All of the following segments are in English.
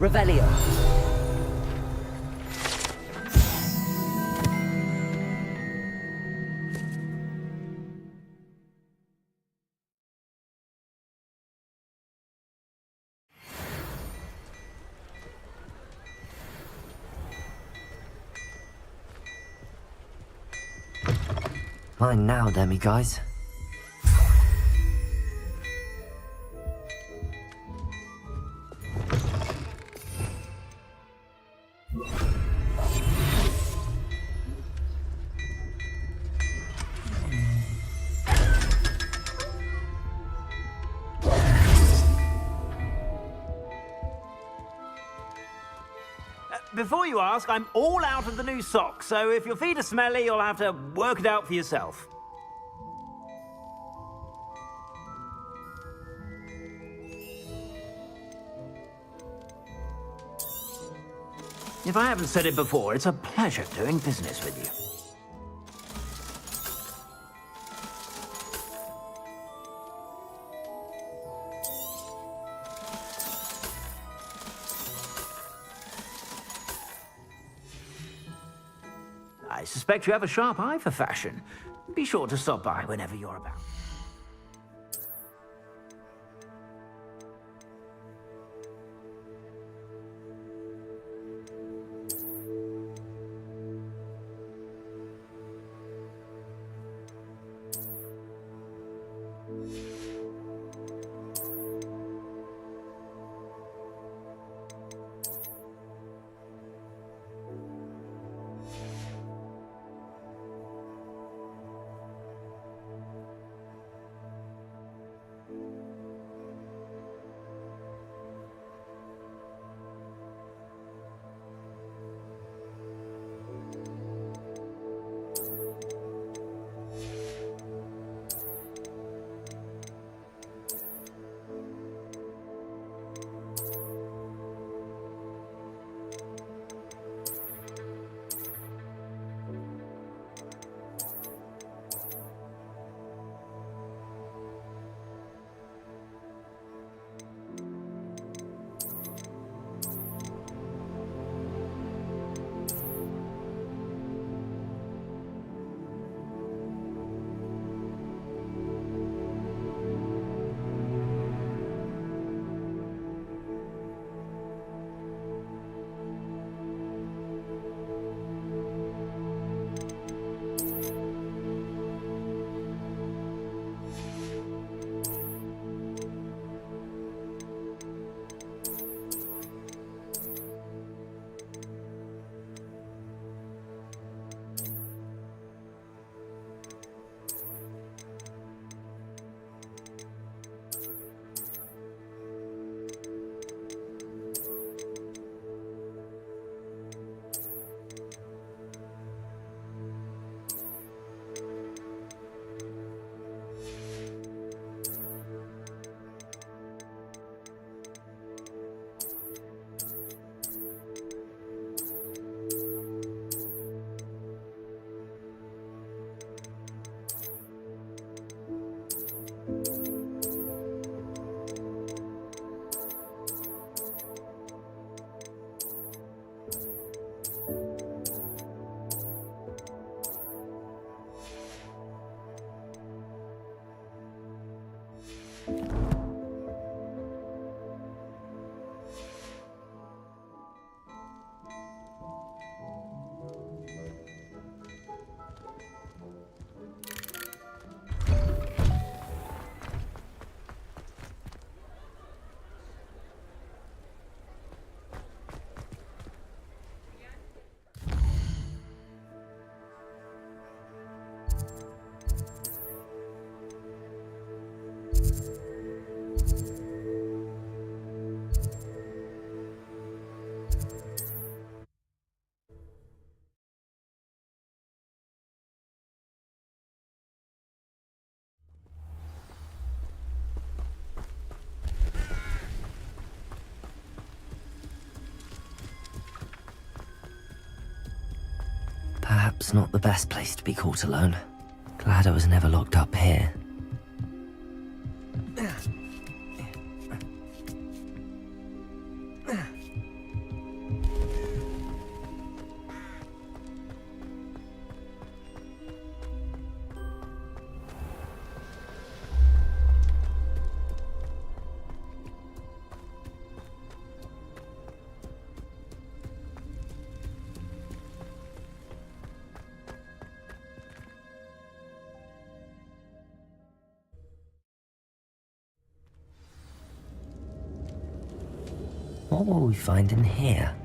Revelio. Mine now, demi guys. Before you ask, I'm all out of the new socks, so if your feet are smelly, you'll have to work it out for yourself. If I haven't said it before, it's a pleasure doing business with you. I suspect you have a sharp eye for fashion. Be sure to stop by whenever you're about. Perhaps not the best place to be caught alone. Glad I was never locked up here. What will we find in here?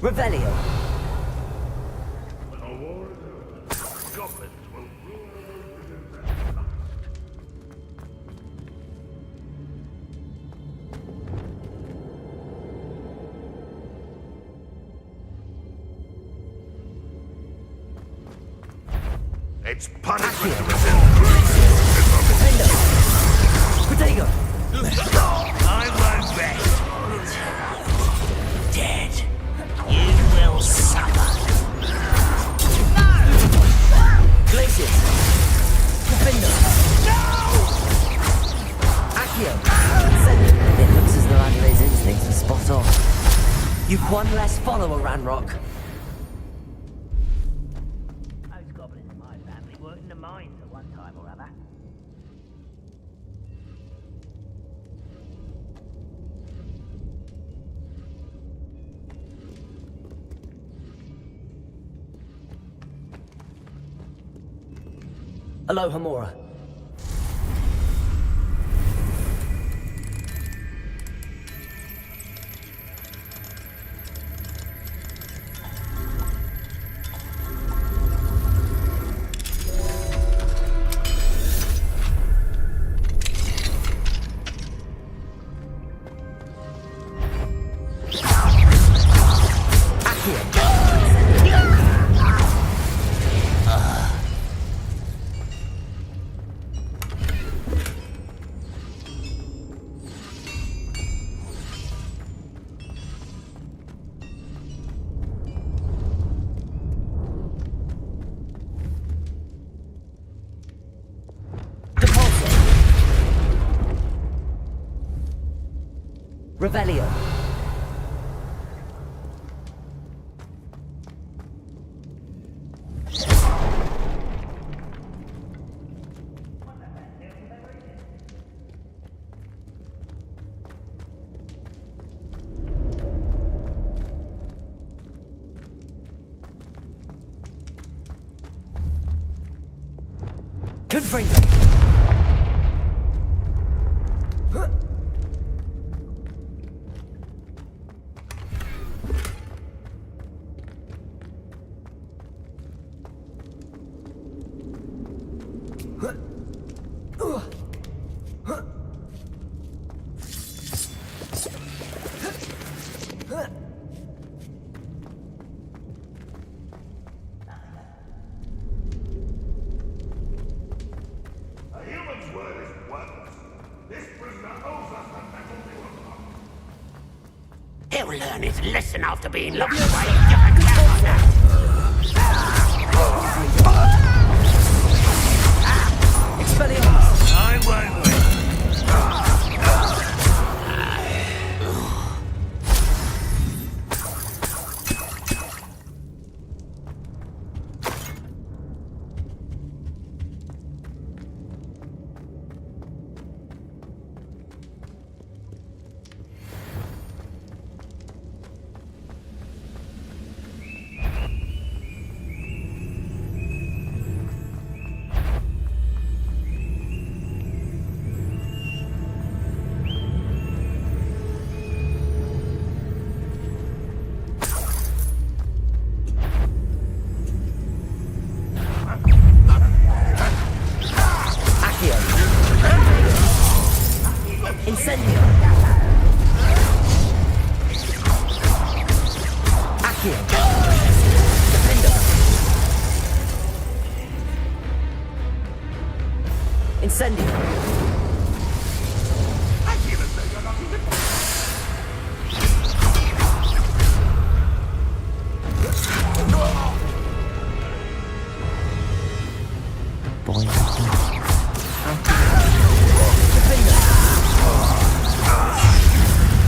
Revelio. It's punishment to Protego. I won't rest. Dead. You will suffer. Glacius. Defender. Accio. It looks as though Adelaide's instincts are spot on. You've one less follower, Ranrock. Those goblins in my family worked in the mines at one time or other. Aloha Mora. Revelio. Confringo. He'll learn his lesson after being locked away. Expelliarmus. I won't win. Incendio. Accio. Defender. Incendio. I feel as though you're not even... Boy.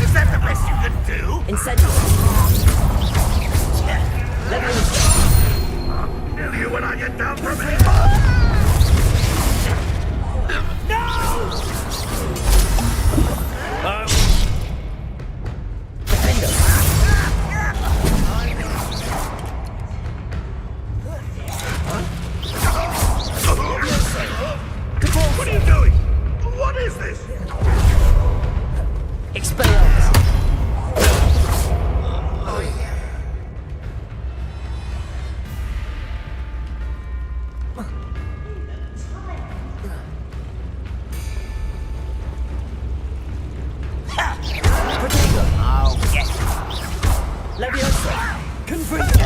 Is that the best you can do? Incendio. Leviosa. I'll kill you when I get down from here. Defender. What are you doing? What is this? Expelliarmus. Protego. Oh, yes. Leviosa. Confringo.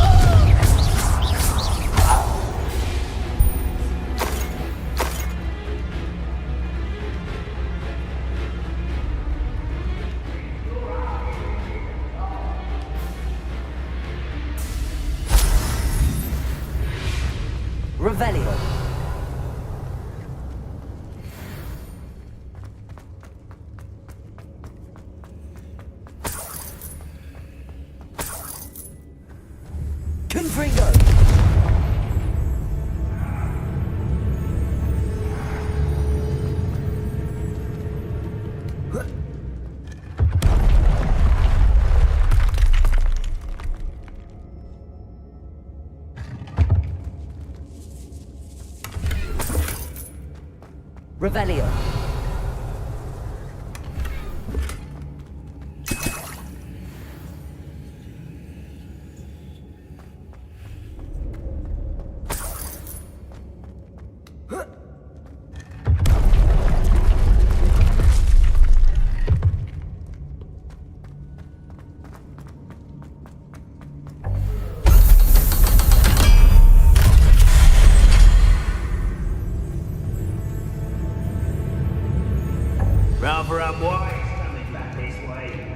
Revelio. Confringo. Revelio. Rather unwise coming back this way.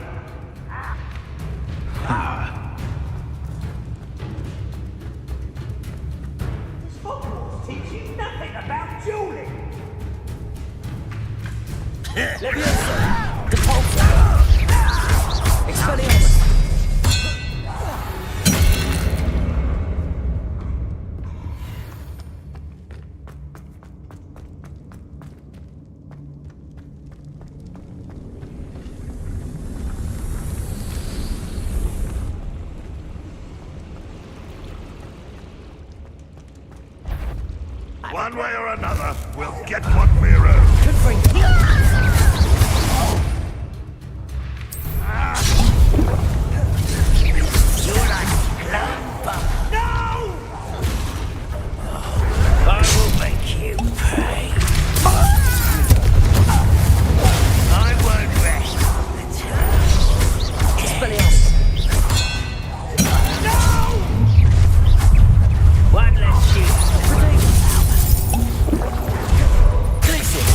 This Hogwarts teaches you nothing about dueling. Leviosa. Depulso. Expelliarmus. One way or another, we'll get what we're owed. Confringo. You're like lumber. No! I will make you pay. I won't rest until... Expelliarmus. No! One less shoot. Glacier.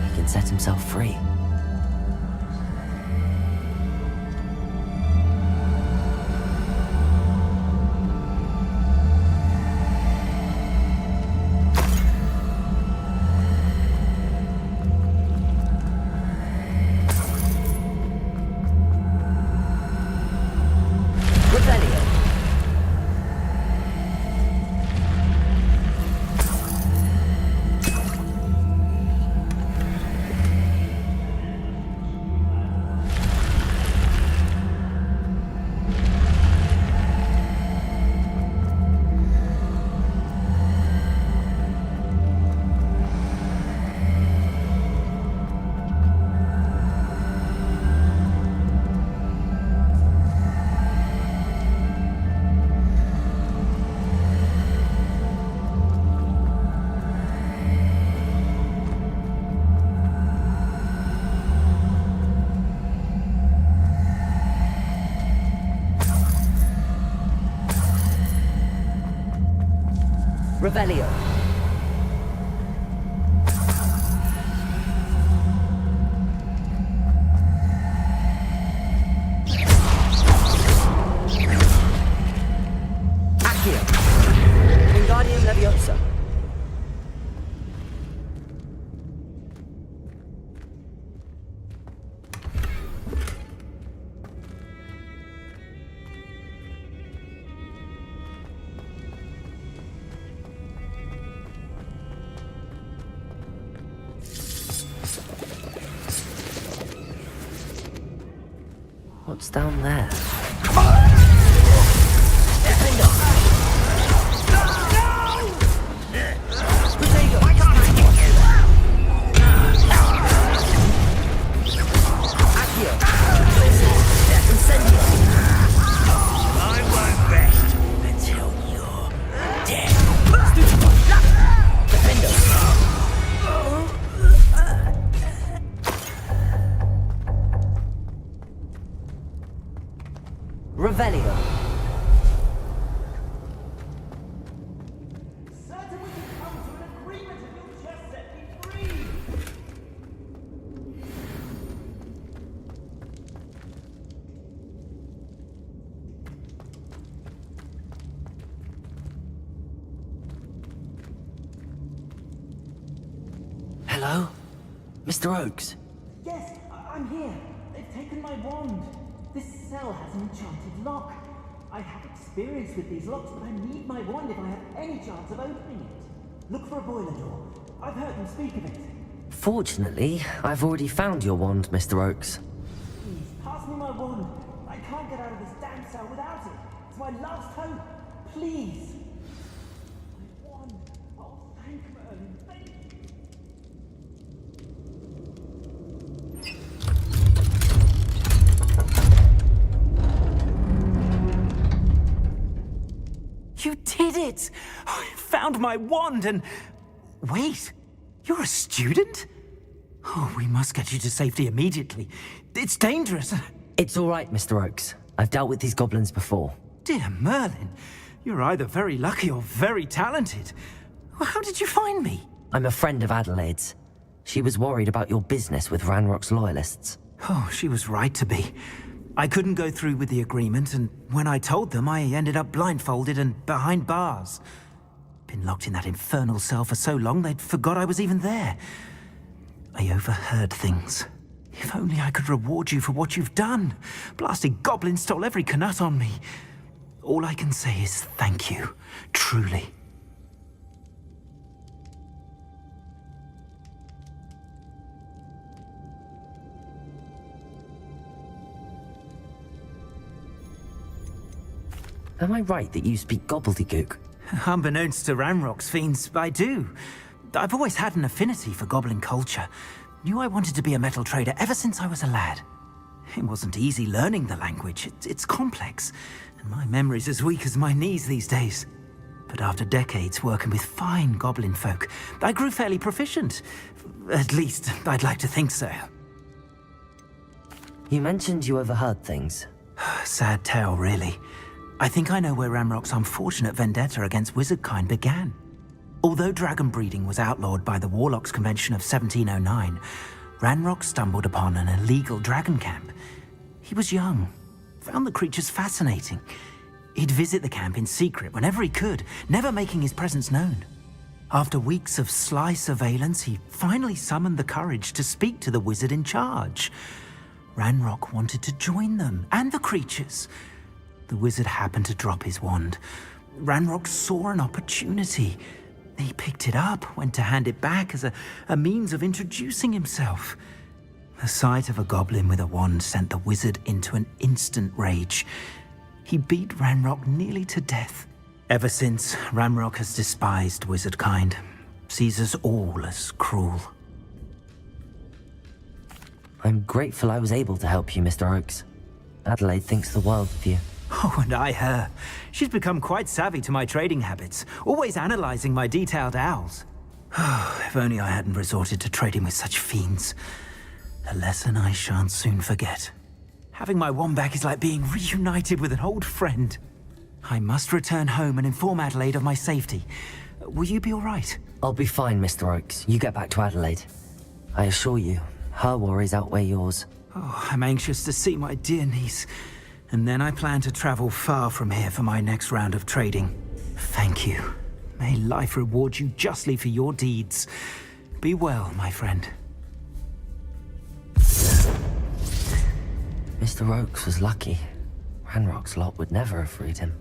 he can set himself free. Revelio. Accio. Wingardium Leviosa. What's down there? Revelio. Hello? Mr. Oakes? Yes, I'm here. They've taken my wand. This cell has an enchanted lock. I have experience with these locks, but I need my wand if I have any chance of opening it. Look for a boiler door. I've heard them speak of it. Fortunately, I've already found your wand, Mr. Oakes. Please, pass me my wand. I can't get out of this damn cell without it. It's my last hope. Please. My wand. Oh, thank Merlin. Thank you. You did it! I found my wand and... Wait, you're a student? Oh, we must get you to safety immediately. It's dangerous. It's all right, Mr. Oakes. I've dealt with these goblins before. Dear Merlin, you're either very lucky or very talented. How did you find me? I'm a friend of Adelaide's. She was worried about your business with Ranrock's loyalists. Oh, she was right to be. I couldn't go through with the agreement, and when I told them, I ended up blindfolded and behind bars. Been locked in that infernal cell for so long, they'd forgot I was even there. I overheard things. If only I could reward you for what you've done. Blasted goblins stole every Knut on me. All I can say is thank you, truly. Am I right that you speak gobbledygook? Unbeknownst to Ranrock's fiends, I do. I've always had an affinity for goblin culture. Knew I wanted to be a metal trader ever since I was a lad. It wasn't easy learning the language. It's complex, and my memory's as weak as my knees these days. But after decades working with fine goblin folk, I grew fairly proficient. At least, I'd like to think so. You mentioned you overheard things. Sad tale, really. I think I know where Ranrock's unfortunate vendetta against wizardkind began. Although dragon breeding was outlawed by the Warlocks Convention of 1709, Ranrock stumbled upon an illegal dragon camp. He was young, found the creatures fascinating. He'd visit the camp in secret whenever he could, never making his presence known. After weeks of sly surveillance, he finally summoned the courage to speak to the wizard in charge. Ranrock wanted to join them, and the creatures. The wizard happened to drop his wand. Ranrock saw an opportunity. He picked it up, went to hand it back as a means of introducing himself. The sight of a goblin with a wand sent the wizard into an instant rage. He beat Ranrock nearly to death. Ever since, Ranrock has despised wizard kind, sees us all as cruel. I'm grateful I was able to help you, Mr. Oakes. Adelaide thinks the world of you. Oh, and I her. She's become quite savvy to my trading habits, always analyzing my detailed owls. If only I hadn't resorted to trading with such fiends. A lesson I shan't soon forget. Having my wand back is like being reunited with an old friend. I must return home and inform Adelaide of my safety. Will you be all right? I'll be fine, Mr. Oakes. You get back to Adelaide. I assure you, her worries outweigh yours. Oh, I'm anxious to see my dear niece. And then I plan to travel far from here for my next round of trading. Thank you. May life reward you justly for your deeds. Be well, my friend. Mr. Oakes was lucky. Ranrock's lot would never have freed him.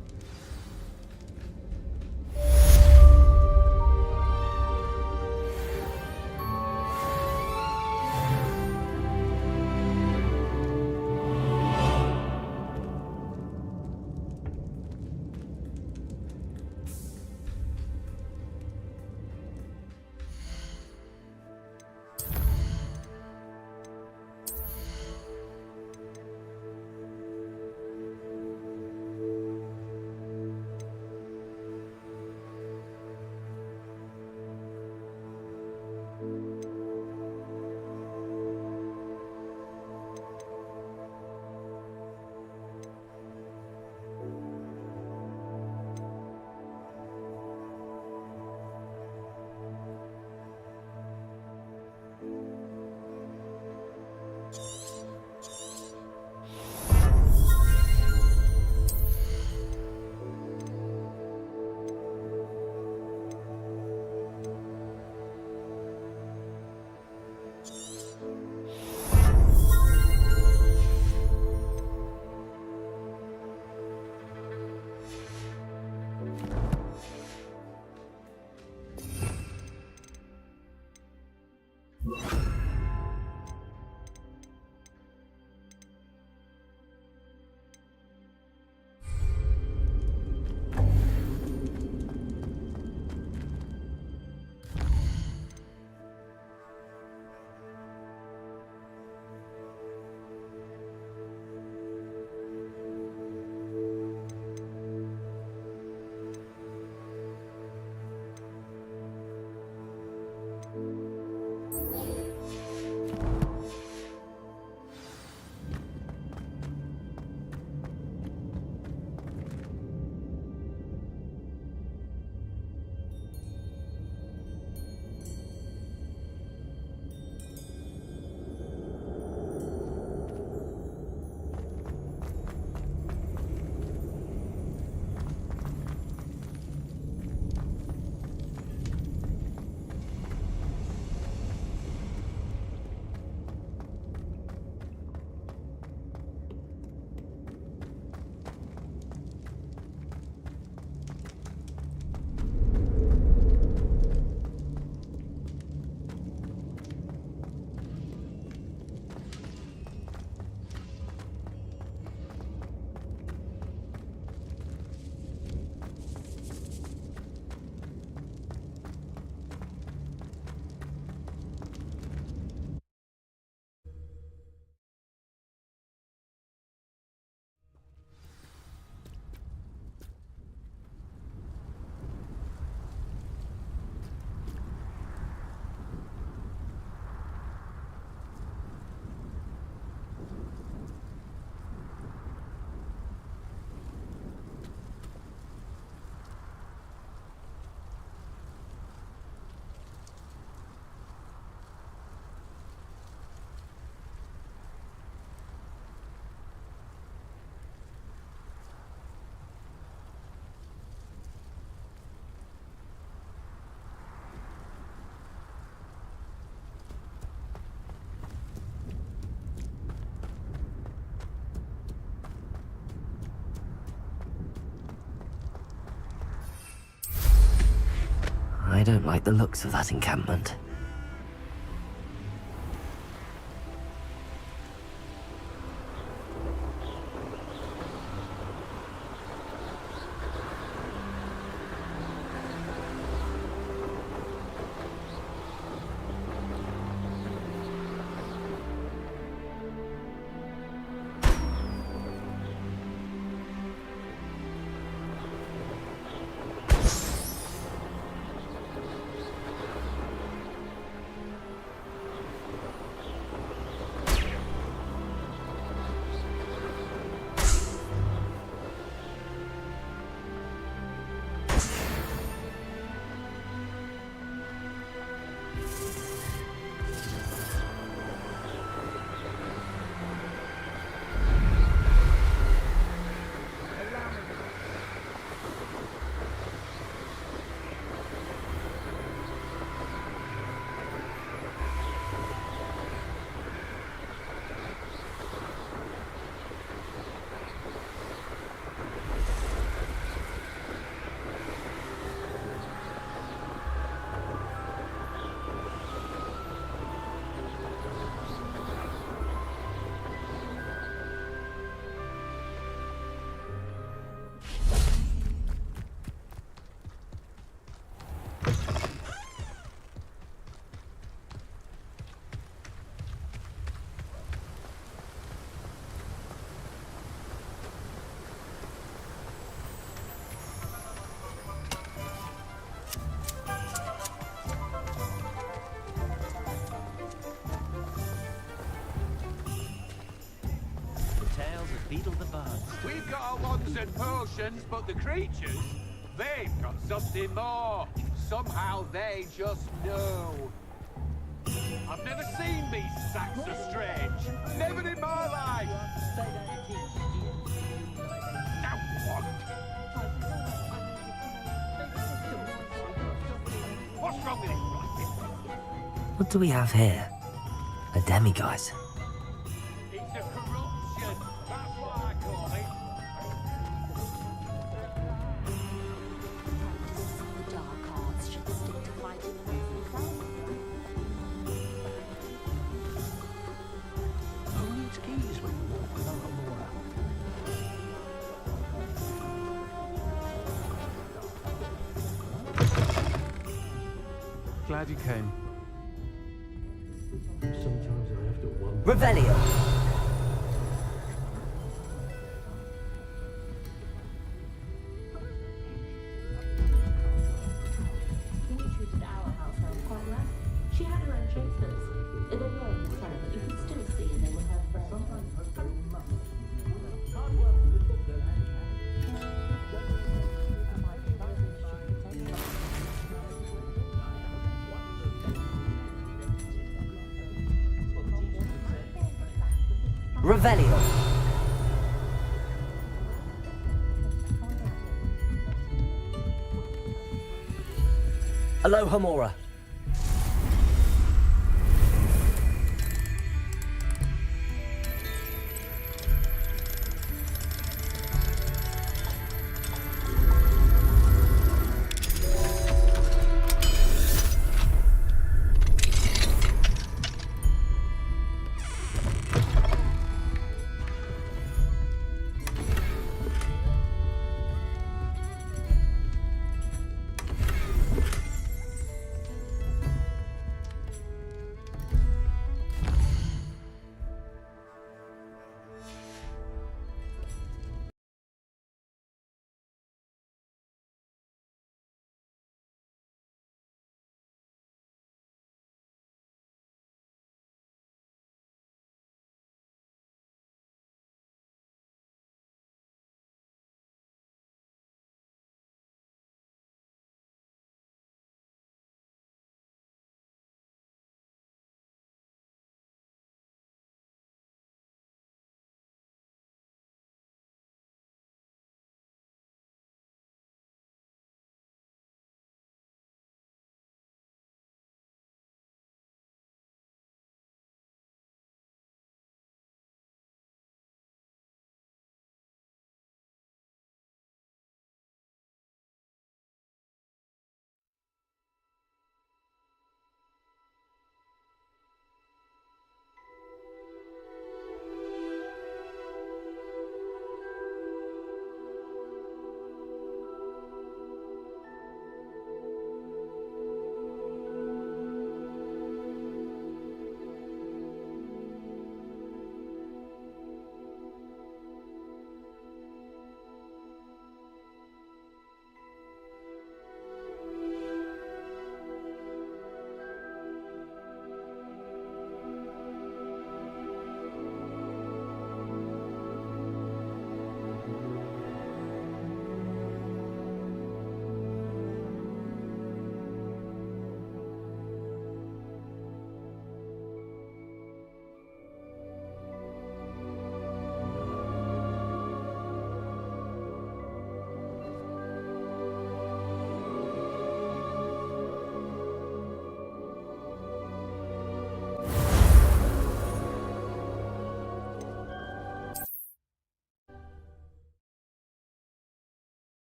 don't like the looks of that encampment. Beetle the Bard. We've got our wands and potions, but the creatures, they've got something more. Somehow they just know. I've never seen these sacks so strange. Never in my life. Now what? What's wrong with it? What do we have here? A demiguise. It's a corruption. That's what I call it. The dark arts should stick to fighting amongst themselves. Who needs keys when you walk without a moor? Glad you came. Sometimes I have to wonder. Revelio. He treated our household quite well. She had her own tradesmen. They were in the cellar, but you could still see they were her friends. Revelio. Aloha Mora.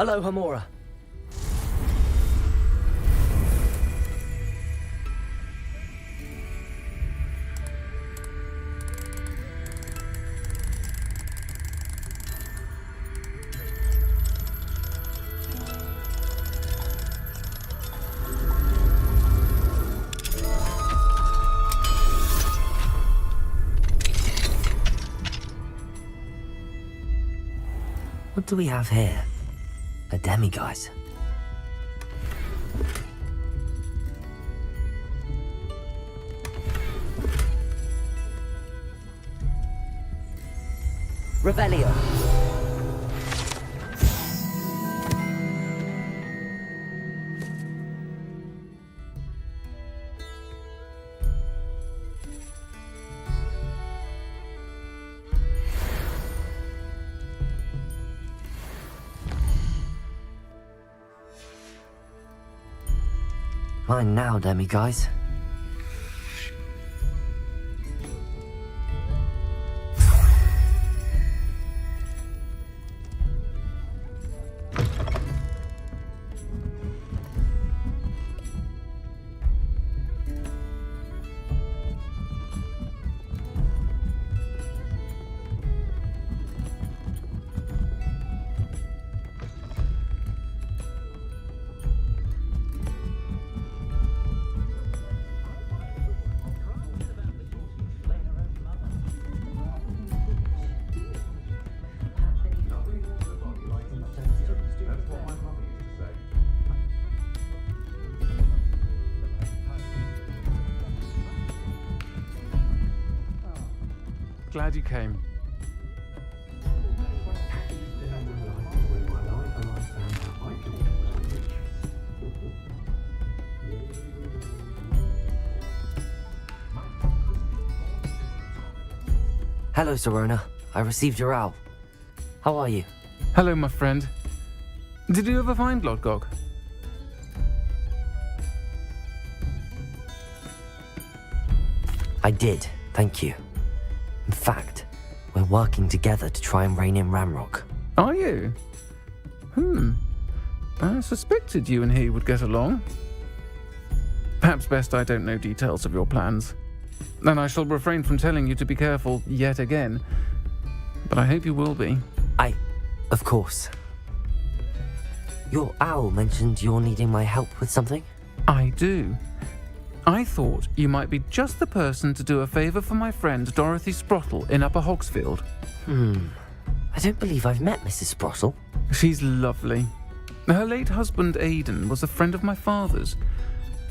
Hello, Hamura. What do we have here? A demiguise. Revelio. Mine now, demiguise. Glad you came. Hello, Serona. I received your owl. How are you? Hello, my friend. Did you ever find Lodgok? I did, thank you. In fact, we're working together to try and rein in Ramrock. Are you? I suspected you and he would get along. Perhaps best I don't know details of your plans. And I shall refrain from telling you to be careful yet again. But I hope you will be. Of course. Your owl mentioned you're needing my help with something? I do. I thought you might be just the person to do a favour for my friend Dorothy Sprottle in Upper Hogsfield. I don't believe I've met Mrs. Sprottle. She's lovely. Her late husband Aidan was a friend of my father's.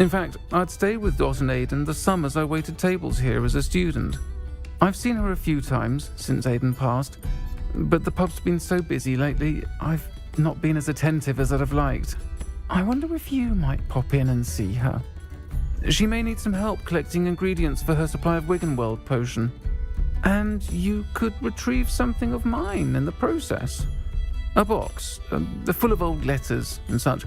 In fact, I'd stay with Dot and Aidan the summers I waited tables here as a student. I've seen her a few times since Aidan passed, but the pub's been so busy lately, I've not been as attentive as I'd have liked. I wonder if you might pop in and see her. She may need some help collecting ingredients for her supply of Wiggenweld potion. And you could retrieve something of mine in the process. A box, full of old letters and such.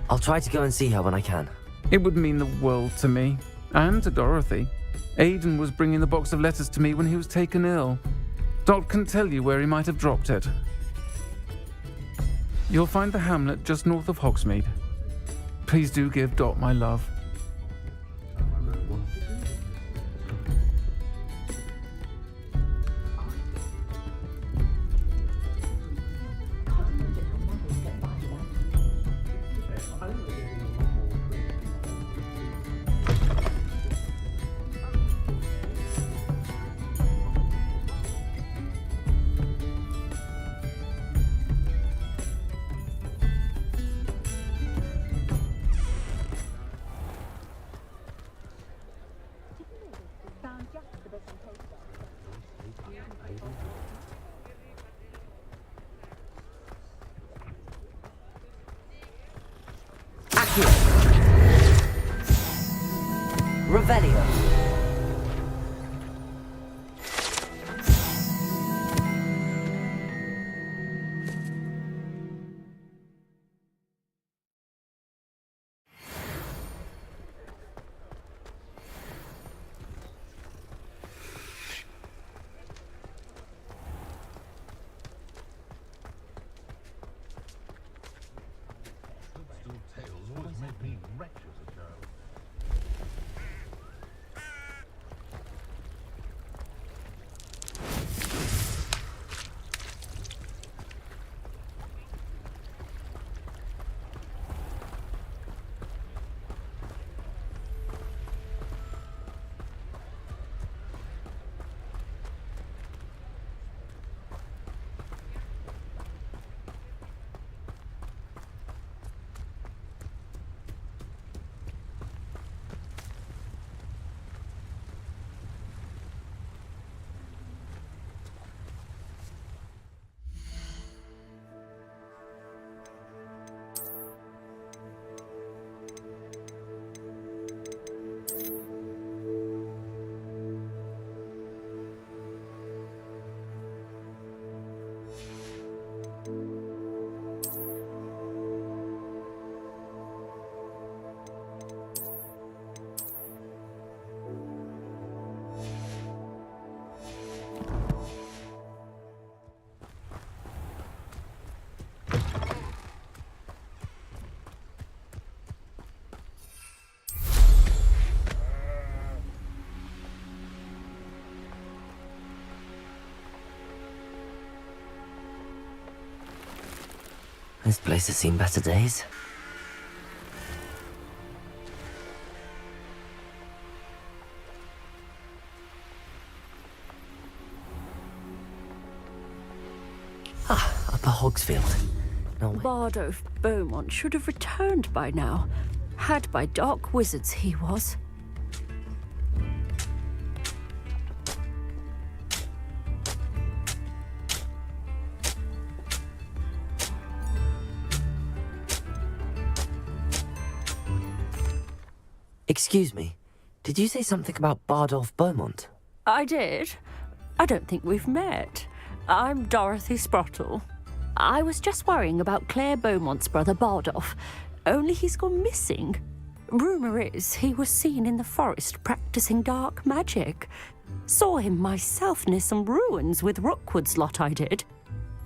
I'll try to go and see her when I can. It would mean the world to me, and to Dorothy. Aidan was bringing the box of letters to me when he was taken ill. Dot can tell you where he might have dropped it. You'll find the hamlet just north of Hogsmeade. Please do give Dot my love. Revelio. This place has seen better days. Upper Hogsfield. No way. Bardolph Beaumont should have returned by now. Had by dark wizards he was. Excuse me, did you say something about Bardolph Beaumont? I did. I don't think we've met. I'm Dorothy Sprottle. I was just worrying about Claire Beaumont's brother Bardolph, only he's gone missing. Rumour is he was seen in the forest practicing dark magic. Saw him myself near some ruins with Rookwood's lot I did.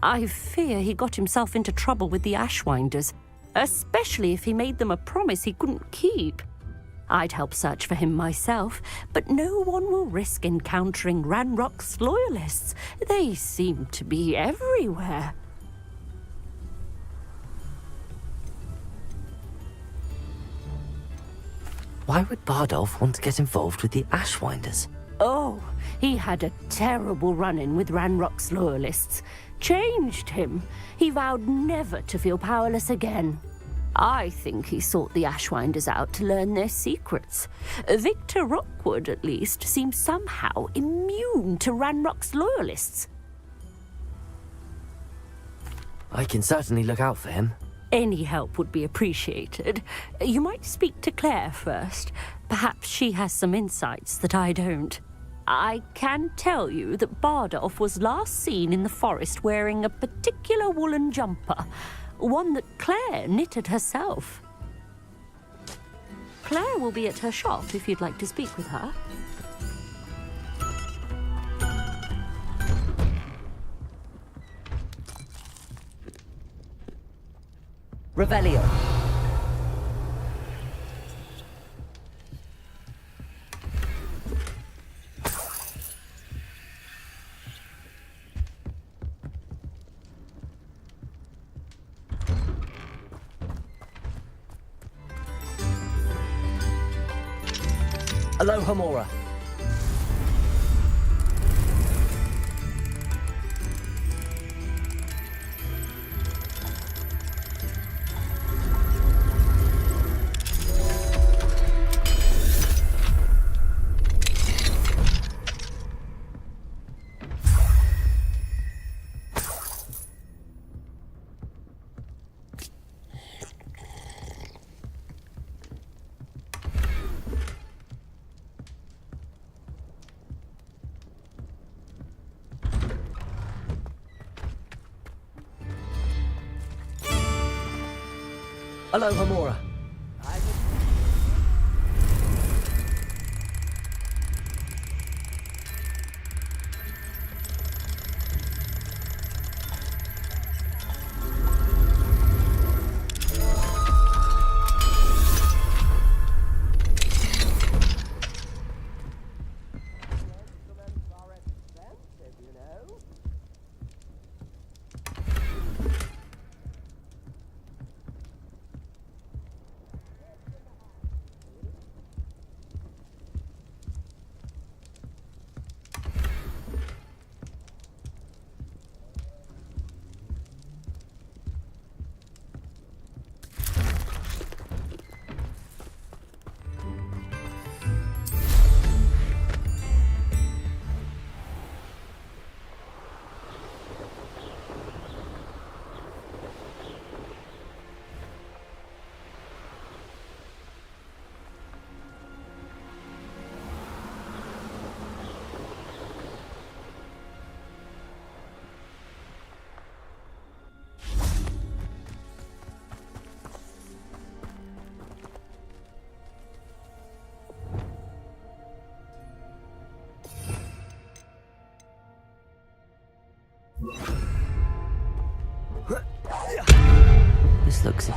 I fear he got himself into trouble with the Ashwinders, especially if he made them a promise he couldn't keep. I'd help search for him myself, but no one will risk encountering Ranrock's loyalists. They seem to be everywhere. Why would Bardolph want to get involved with the Ashwinders? Oh, he had a terrible run-in with Ranrock's loyalists. Changed him. He vowed never to feel powerless again. I think he sought the Ashwinders out to learn their secrets. Victor Rookwood, at least, seems somehow immune to Ranrock's loyalists. I can certainly look out for him. Any help would be appreciated. You might speak to Claire first. Perhaps she has some insights that I don't. I can tell you that Bardolph was last seen in the forest wearing a particular woolen jumper, one that Claire knitted herself. Claire will be at her shop if you'd like to speak with her. Revelio. Aloha Mora. Aloha Mora. This looks...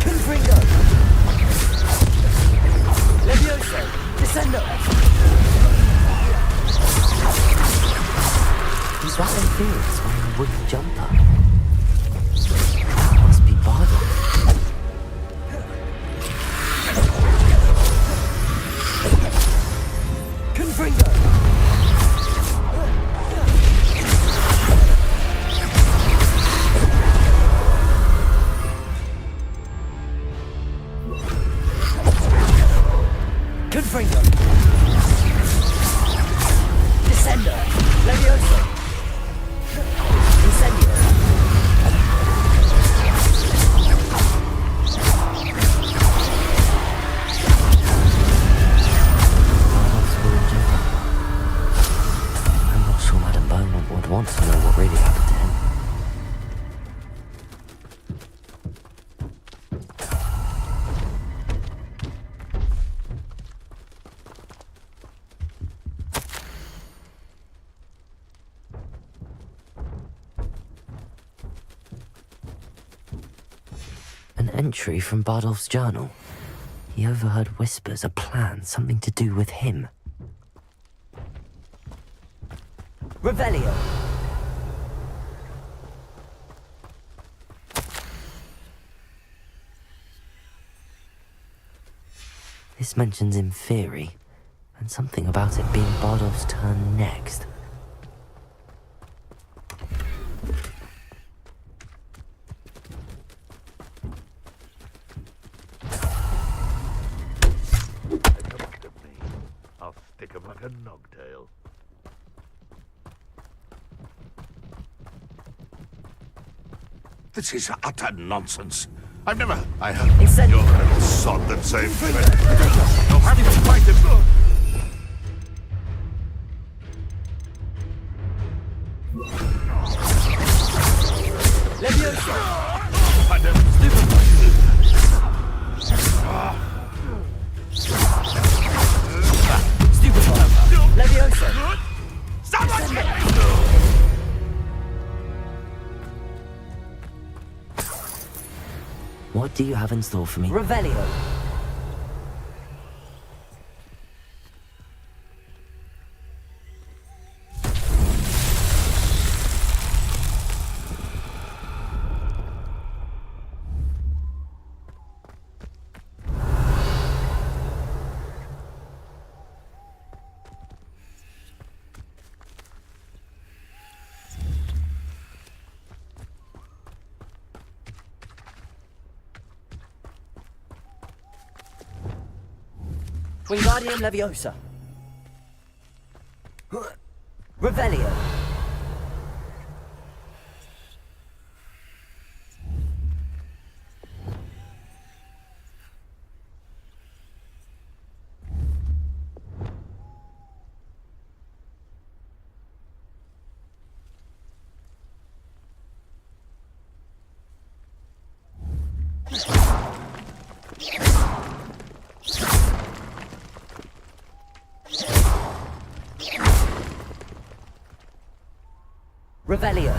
Confringo! Levioso! Descendo! entry from Bardolph's journal. He overheard whispers, a plan, something to do with him. Revelio. This mentions Inferi, and something about it being Bardolph's turn next. I'll stick him like a nogtail. This is utter nonsense. I have Incendio. your little sod that saved me. You'll have to fight him. Leviosa. I don't Leviosa. What do you have in store for me? Revelio. Wingardium Leviosa. Revelio. Revelio.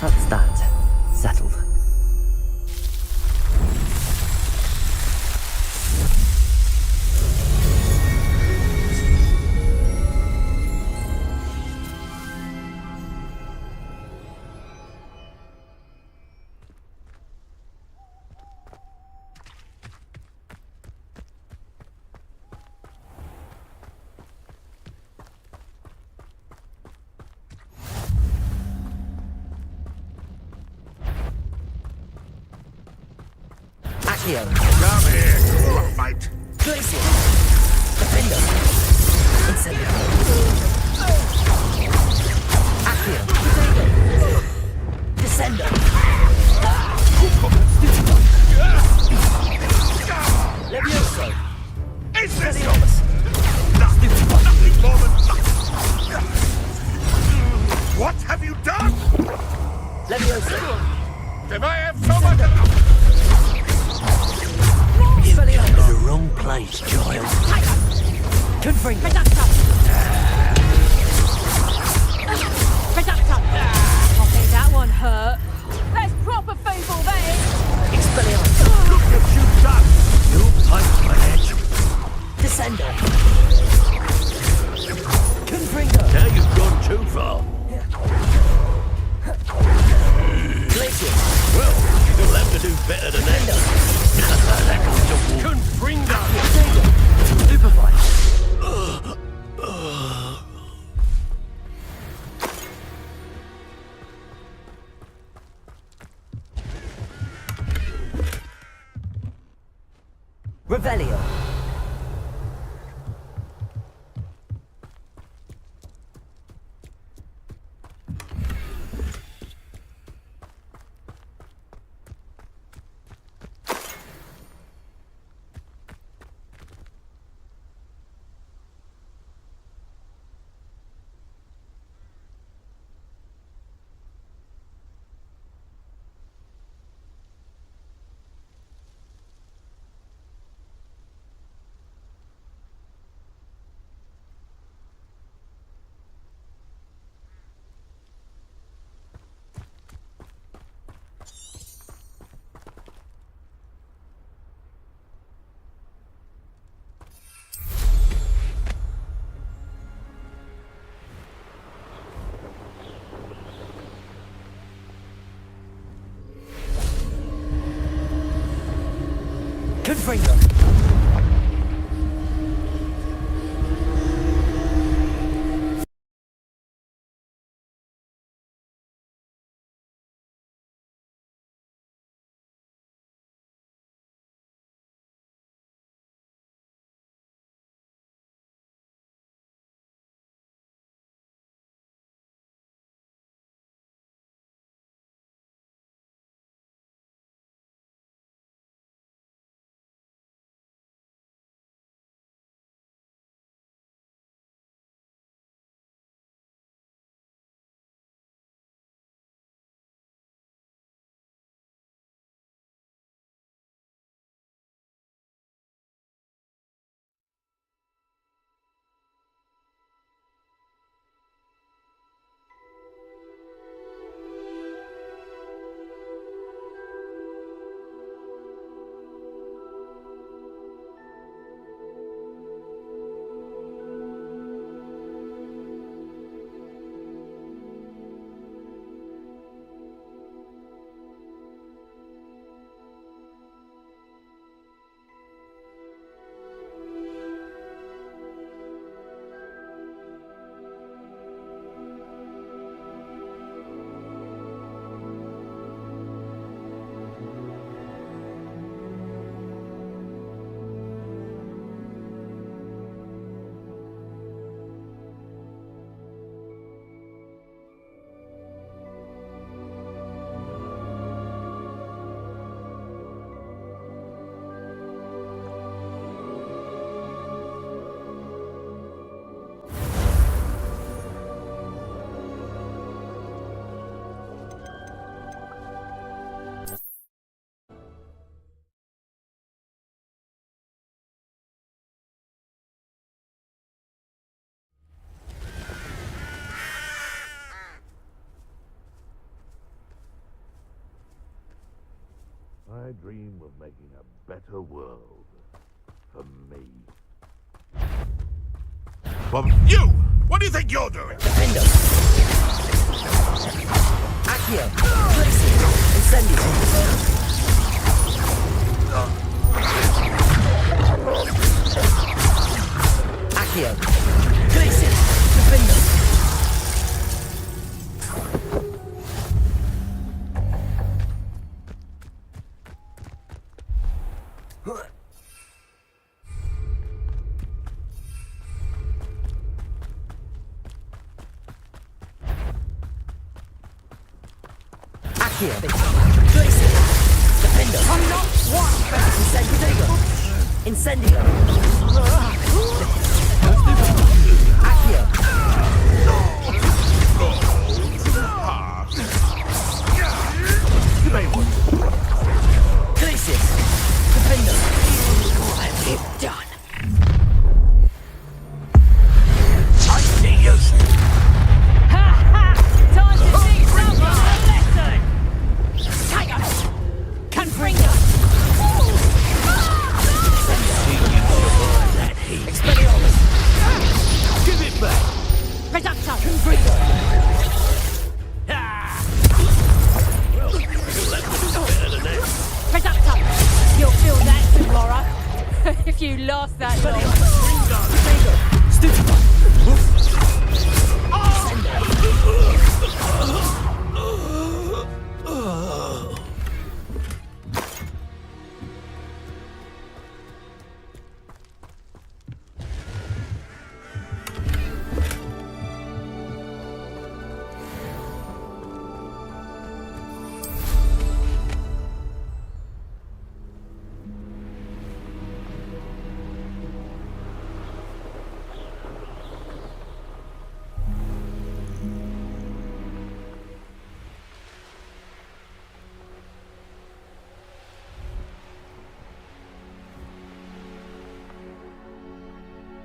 That's that. Settled. Accio. Come here, rock mate. Glacier. Defender. Incendio. Accio. Potato. Descender. Levioso. Is this Leviosa. nothing more than nothing? What have you done? Leviosa. If I have so much Expelliarmus. The wrong place, child. Confringo. Reductor! I think that one hurt. That's proper feeble, that is! Expelliarmus. Look what you've done! You punch my head. Descender. Confringo. Now you've gone too far. Glacier. Well, you'll have to do better than that. Confringo! Stupefy. Revelio. Confringo. I dream of making a better world for me. Well, you! What do you think you're doing? Defendo. Accio. Glacier. Incendio. Accio. Glacier. Defendo. Accio. Glacier. Defendo. I'm not one. Incendio. Incendio. Accio. You may want to. Glacier. Defendo. Quietly done. I see you. Ha! Productor, you'll feel that tomorrow. If you last that long.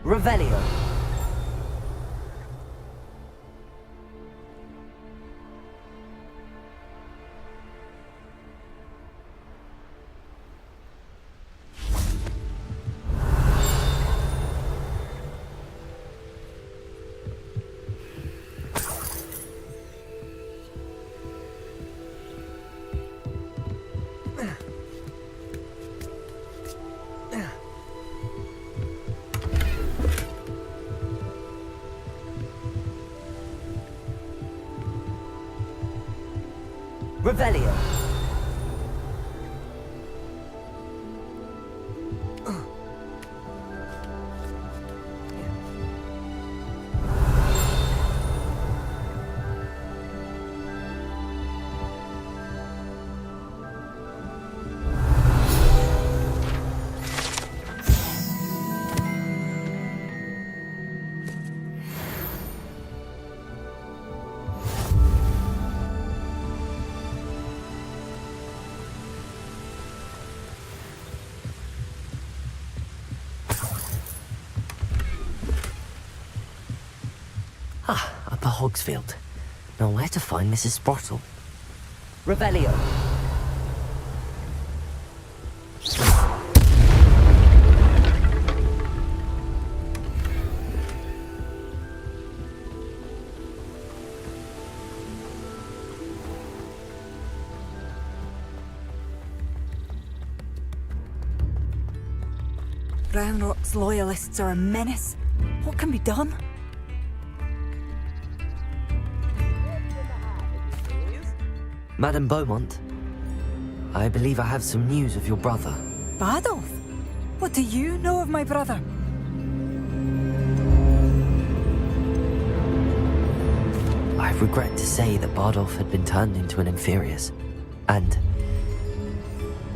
Revelio. Revelio. Upper Hogsfield. Now where to find Mrs. Sprottle? Revelio. Brownrock's loyalists are a menace. What can be done? Madame Beaumont, I believe I have some news of your brother. Badolf? What do you know of my brother? I regret to say that Bardolph had been turned into an Inferius, and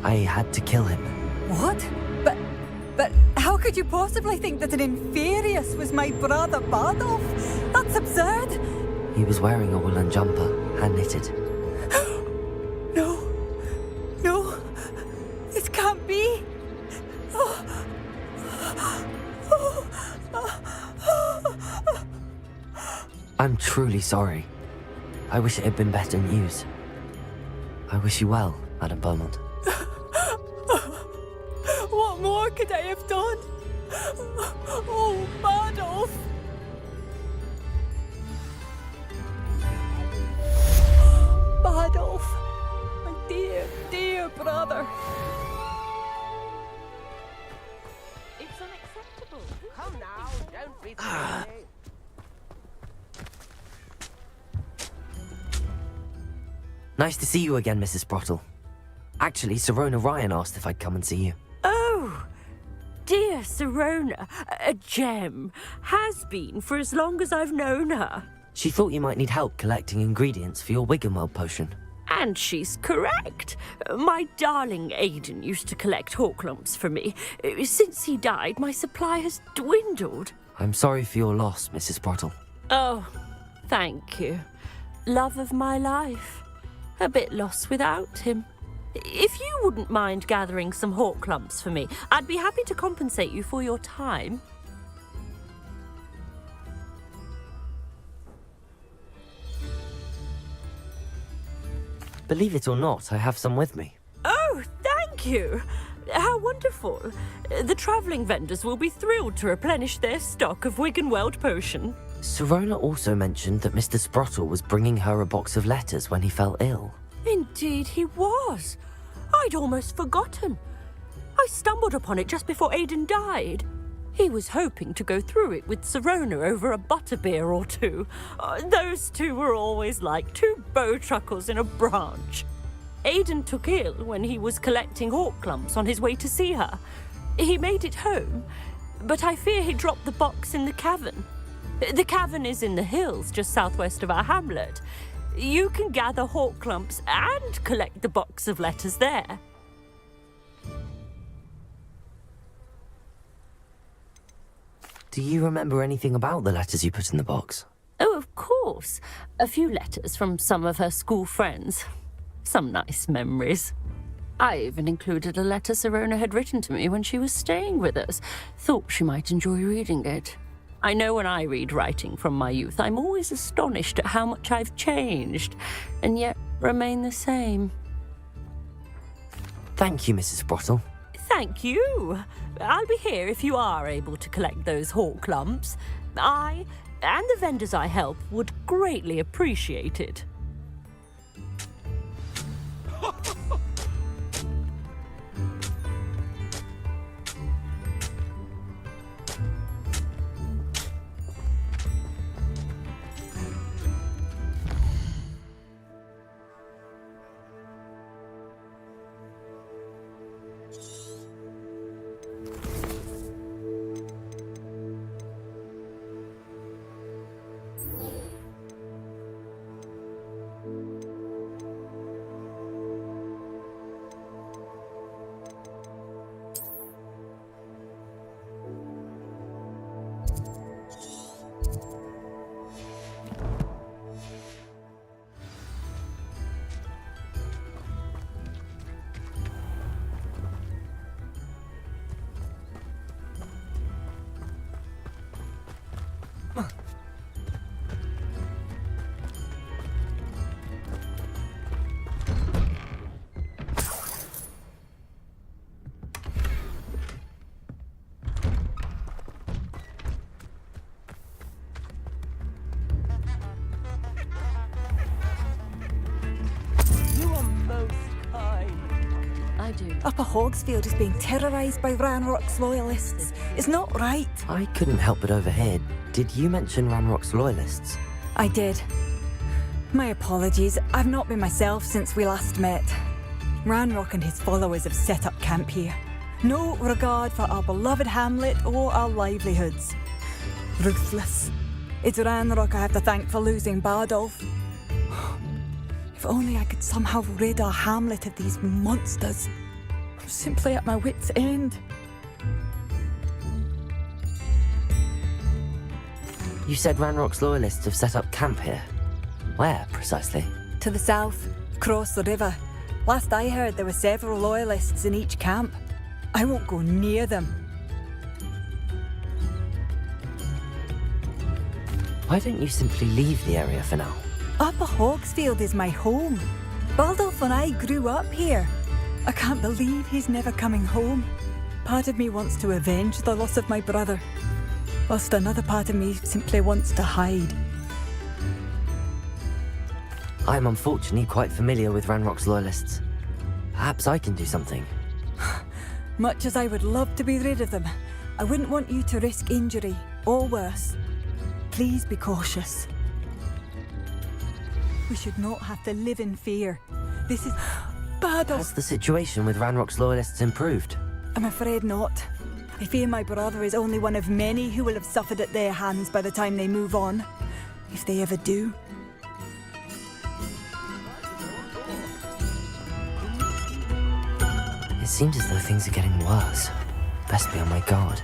I had to kill him. What? But how could you possibly think that an Inferius was my brother Bardolph? That's absurd! He was wearing a woolen jumper, hand-knitted. No, this can't be. I'm truly sorry. I wish it had been better news. I wish you well, Madame Beaumont. What more could I have done? Oh, Bardolph! Bardolph, my dear, dear brother. It's unacceptable. Come now, don't be silly. Nice to see you again, Mrs. Sprottle. Actually, Sirona Ryan asked if I'd come and see you. Oh, dear Sirona, a gem. Has been for as long as I've known her. She thought you might need help collecting ingredients for your Wiggenweld potion. And she's correct. My darling Aidan used to collect hawk lumps for me. Since he died, my supply has dwindled. I'm sorry for your loss, Mrs. Sprottle. Oh, thank you. Love of my life. A bit lost without him. If you wouldn't mind gathering some hawk lumps for me, I'd be happy to compensate you for your time. Believe it or not, I have some with me. Oh, thank you. How wonderful. wonderful. The travelling vendors will be thrilled to replenish their stock of Wiggenweld potion. Sirona also mentioned that Mr. Sprottle was bringing her a box of letters when he fell ill. Indeed he was. I'd almost forgotten. I stumbled upon it just before Aidan died. He was hoping to go through it with Sirona over a butterbeer or two. Those two were always like two bowtruckles in a branch. Aidan took ill when he was collecting hawk clumps on his way to see her. He made it home, but I fear he dropped the box in the cavern. The cavern is in the hills just southwest of our hamlet. You can gather hawk clumps and collect the box of letters there. Do you remember anything about the letters you put in the box? Oh, of course. A few letters from some of her school friends. Some nice memories. I even included a letter Sirona had written to me when she was staying with us. Thought she might enjoy reading it. I know when I read writing from my youth, I'm always astonished at how much I've changed, and yet remain the same. Thank you, Mrs. Sprottle. Thank you. I'll be here if you are able to collect those hawk clumps. I, and the vendors I help, would greatly appreciate it. Upper Hogsfield is being terrorised by Ranrock's loyalists. It's not right. I couldn't help but overhear. Did you mention Ranrock's loyalists? I did. My apologies. I've not been myself since we last met. Ranrock and his followers have set up camp here. No regard for our beloved hamlet or our livelihoods. Ruthless. It's Ranrock I have to thank for losing Bardolph. If only I could somehow rid our hamlet of these monsters. I'm simply at my wit's end. You said Ranrock's loyalists have set up camp here. Where, precisely? To the south, across the river. Last I heard, there were several loyalists in each camp. I won't go near them. Why don't you simply leave the area for now? Upper Hogsfield is my home. Bardolph and I grew up here. I can't believe he's never coming home. Part of me wants to avenge the loss of my brother, whilst another part of me simply wants to hide. I'm unfortunately quite familiar with Ranrock's loyalists. Perhaps I can do something. Much as I would love to be rid of them, I wouldn't want you to risk injury, or worse. Please be cautious. We should not have to live in fear. This is... Bardolph! Has the situation with Ranrock's loyalists improved? I'm afraid not. I fear my brother is only one of many who will have suffered at their hands by the time they move on. If they ever do. It seems as though things are getting worse. Best be on my guard.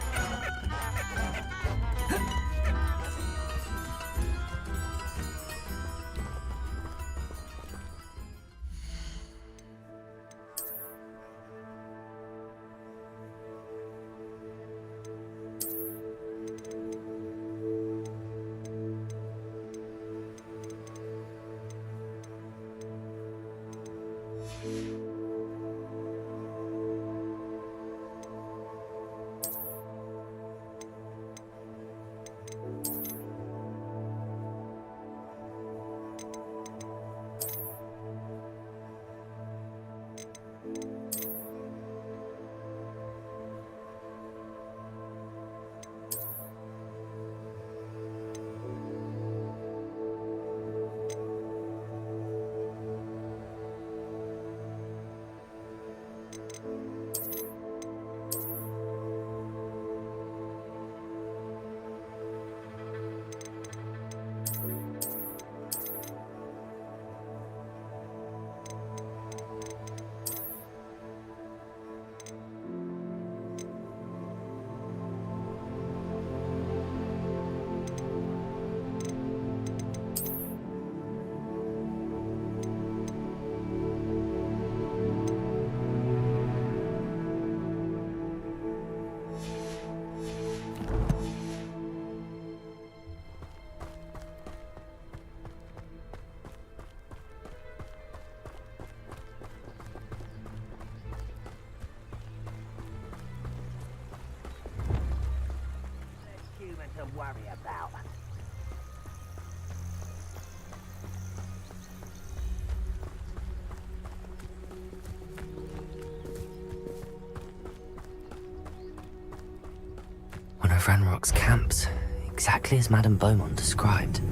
Ranrock's camps, exactly as Madame Beaumont described.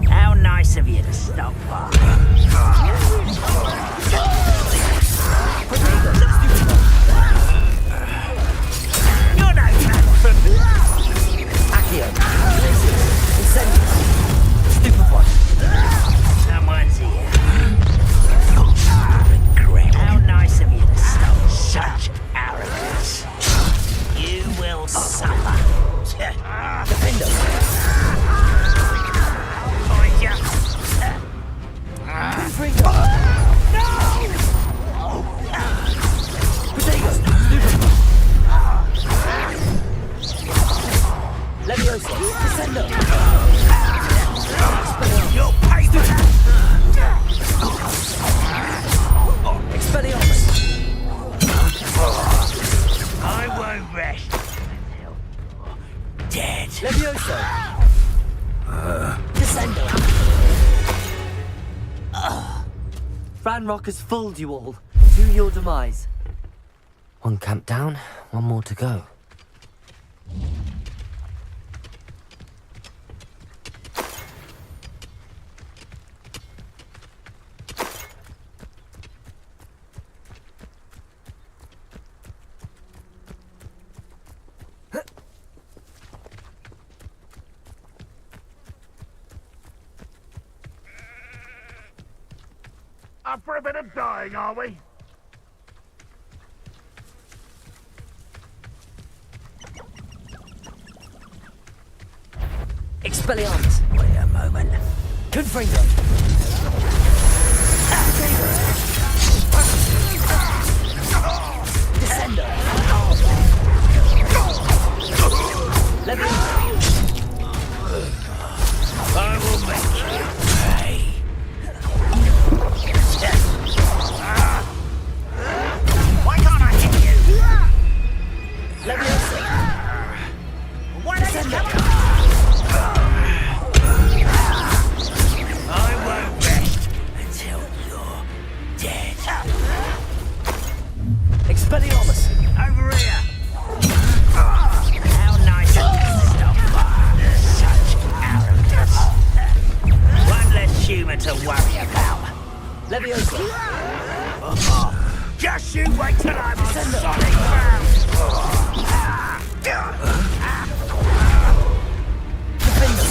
How nice of you to stop by. You're no match for me. Accio. Incendious. Stupefy. Someone's here. Regret. How nice of you to stop. Such arrogance. You will suffer. Defender. Find ya. No! Potato. Stupefy. Levioso. Descendo. You'll pay for that. Expelliarmus. I won't rest until you're dead. Levioso. Descendo. Ranrock has fooled you all. To your demise. One camp down, one more to go. Up for a bit of dying, are we? Expelliarmus. Wait a moment. Confringo. Descendo. Levioso. I will make you pay. Why can't I hit you? Levioso. Why don't you come I won't rest until you're dead. Expelliarmus. Over here. How nice of you to stop by. Such arrogance. One less human to worry about. Levioso. Just you wait till I'm on Descendo. solid ground. Defender.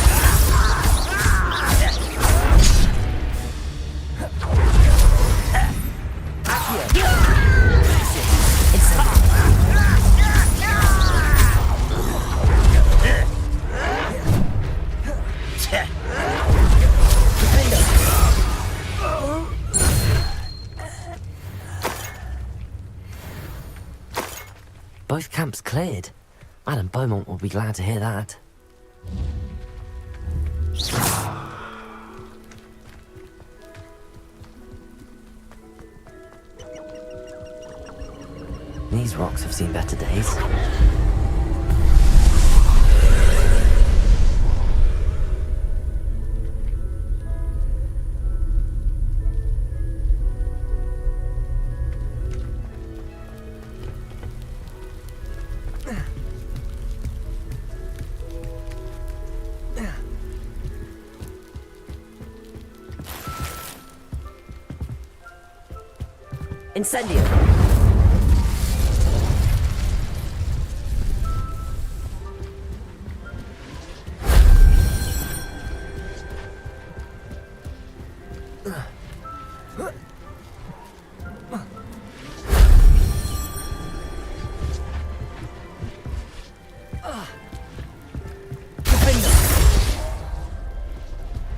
Accio. Both camps cleared. Madame Beaumont will be glad to hear that. These rocks have seen better days. Incendio.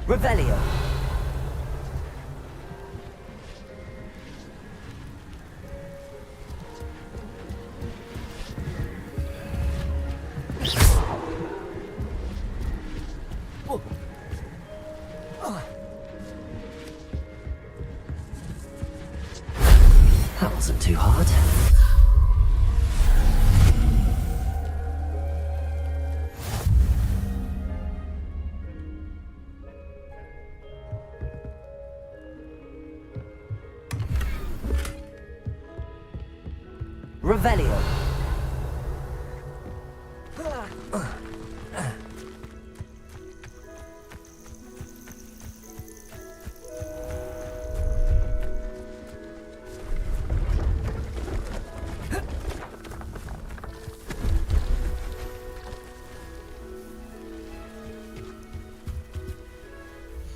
Revelio. That wasn't too hard. Revelio.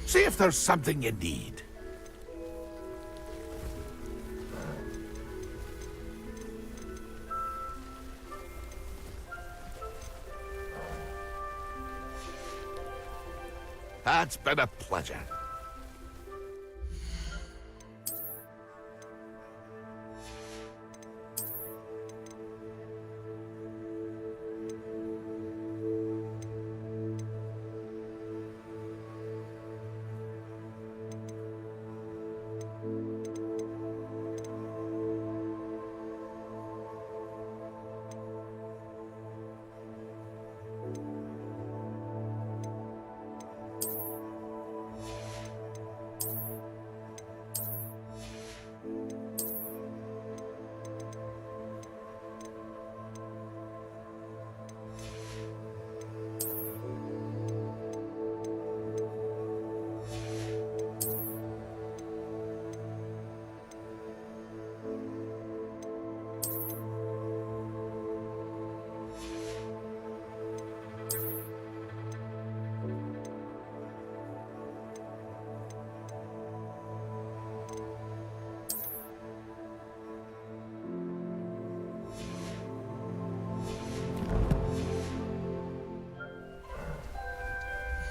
See if there's something you need. It's been a pleasure.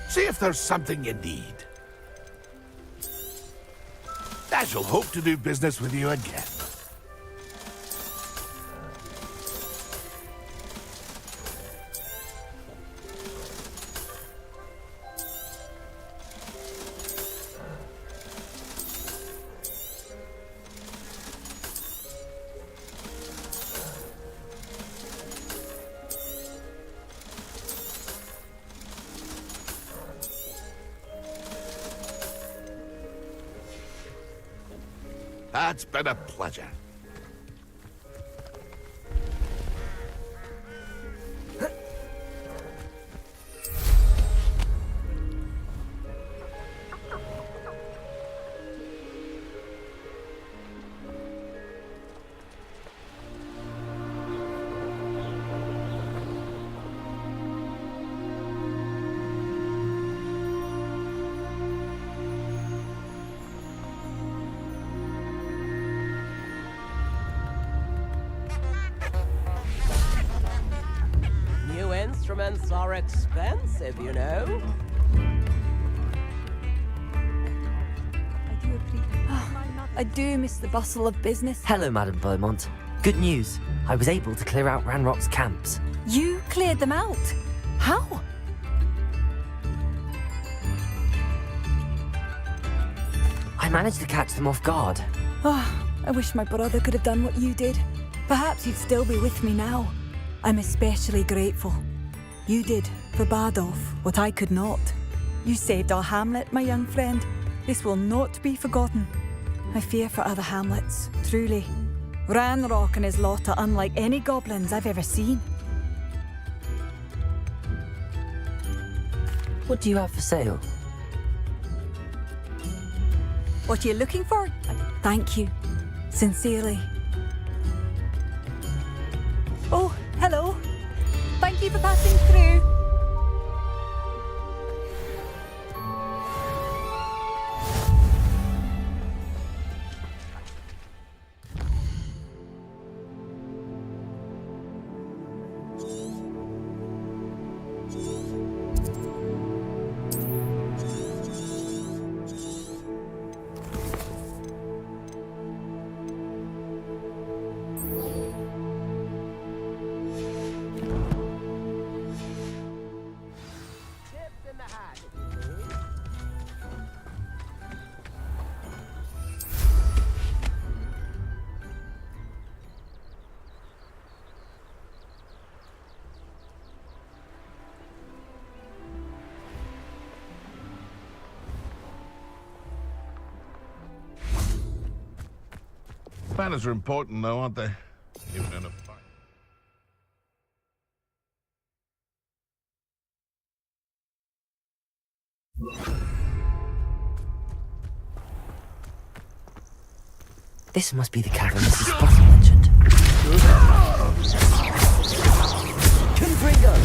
See if there's something you need. I shall hope to do business with you again. It's been a pleasure. Instruments are expensive, you know. I do miss the bustle of business. Hello, Madame Beaumont. Good news. I was able to clear out Ranrock's camps. You cleared them out? How? I managed to catch them off guard. Oh, I wish my brother could have done what you did. Perhaps he'd still be with me now. I'm especially grateful. You did, for Bardolph, what I could not. You saved our hamlet, my young friend. This will not be forgotten. I fear for other hamlets, truly. Ranrock and his lot are unlike any goblins I've ever seen. What do you have for sale? What are you looking for? Thank you. Sincerely. Oh, hello. Thank you for passing through. Manners are important, though, aren't they? Even in a fight. This must be the cavern Mrs. Sprottle mentioned. Confringo!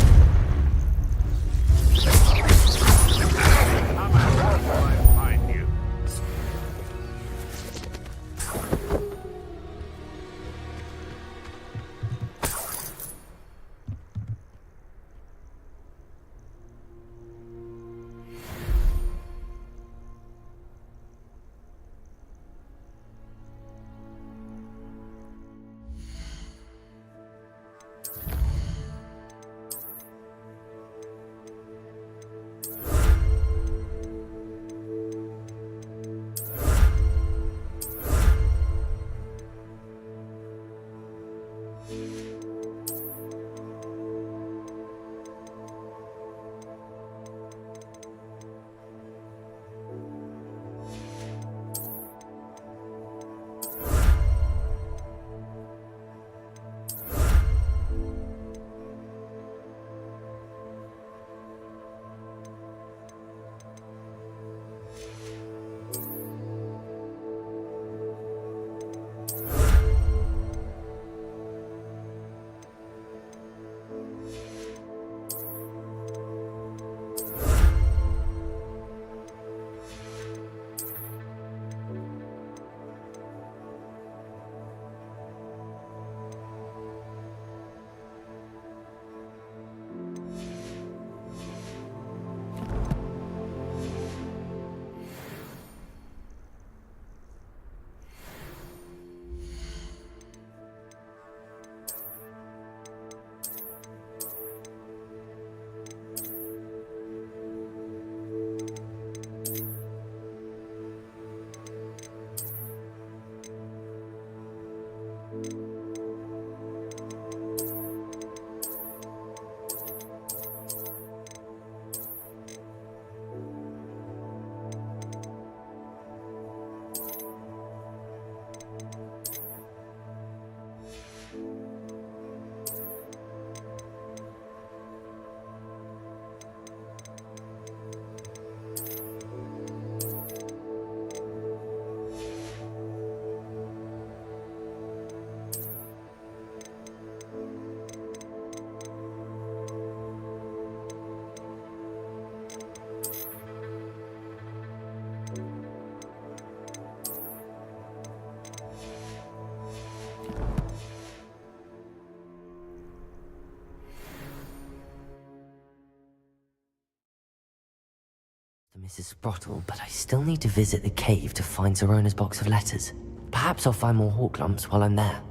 Mrs. Sprottle, but I still need to visit the cave to find Zerona's box of letters. Perhaps I'll find more hawk lumps while I'm there.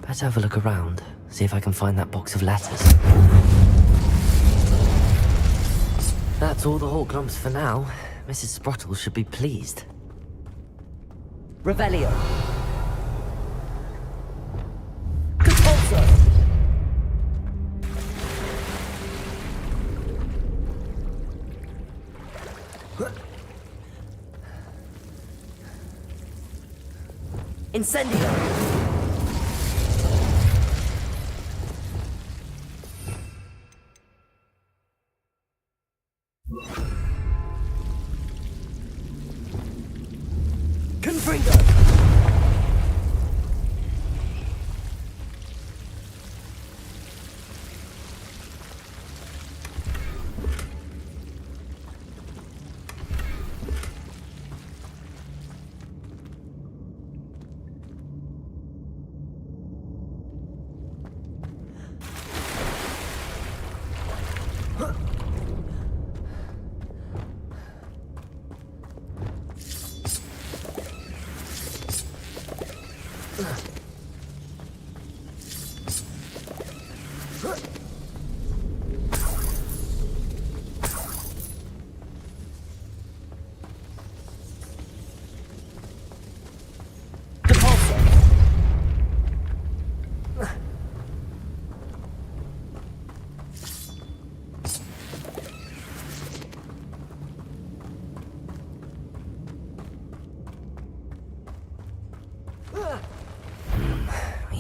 Better have a look around, see if I can find that box of letters. That's all the hawk lumps for now. Mrs. Sprottle should be pleased. Revelio. Compulso. Incendio.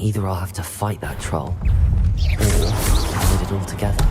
Either I'll have to fight that troll, or hold it all together.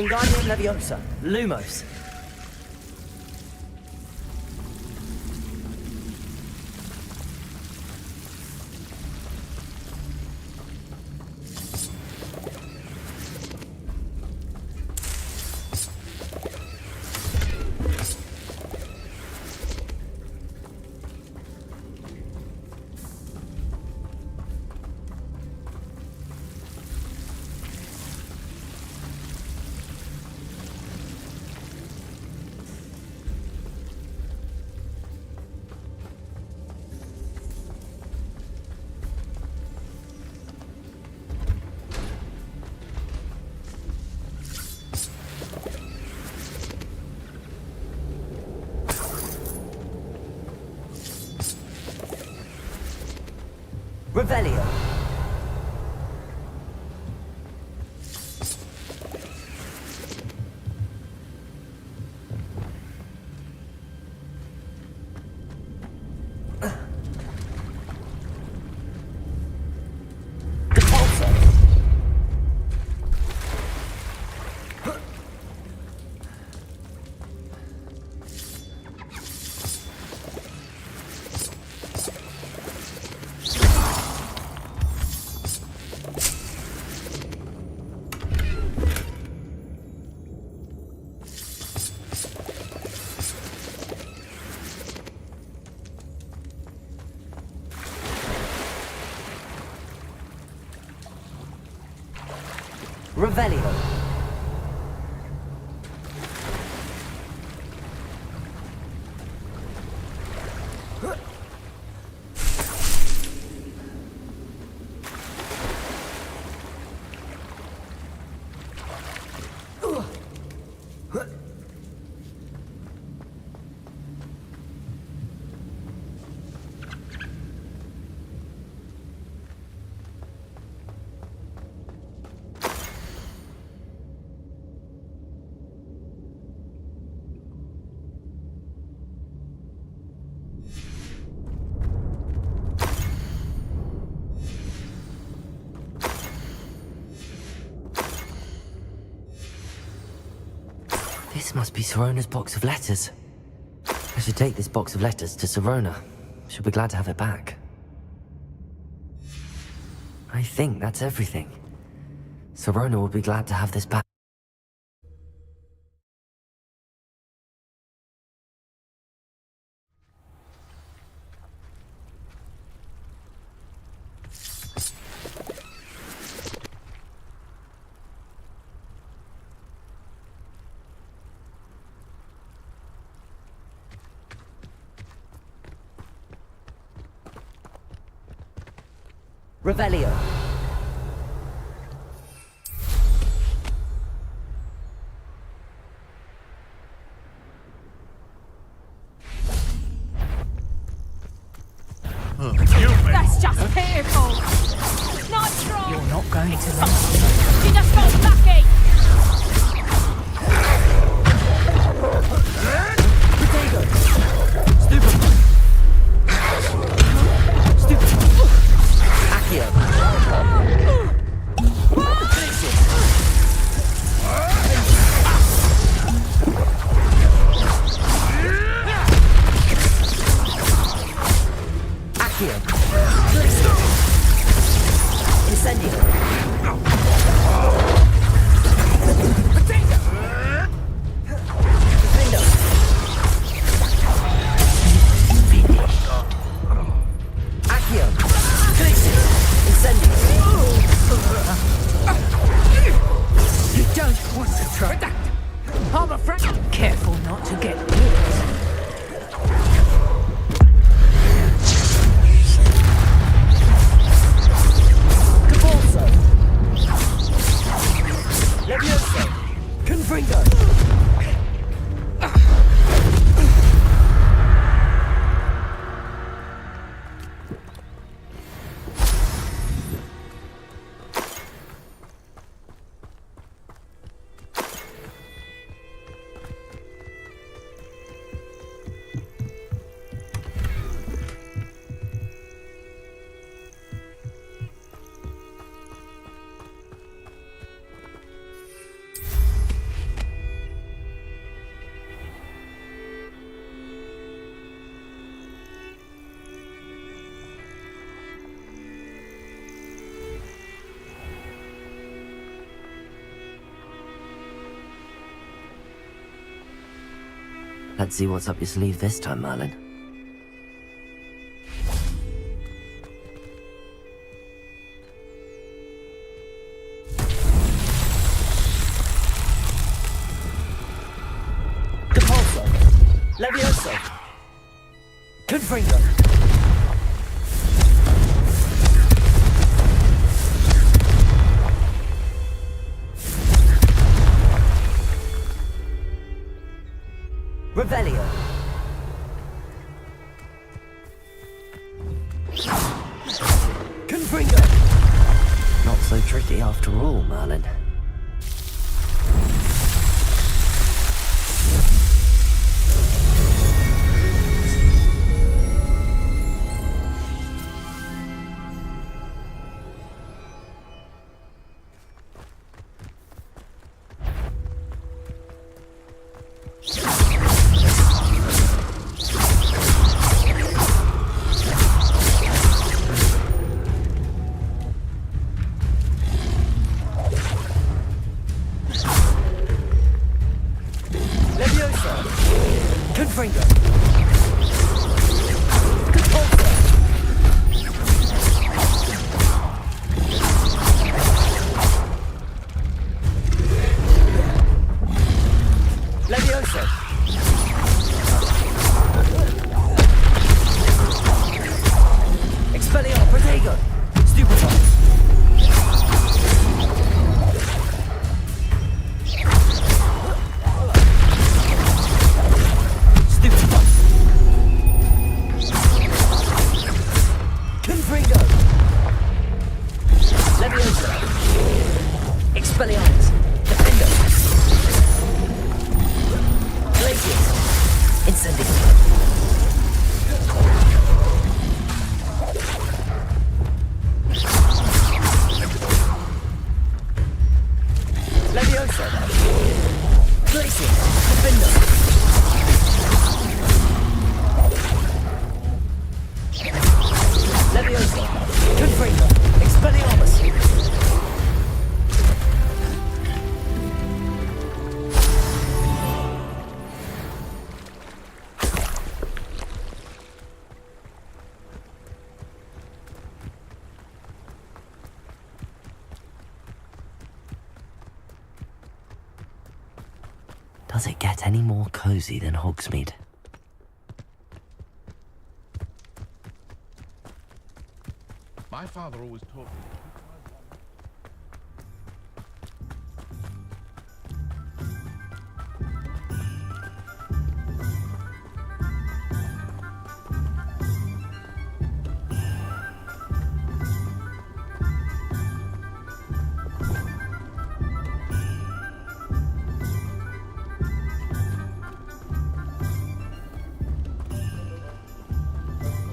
Wingardium Leviosa. Lumos. Revelio. Revelio. This must be Sirona's box of letters. I should take this box of letters to Sirona. She'll be glad to have it back. I think that's everything. Sirona will be glad to have this back. Revelio. That's just pitiful. Not strong. You're not going to She just got lucky. Careful not to get hit. Leviosa. Confringo. Let's see what's up your sleeve this time, Merlin. Depulso. Levioso. Confringo. Revelio. Confringo. Not so tricky after all, Merlin. Does it get any more cozy than Hogsmeade? My father always taught me.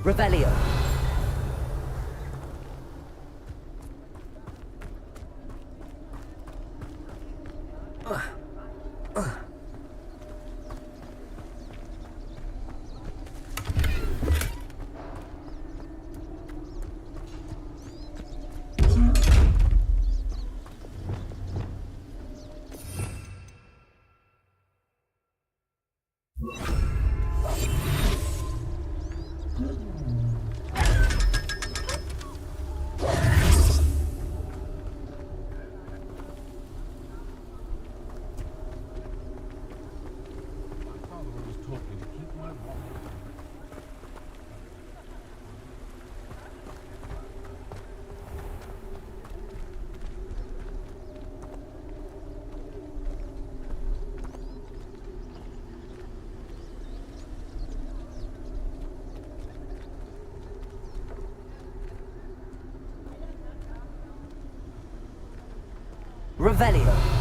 Revelio. Revelio.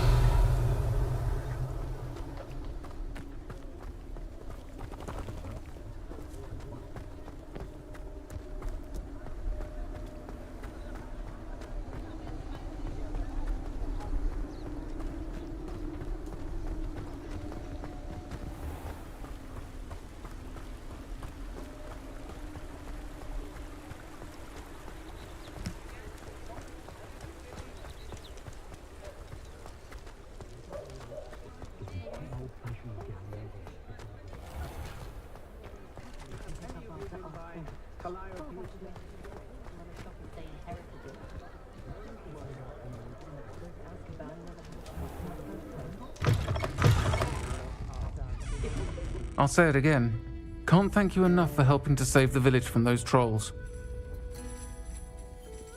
I'll say it again. Can't thank you enough for helping to save the village from those trolls.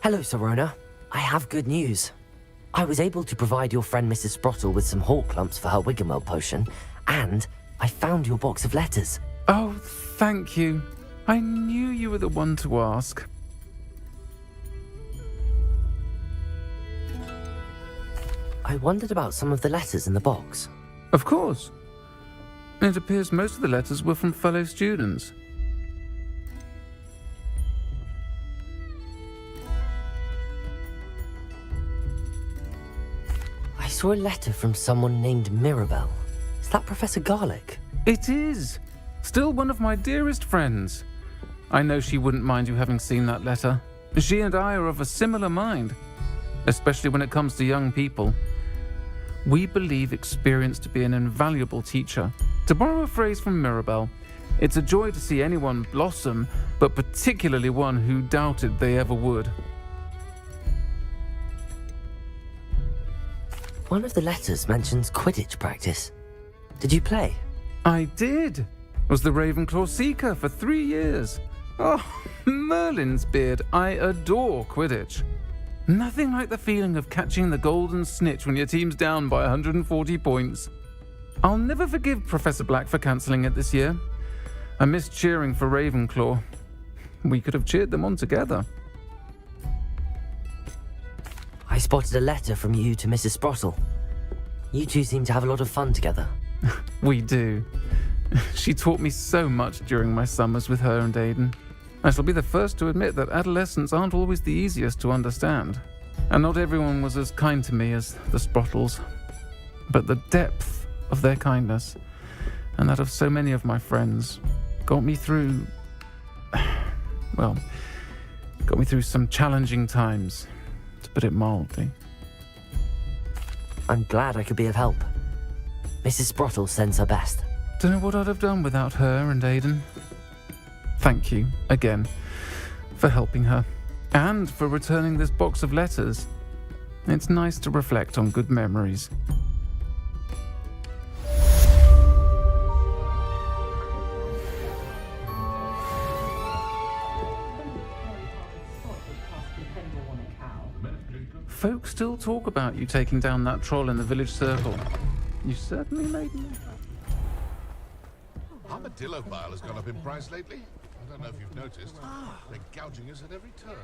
Hello, Sorona. I have good news. I was able to provide your friend Mrs. Sprottle with some hawk clumps for her Wiggenweld potion, and I found your box of letters. Oh, thank you. I knew you were the one to ask. I wondered about some of the letters in the box. Of course. It appears most of the letters were from fellow students. I saw a letter from someone named Mirabelle. Is that Professor Garlic? It is. Still one of my dearest friends. I know she wouldn't mind you having seen that letter. She and I are of a similar mind, especially when it comes to young people. We believe experience to be an invaluable teacher. To borrow a phrase from Mirabelle, it's a joy to see anyone blossom, but particularly one who doubted they ever would. One of the letters mentions Quidditch practice. Did you play? I did. Was the Ravenclaw Seeker for 3 years. Oh, Merlin's beard. I adore Quidditch. Nothing like the feeling of catching the golden snitch when your team's down by 140 points. I'll never forgive Professor Black for cancelling it this year. I missed cheering for Ravenclaw. We could have cheered them on together. I spotted a letter from you to Mrs. Sprottle. You two seem to have a lot of fun together. We do. She taught me so much during my summers with her and Aidan. I shall be the first to admit that adolescents aren't always the easiest to understand. And not everyone was as kind to me as the Sprottles. But the depth of their kindness, and that of so many of my friends, got me through... well, got me through some challenging times, to put it mildly. I'm glad I could be of help. Mrs. Sprottle sends her best. Don't know what I'd have done without her and Aidan. Thank you, again, for helping her, and for returning this box of letters. It's nice to reflect on good memories. Folks still talk about you taking down that troll in the village circle. You certainly made me. Armadillo bile has gone up in price lately. I don't know if you've noticed. They're gouging us at every turn.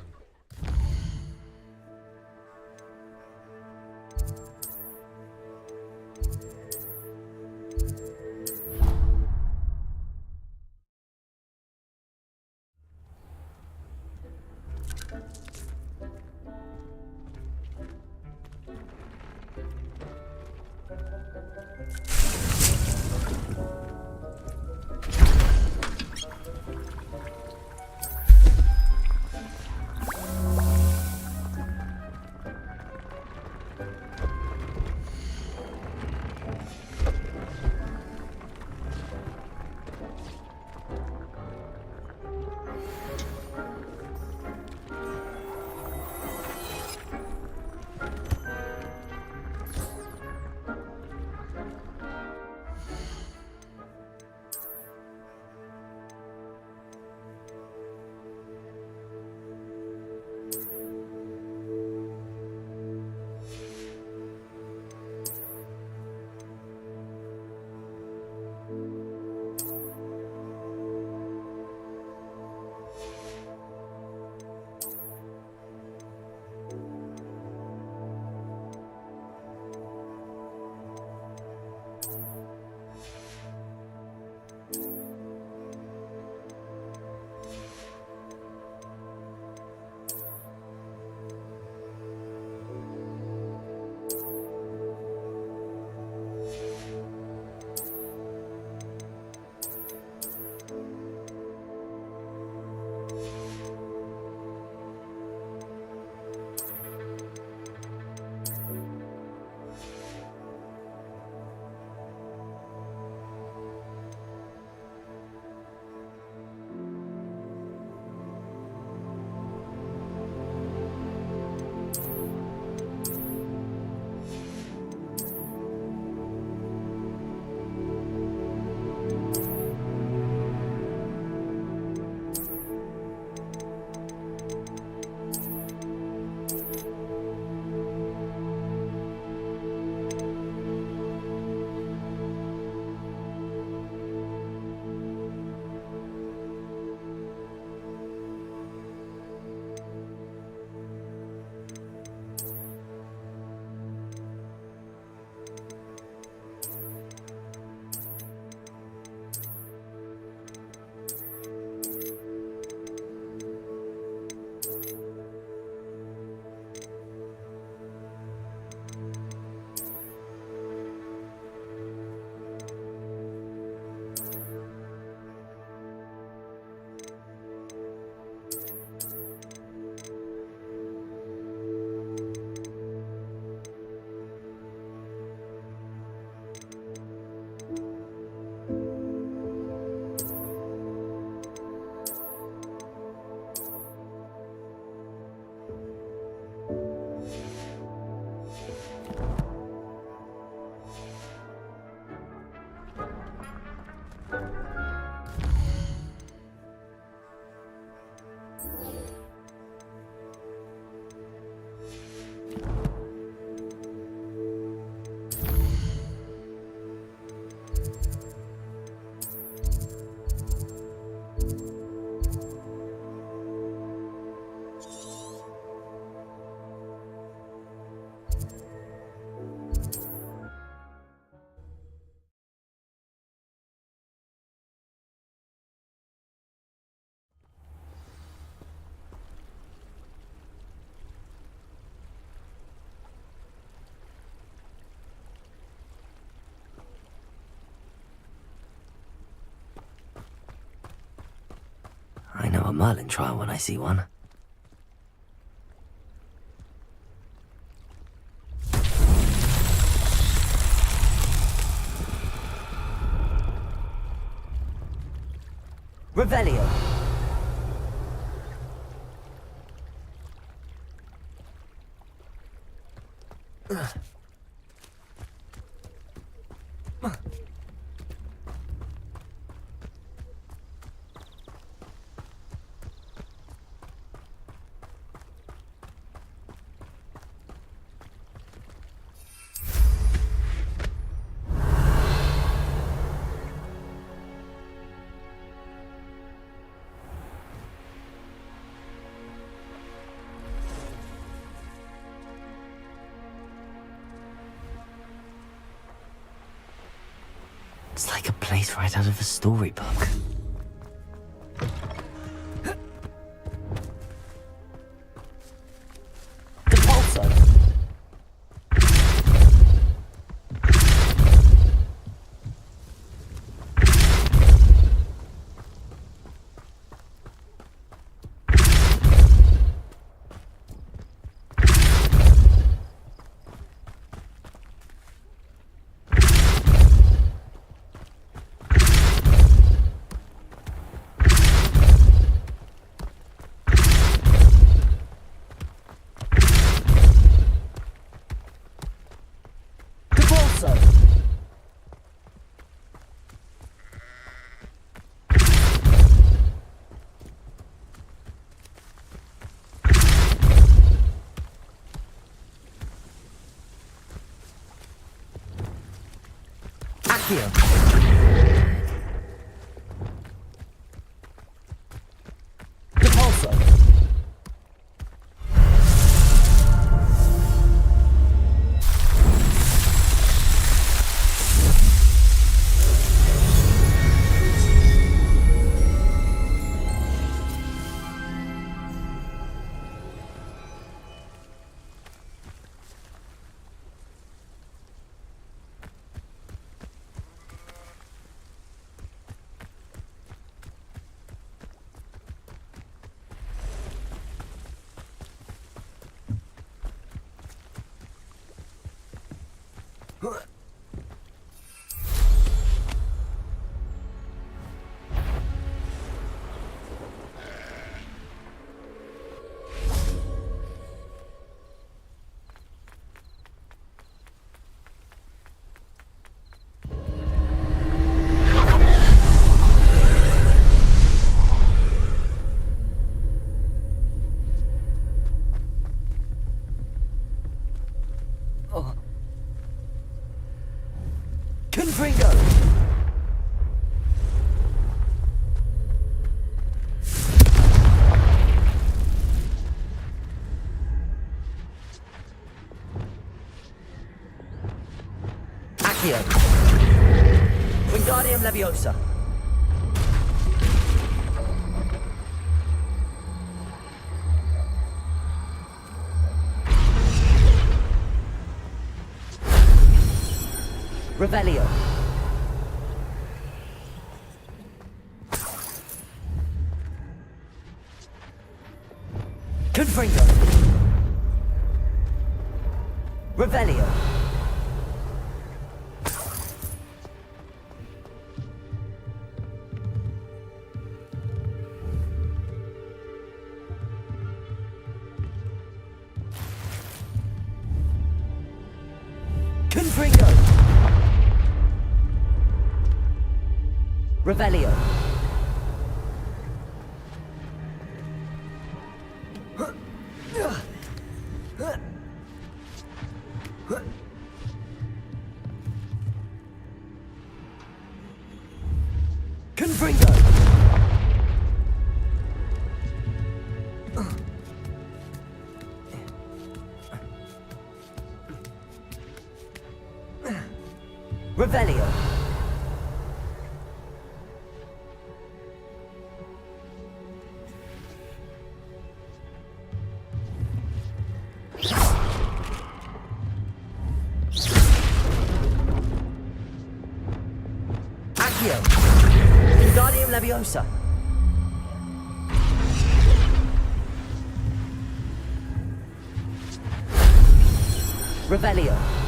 a Merlin trial when I see one. Revelio. It's like a place right out of a storybook. Accio. Depulso. Confringo! Accio! Wingardium Leviosa! Revelio. Confringo. Revelio. Confringo. Revelio. Confringo. Revelio. Accio. Wingardium Leviosa. Revelio.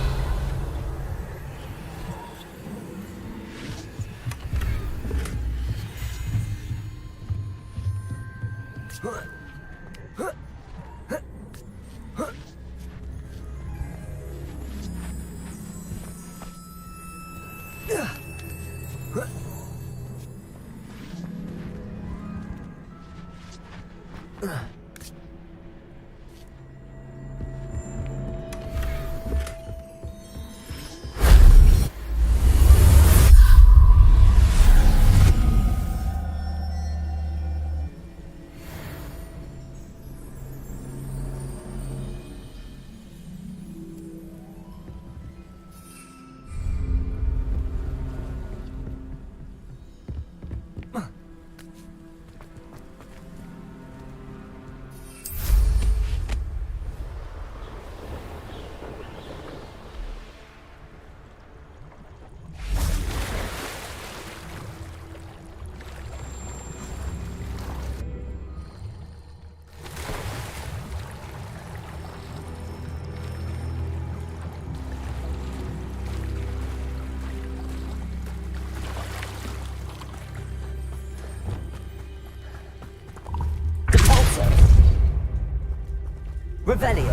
Revelio.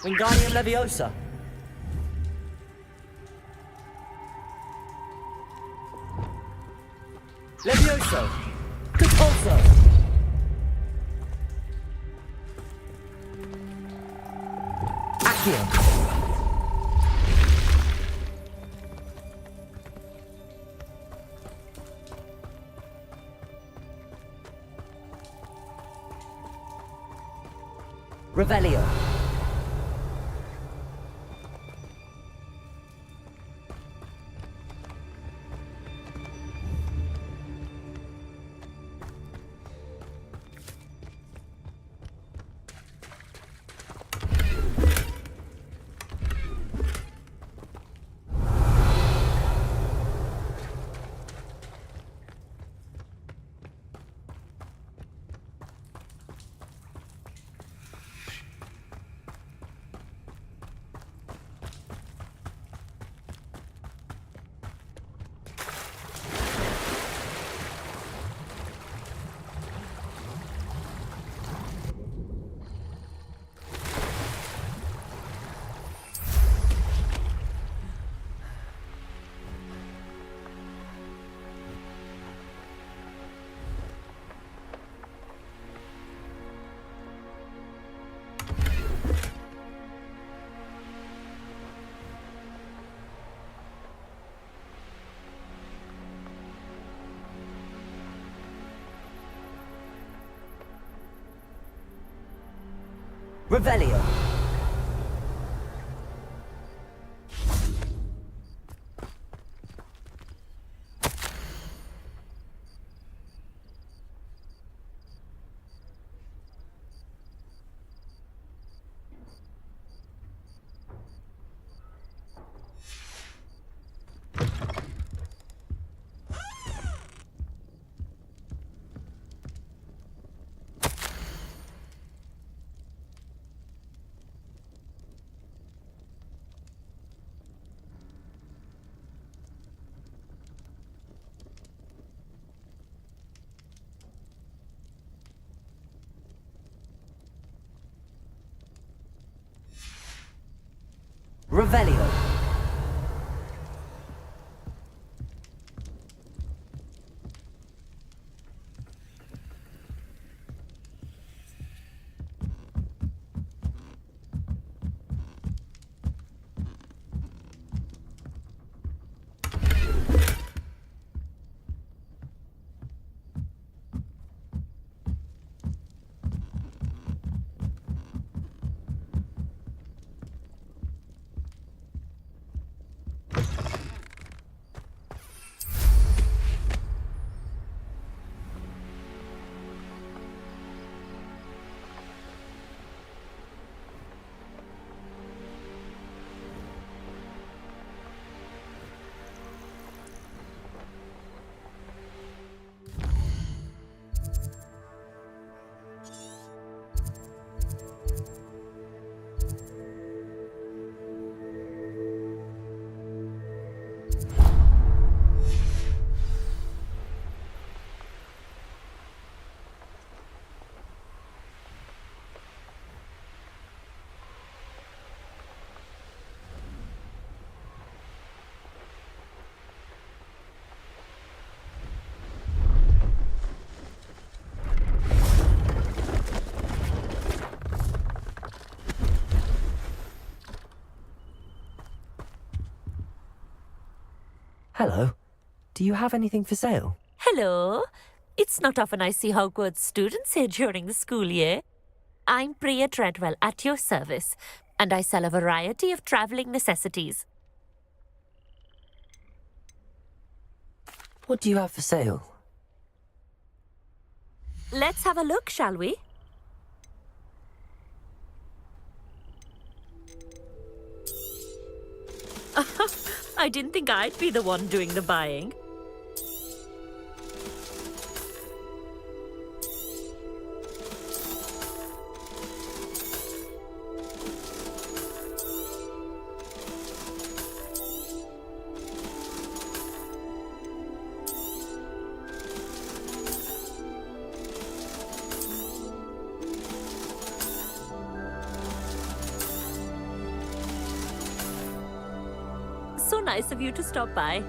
Wingardium Leviosa. Levioso. Compulso. Accio. Revelio. Revelio. Revelio. Hello. Do you have anything for sale? Hello. It's not often I see Hogwarts students here during the school year. I'm Bria Treadwell at your service, and I sell a variety of travelling necessities. What do you have for sale? Let's have a look, shall we? I didn't think I'd be the one doing the buying. So nice of you to stop by.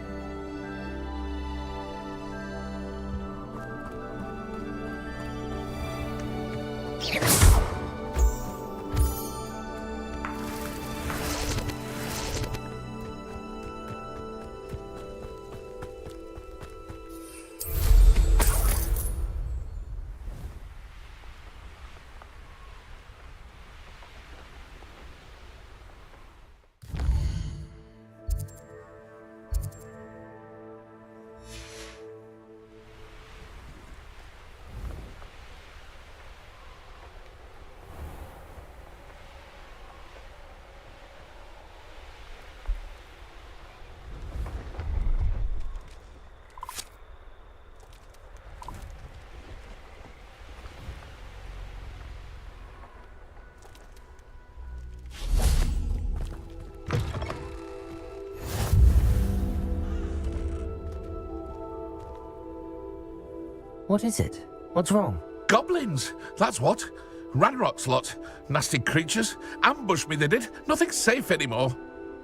What is it? What's wrong? Goblins, that's what. Ranrock's lot. Nasty creatures. Ambushed me, they did. Nothing's safe anymore.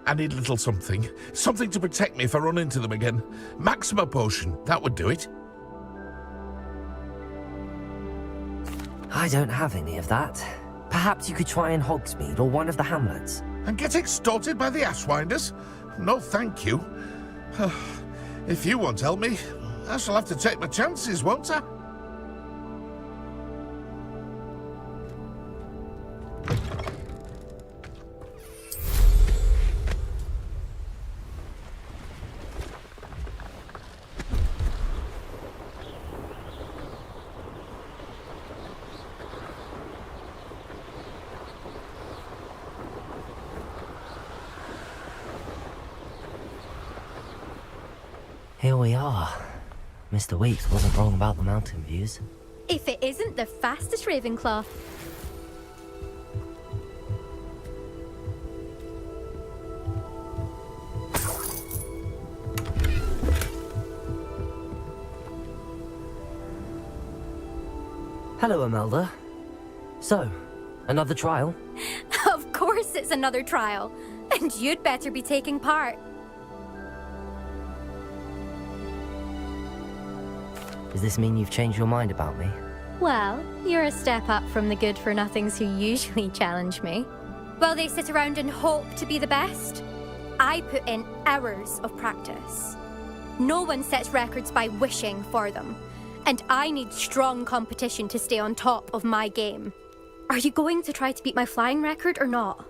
I need a little something. Something to protect me if I run into them again. Maxima potion, that would do it. I don't have any of that. Perhaps you could try in Hogsmeade or one of the hamlets. And get extorted by the Ashwinders? No, thank you. If you won't help me, I shall have to take my chances, won't I? Here we are. Mr. Weeks wasn't wrong about the mountain views. If it isn't the fastest Ravenclaw. Hello, Imelda. So, another trial? Of course it's another trial. And you'd better be taking part. Does this mean you've changed your mind about me? Well, you're a step up from the good-for-nothings who usually challenge me. While they sit around and hope to be the best, I put in hours of practice. No one sets records by wishing for them, and I need strong competition to stay on top of my game. Are you going to try to beat my flying record or not?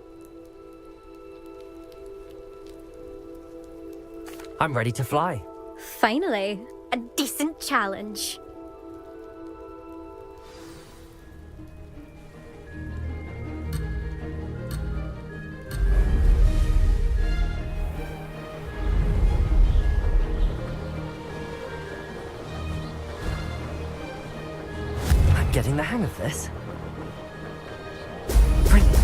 I'm ready to fly. Finally, a decent challenge. I'm getting the hang of this. Brilliant.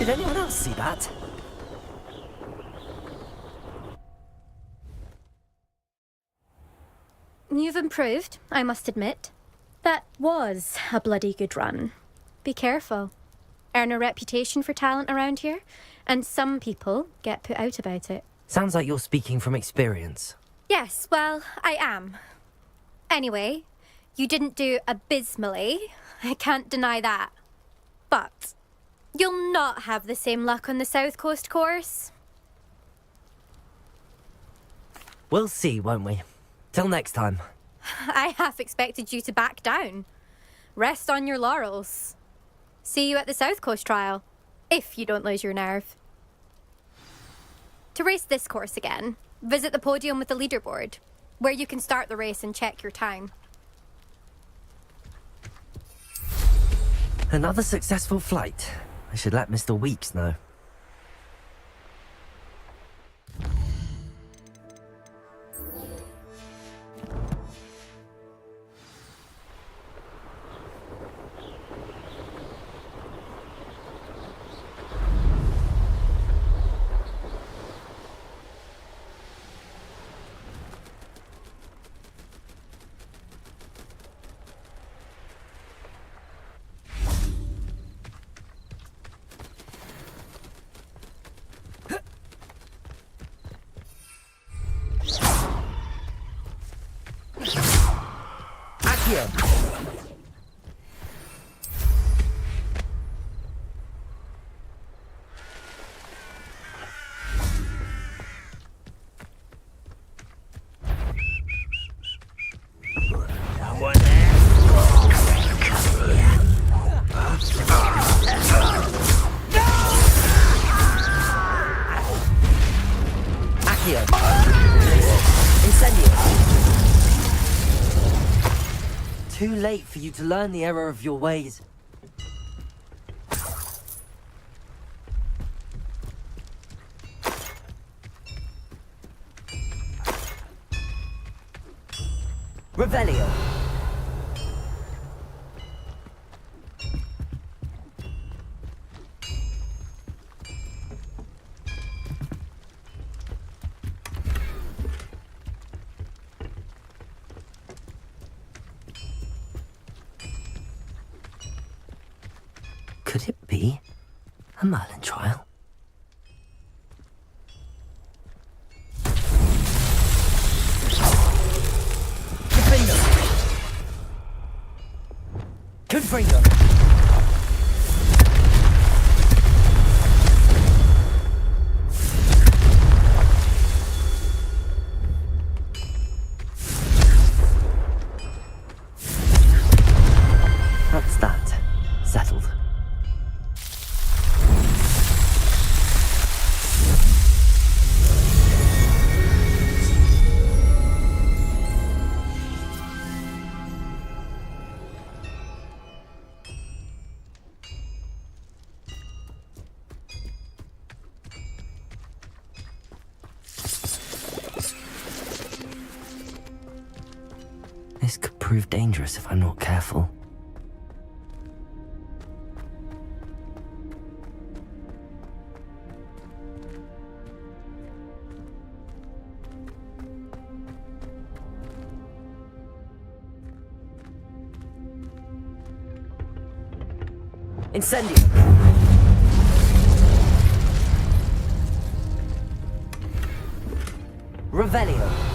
Did anyone else see that? You've improved, I must admit. That was a bloody good run. Be careful. Earn a reputation for talent around here, and some people get put out about it. Sounds like you're speaking from experience. Yes, well, I am. Anyway, you didn't do abysmally. I can't deny that. But you'll not have the same luck on the South Coast course. We'll see, won't we? Till next time. I half expected you to back down. Rest on your laurels. See you at the South Coast trial, if you don't lose your nerve. To race this course again, visit the podium with the leaderboard, where you can start the race and check your time. Another successful flight. I should let Mr. Weeks know. Too late for you to learn the error of your ways. Revelio. Could it be a Merlin trial? Confringo! That's that. Settled. This could prove dangerous if I'm not careful. Incendio! Revelio!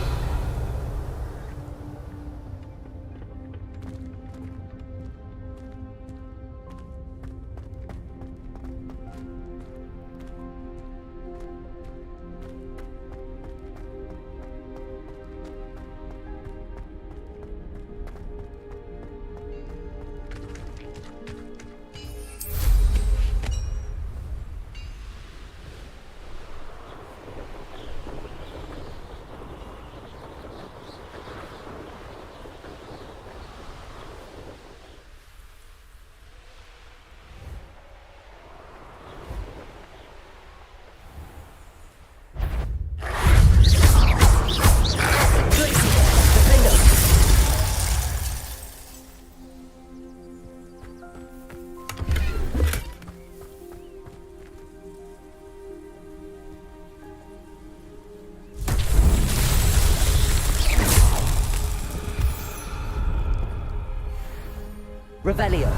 Revelio.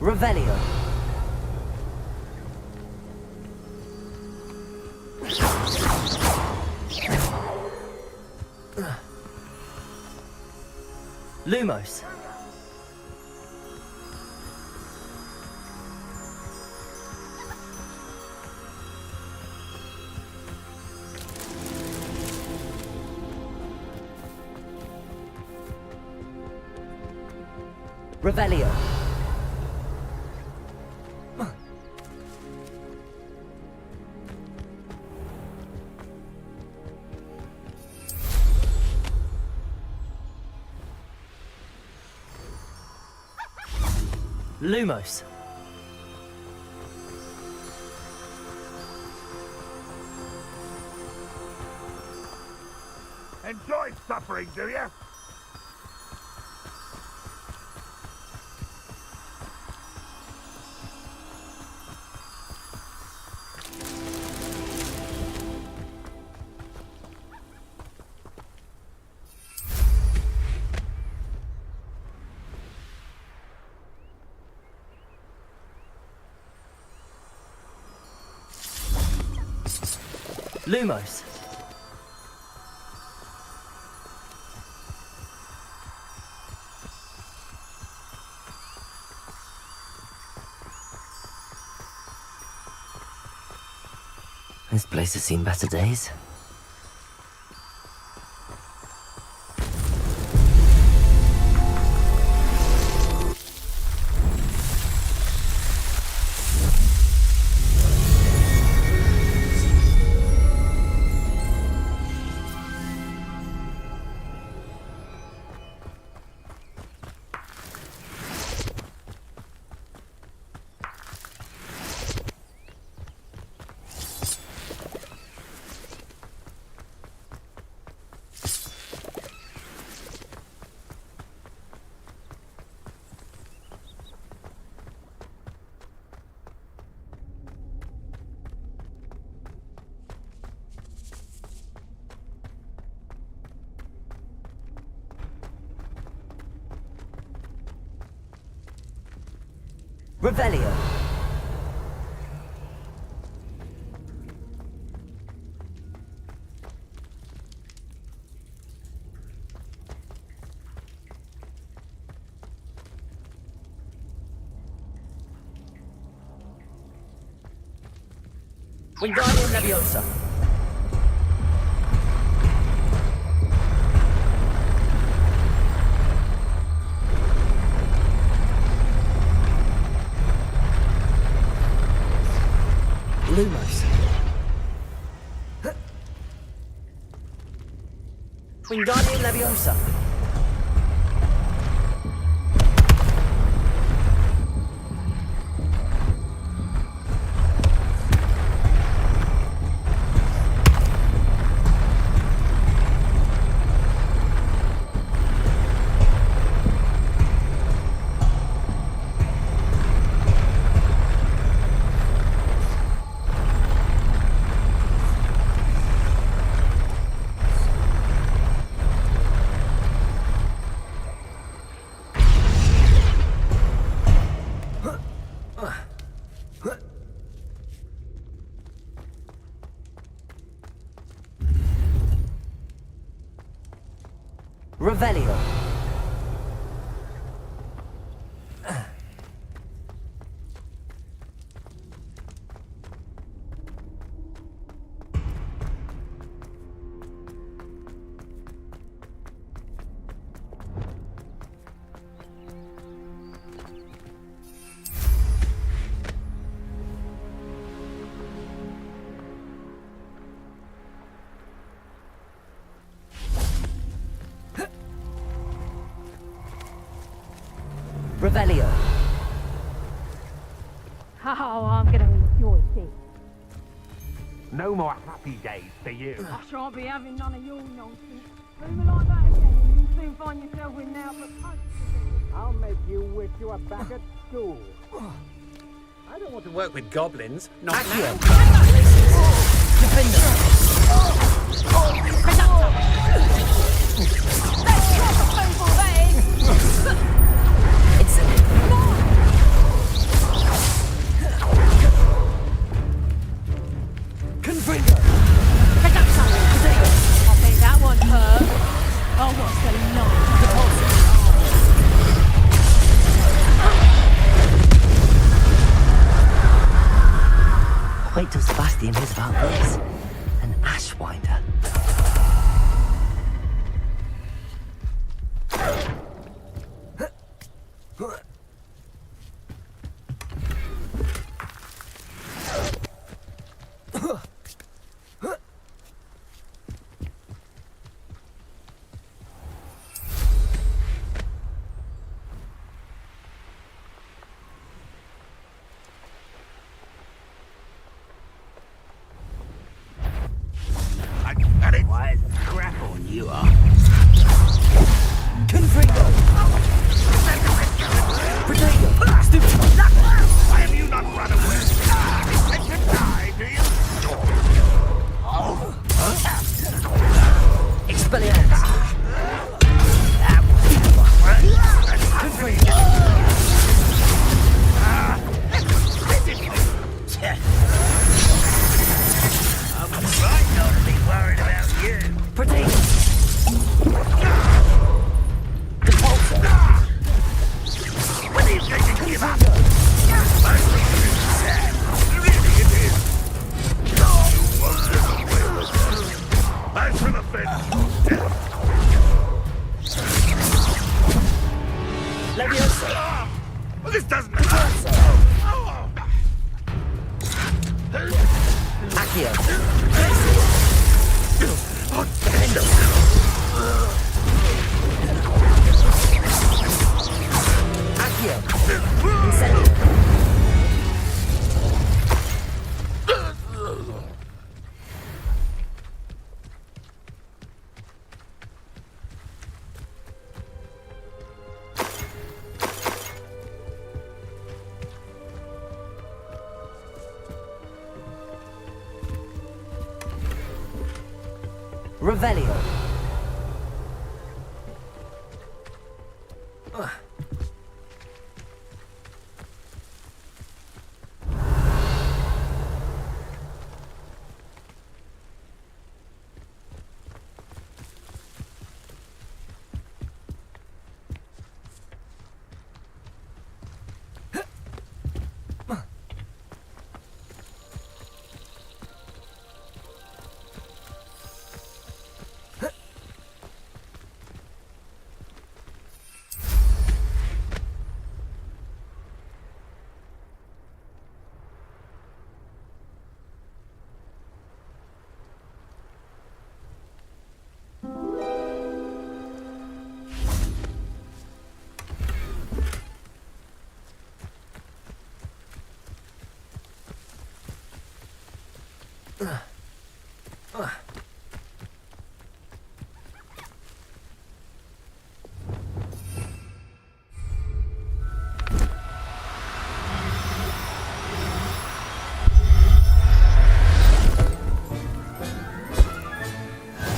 Revelio. Lumos. Revelio. Lumos. Enjoy suffering, do you? Lumos. This place has seen better days. Revelio. Wingardium Leviosa. Lumos. Wingardium Leviosa. Revelio. Revelio. Oh, I'm going to enjoy this. No more happy days for you. I shan't be having none of your nonsense. Move like that again, and you'll soon find yourself in now for punch. I'll make you wish you were back at school. I don't want to work with goblins. Not Accio. now. Confringo. I think that one hurt. Oh, what's the Wait till Sebastian hears about this. An ashwinder. Why is crap on you are? Confringo. Potato. Stupid. Why have you not run away? Let him die, do you? Expelliarmus. Confringo. I'm right not to be worried about you. Potato. Depulso. When are you going to give up? Really, it is. You won't get away with that. I shall avenge your death. Leviosa. Well, this doesn't hurt. Accio. Accio. Incendio. Revelio.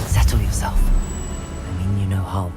Settle yourself. I mean you no harm.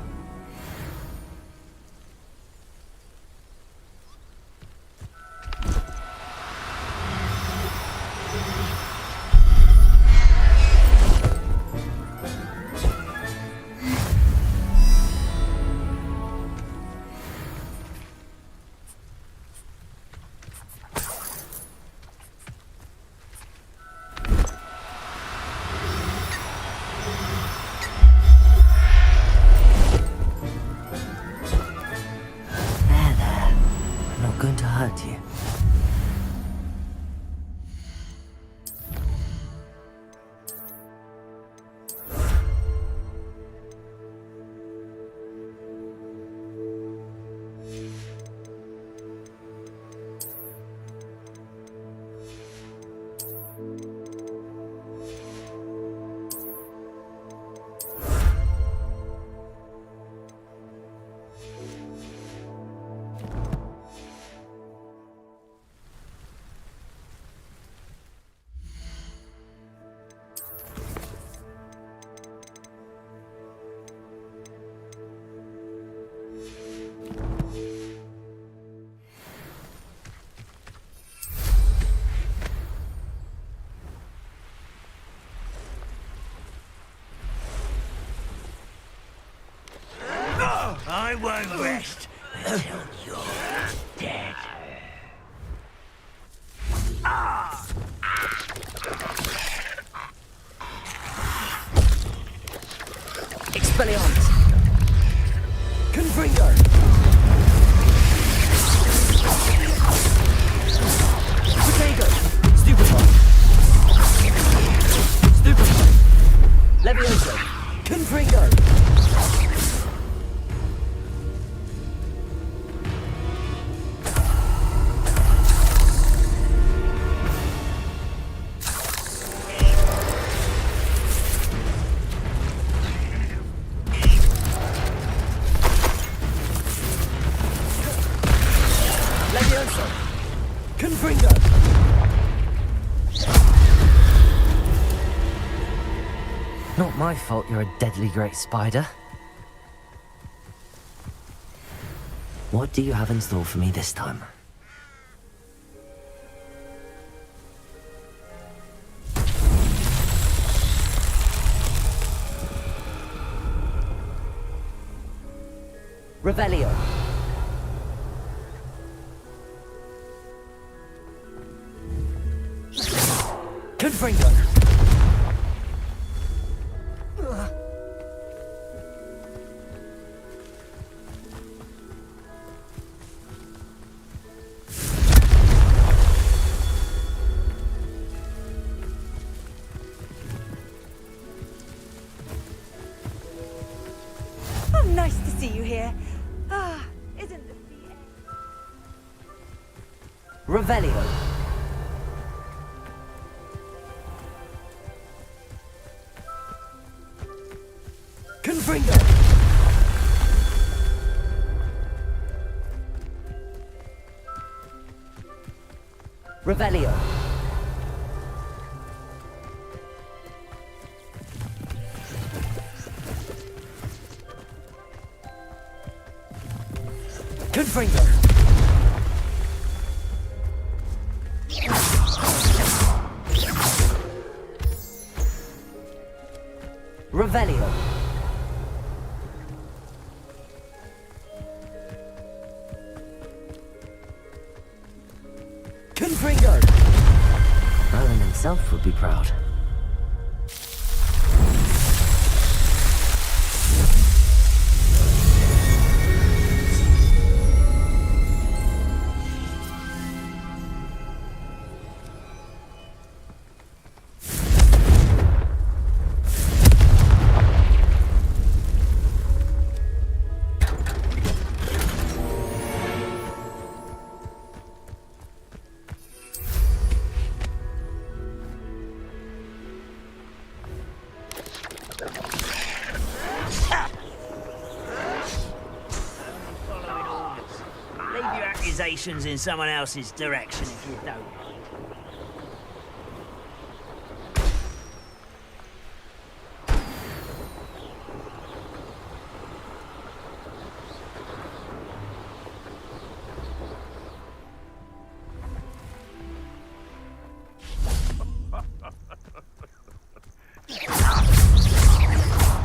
not my fault you're a deadly great spider. What do you have in store for me this time? Revelio. Confringo. Oh, nice to see you here. Ah, isn't the sea air... Revelio. Confringo. Revelio. Confringo. Revelio. Confringo. Merlin himself would be proud. Accusations in someone else's direction if you don't.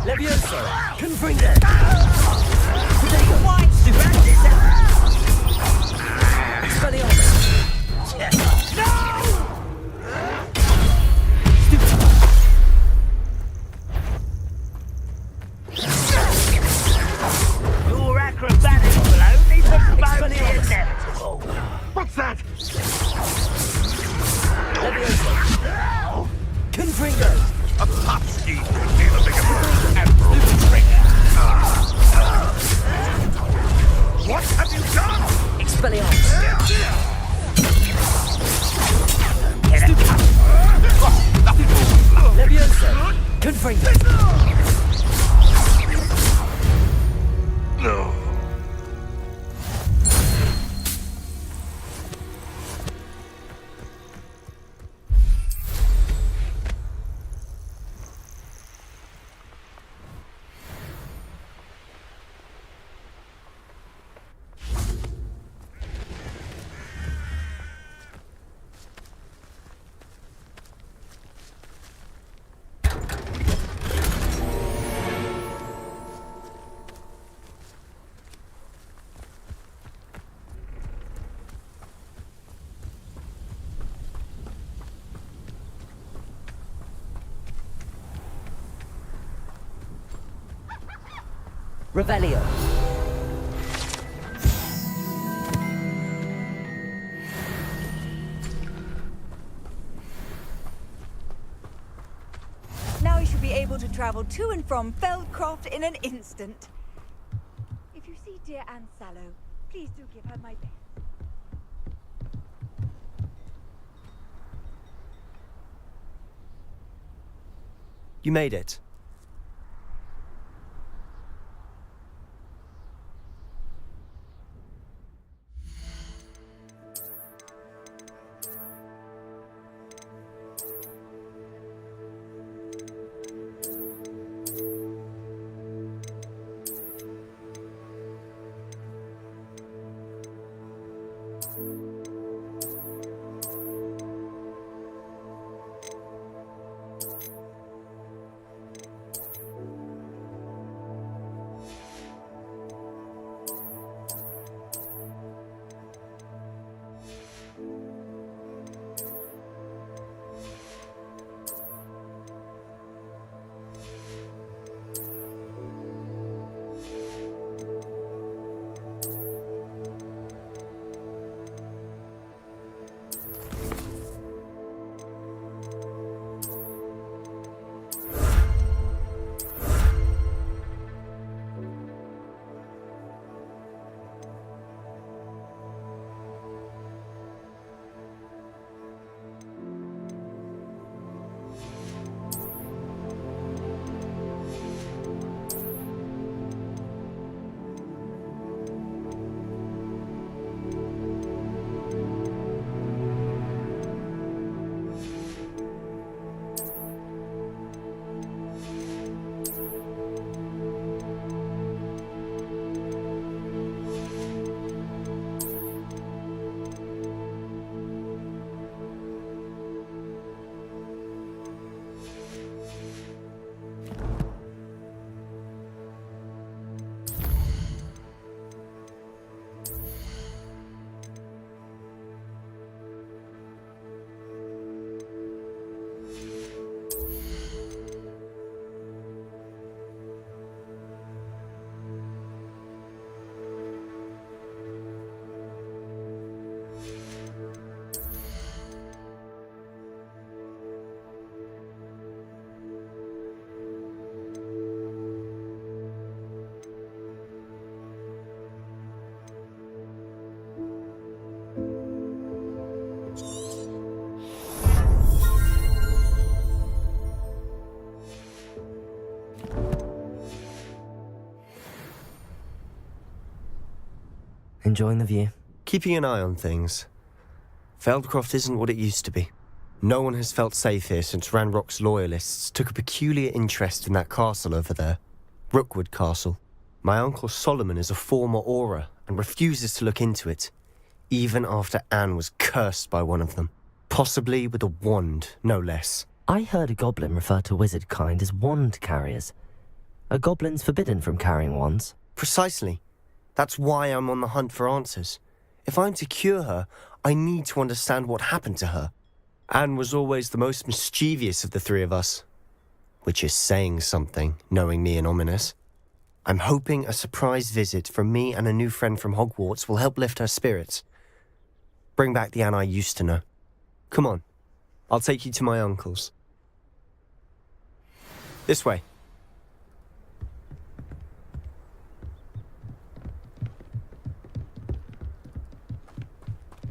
Levioso. Confringo. Why? Your acrobatics will only promote the inevitable. What's that? Levioso. Confringo. A husky. Feel a bigger emerald ring. What have you done? Expelliarmus. Levioso. Confringo. No. Revelio. Now you should be able to travel to and from Feldcroft in an instant. If you see dear Anne Sallow, please do give her my best. You made it. Enjoying the view? Keeping an eye on things. Feldcroft isn't what it used to be. No one has felt safe here since Ranrock's loyalists took a peculiar interest in that castle over there. Rookwood Castle. My uncle Solomon is a former Auror and refuses to look into it, even after Anne was cursed by one of them. Possibly with a wand, no less. I heard a goblin refer to wizard kind as wand carriers. Are goblins forbidden from carrying wands? Precisely. That's why I'm on the hunt for answers. If I'm to cure her, I need to understand what happened to her. Anne was always the most mischievous of the three of us. Which is saying something, knowing me and Ominous. I'm hoping a surprise visit from me and a new friend from Hogwarts will help lift her spirits. Bring back the Anne I used to know. Come on, I'll take you to my uncle's. This way.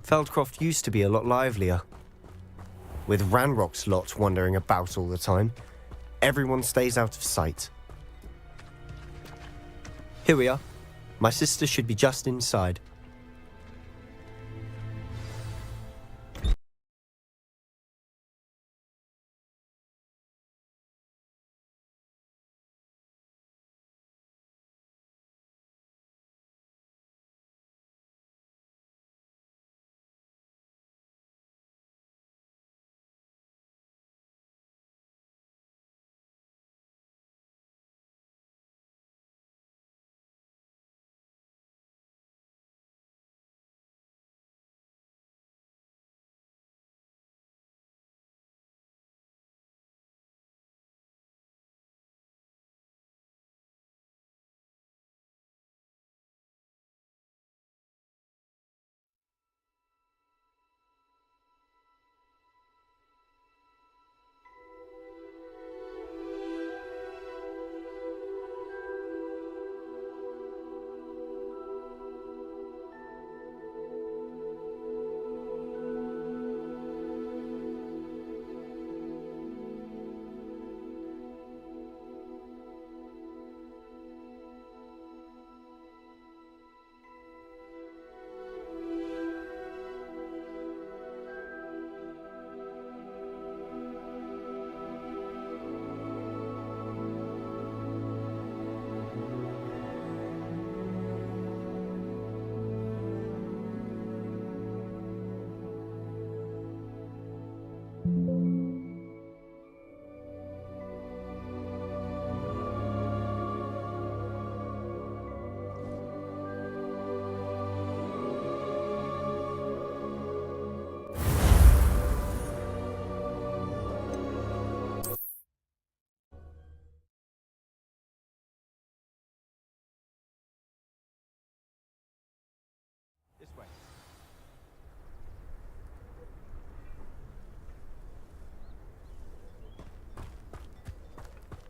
Feldcroft used to be a lot livelier. With Ranrock's lot wandering about all the time, everyone stays out of sight. Here we are. My sister should be just inside.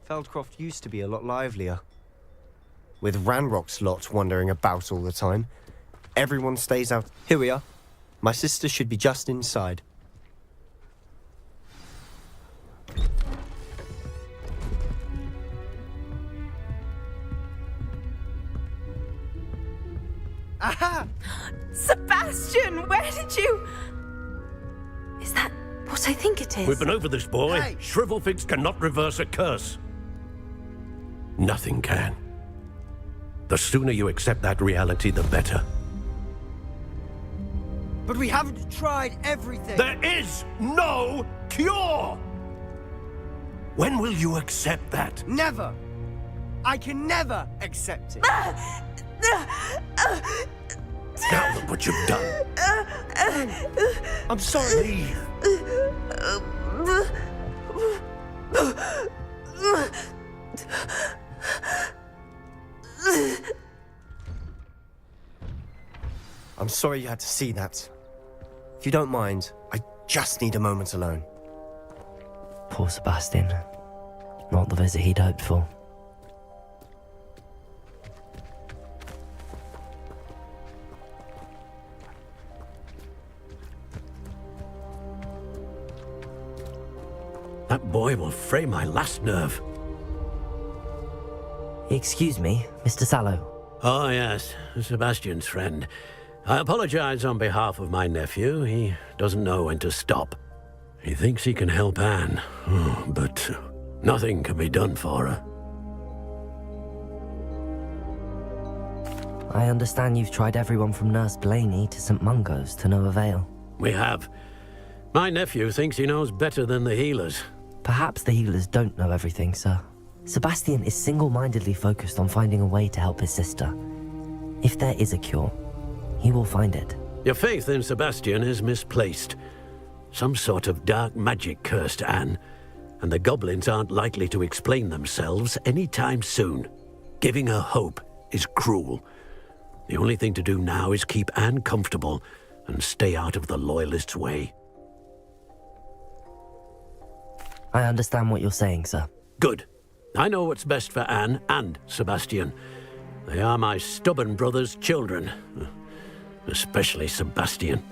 Feldcroft used to be a lot livelier. With Ranrock's lot wandering about all the time, everyone stays out. Here we are. My sister should be just inside. Aha! Sebastian, where did you... Is that what I think it is? We've been over this, boy. Hey. Shrivelfigs cannot reverse a curse. Nothing can. The sooner you accept that reality, the better. But we haven't tried everything. There is no cure! When will you accept that? Never. I can never accept it. Now look what you've done. I'm sorry. I'm sorry you had to see that. If you don't mind, I just need a moment alone. Poor Sebastian. Not the visit he'd hoped for. That boy will fray my last nerve. Excuse me, Mr. Sallow. Oh, yes, Sebastian's friend. I apologize on behalf of my nephew. He doesn't know when to stop. He thinks he can help Anne, but nothing can be done for her. I understand you've tried everyone from Nurse Blaney to St. Mungo's to no avail. We have. My nephew thinks he knows better than the healers. Perhaps the healers don't know everything, sir. Sebastian is single-mindedly focused on finding a way to help his sister. If there is a cure, he will find it. Your faith in Sebastian is misplaced. Some sort of dark magic cursed Anne, and the goblins aren't likely to explain themselves anytime soon. Giving her hope is cruel. The only thing to do now is keep Anne comfortable and stay out of the Loyalists' way. I understand what you're saying, sir. Good. I know what's best for Anne and Sebastian. They are my stubborn brother's children. Especially Sebastian.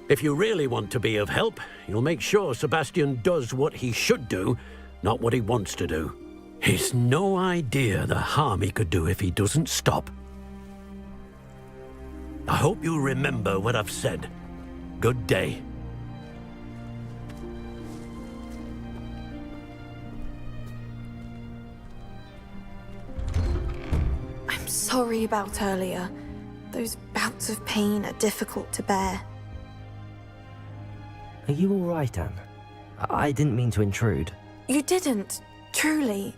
If you really want to be of help, you'll make sure Sebastian does what he should do, not what he wants to do. He's no idea the harm he could do if he doesn't stop. I hope you'll remember what I've said. Good day. I'm sorry about earlier. Those bouts of pain are difficult to bear. Are you all right, Anne? I didn't mean to intrude. You didn't, truly.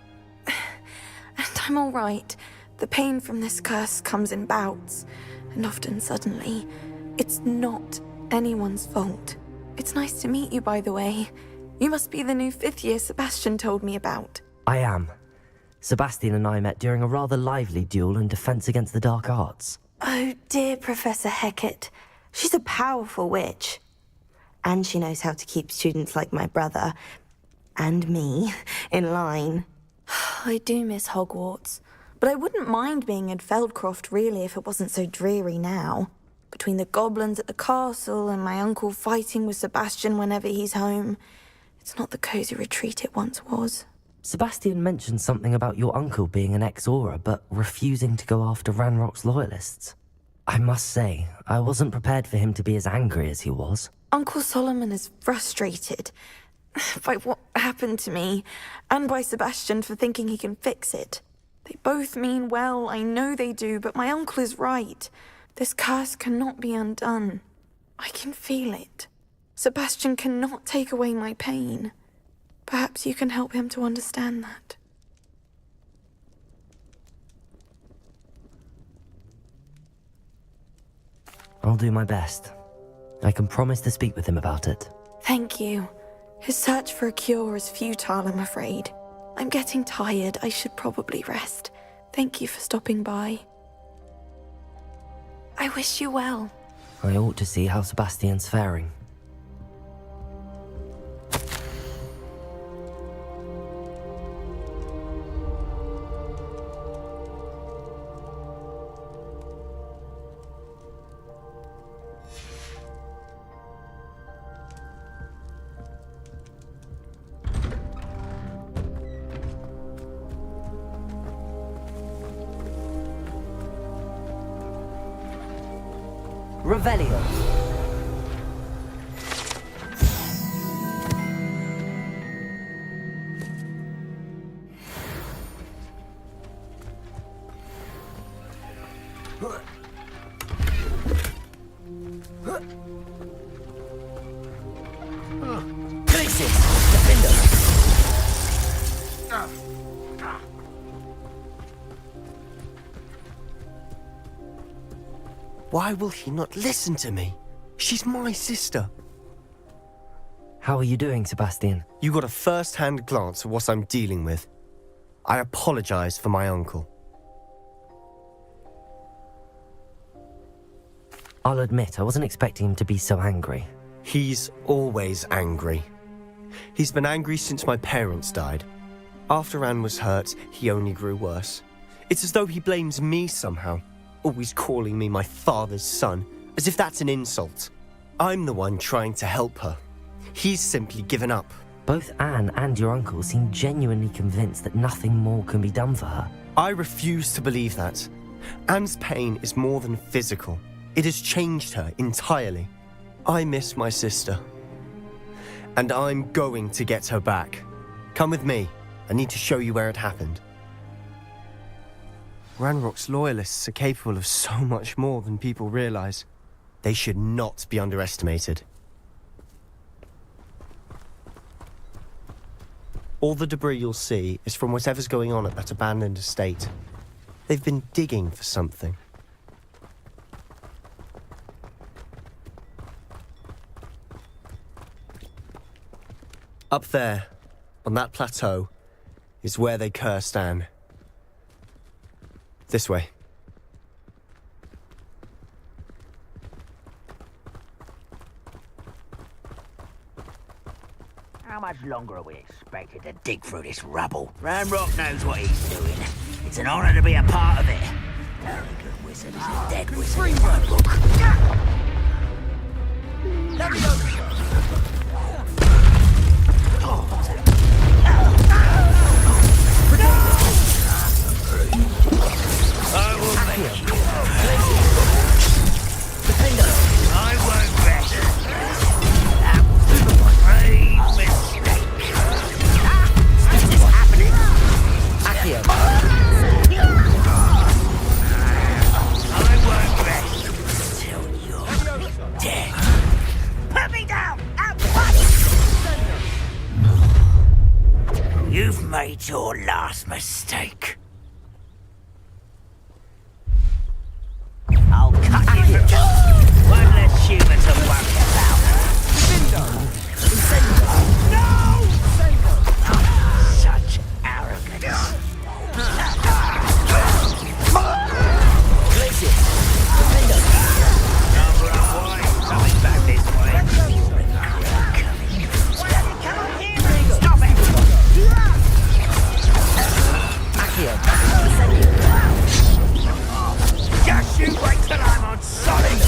And I'm all right. The pain from this curse comes in bouts, and often suddenly. It's not anyone's fault. It's nice to meet you, by the way. You must be the new 5th year Sebastian told me about. I am. Sebastian and I met during a rather lively duel in defense against the dark arts. Oh, dear Professor Hecat. She's a powerful witch. And she knows how to keep students like my brother, and me, in line. I do miss Hogwarts, but I wouldn't mind being in Feldcroft, really, if it wasn't so dreary now. Between the goblins at the castle and my uncle fighting with Sebastian whenever he's home, it's not the cosy retreat it once was. Sebastian mentioned something about your uncle being an ex-Auror, but refusing to go after Ranrock's loyalists. I must say, I wasn't prepared for him to be as angry as he was. Uncle Solomon is frustrated by what happened to me, and by Sebastian for thinking he can fix it. They both mean well, I know they do, but my uncle is right. This curse cannot be undone. I can feel it. Sebastian cannot take away my pain. Perhaps you can help him to understand that. I'll do my best. I can promise to speak with him about it. Thank you. His search for a cure is futile, I'm afraid. I'm getting tired. I should probably rest. Thank you for stopping by. I wish you well. I ought to see how Sebastian's faring. Revelio. Glacis, defender. Why will he not listen to me? She's my sister. How are you doing, Sebastian? You got a first-hand glance at what I'm dealing with. I apologize for my uncle. I'll admit, I wasn't expecting him to be so angry. He's always angry. He's been angry since my parents died. After Anne was hurt, he only grew worse. It's as though he blames me somehow, always calling me my father's son, as if that's an insult. I'm the one trying to help her. He's simply given up. Both Anne and your uncle seem genuinely convinced that nothing more can be done for her. I refuse to believe that. Anne's pain is more than physical. It has changed her entirely. I miss my sister. And I'm going to get her back. Come with me. I need to show you where it happened. Ranrock's loyalists are capable of so much more than people realize. They should not be underestimated. All the debris you'll see is from whatever's going on at that abandoned estate. They've been digging for something. Up there, on that plateau, is where they cursed Anne. This way. How much longer are we expected to dig through this rubble? Ranrock knows what he's doing. It's an honor to be a part of it. Only good wizard is a dead wizard in my book. Let me go. I will make you. I won't rest. That was a grave mistake. What is happening? Accio. I won't rest till you're dead. Put me down at once. You've made your last mistake. I'll cut you from one less human to worry about. No! Such arrogance. Number of wine coming back this way. Come on here! Stop it! Just you wait till I'm on solid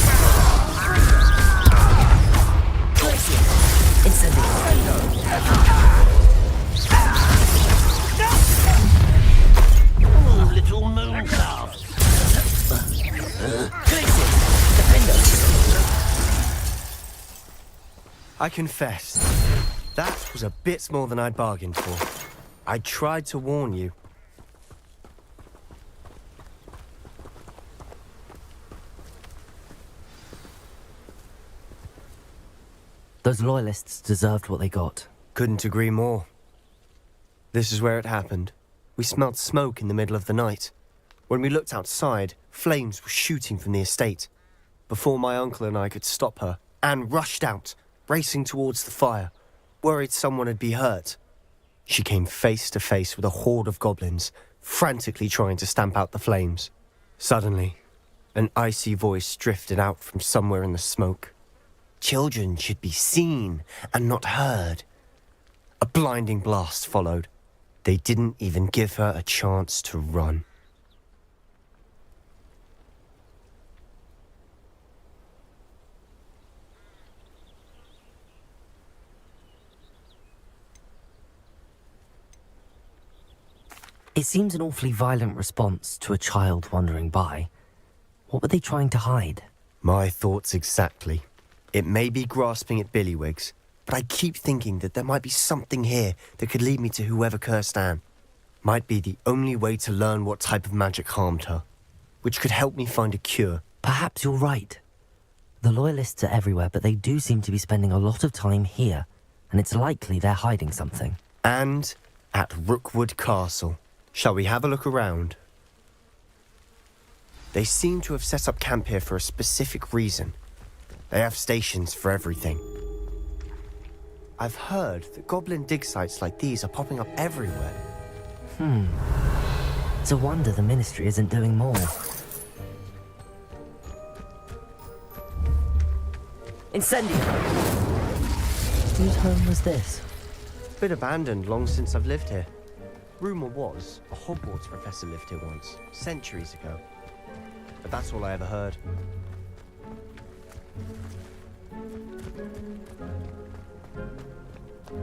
oh, little moon calf. I confess, that was a bit more than I'd bargained for. I tried to warn you. Those loyalists deserved what they got. Couldn't agree more. This is where it happened. We smelled smoke in the middle of the night. When we looked outside, flames were shooting from the estate. Before my uncle and I could stop her, Anne rushed out, racing towards the fire, worried someone had been hurt. She came face to face with a horde of goblins, frantically trying to stamp out the flames. Suddenly, an icy voice drifted out from somewhere in the smoke. Children should be seen and not heard. A blinding blast followed. They didn't even give her a chance to run. It seems an awfully violent response to a child wandering by. What were they trying to hide? My thoughts exactly. It may be grasping at Billywigs, but I keep thinking that there might be something here that could lead me to whoever cursed Anne. Might be the only way to learn what type of magic harmed her, which could help me find a cure. Perhaps you're right. The Loyalists are everywhere, but they do seem to be spending a lot of time here, and it's likely they're hiding something. And at Rookwood Castle. Shall we have a look around? They seem to have set up camp here for a specific reason. They have stations for everything. I've heard that goblin dig sites like these are popping up everywhere. It's a wonder the Ministry isn't doing more. Incendio! Whose home was this? Been abandoned long since I've lived here. Rumour was a Hogwarts professor lived here once, centuries ago. But that's all I ever heard.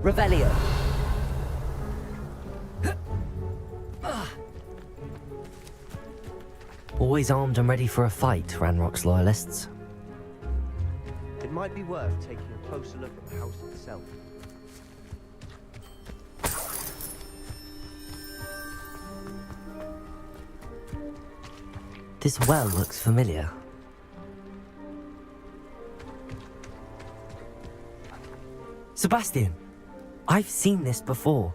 Revelio. Always armed and ready for a fight, Ranrock's loyalists. It might be worth taking a closer look at the house itself. This well looks familiar. Sebastian! I've seen this before.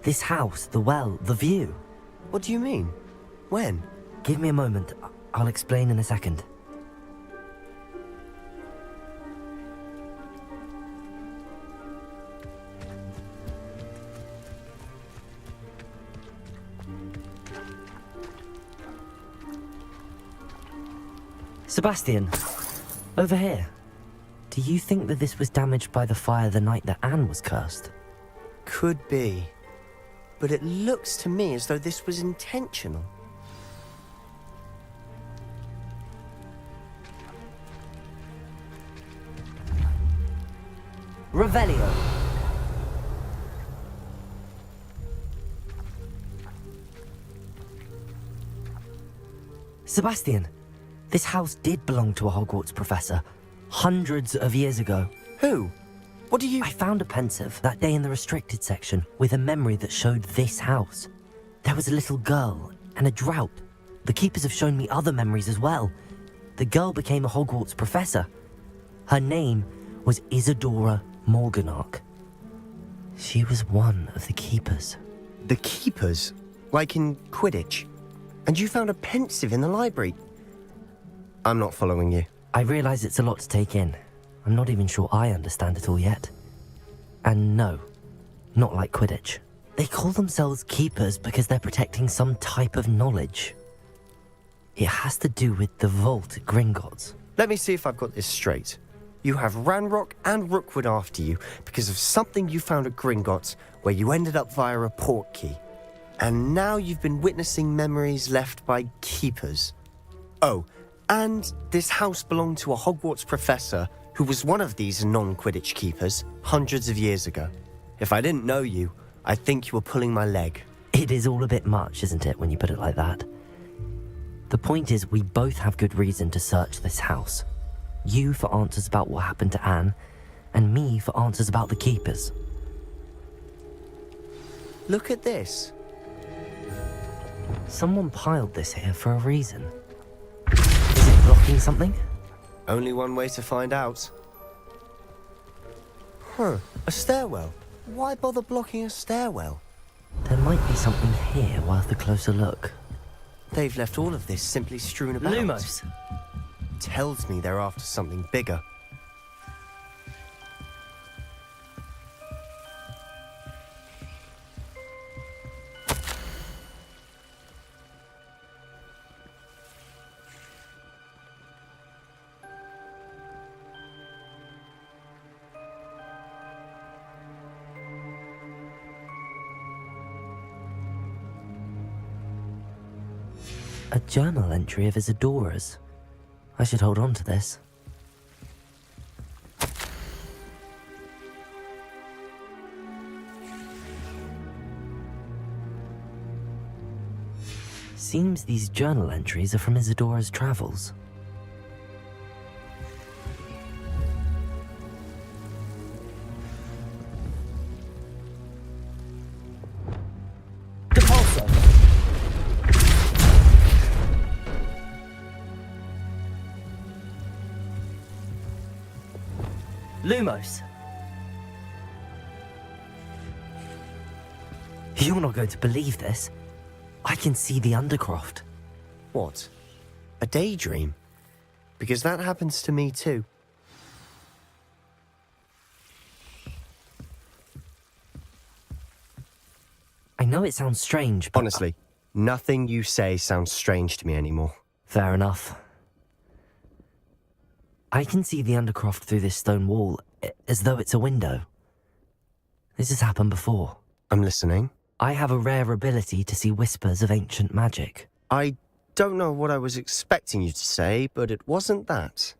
This house, the well, the view. What do you mean? When? Give me a moment. I'll explain in a second. Sebastian, over here. Do you think that this was damaged by the fire the night that Anne was cursed? Could be. But it looks to me as though this was intentional. Revelio. Sebastian, this house did belong to a Hogwarts professor, hundreds of years ago. Who? What do you... I found a pensive that day in the restricted section with a memory that showed this house. There was a little girl and a drought. The keepers have shown me other memories as well. The girl became a Hogwarts professor. Her name was Isadora Morganach. She was one of the keepers. The keepers? Like in Quidditch? And you found a pensive in the library? I'm not following you. I realize it's a lot to take in. I'm not even sure I understand it all yet. And no, not like Quidditch. They call themselves keepers because they're protecting some type of knowledge. It has to do with the vault at Gringotts. Let me see if I've got this straight. You have Ranrock and Rookwood after you because of something you found at Gringotts where you ended up via a portkey. And now you've been witnessing memories left by keepers. Oh, and this house belonged to a Hogwarts professor who was one of these non-Quidditch keepers hundreds of years ago. If I didn't know you, I'd think you were pulling my leg. It is all a bit much, isn't it, when you put it like that? The point is, we both have good reason to search this house. You for answers about what happened to Anne, and me for answers about the keepers. Look at this. Someone piled this here for a reason. Is it blocking something? Only one way to find out. Huh, a stairwell. Why bother blocking a stairwell? There might be something here worth a closer look. They've left all of this simply strewn about. Lumos! Tells me they're after something bigger. A journal entry of Isadora's. I should hold on to this. Seems these journal entries are from Isadora's travels. Lumos! You're not going to believe this. I can see the Undercroft. What? A daydream? Because that happens to me too. I know it sounds strange, but... Honestly, nothing you say sounds strange to me anymore. Fair enough. I can see the Undercroft through this stone wall, as though it's a window. This has happened before. I'm listening. I have a rare ability to see whispers of ancient magic. I don't know what I was expecting you to say, but it wasn't that.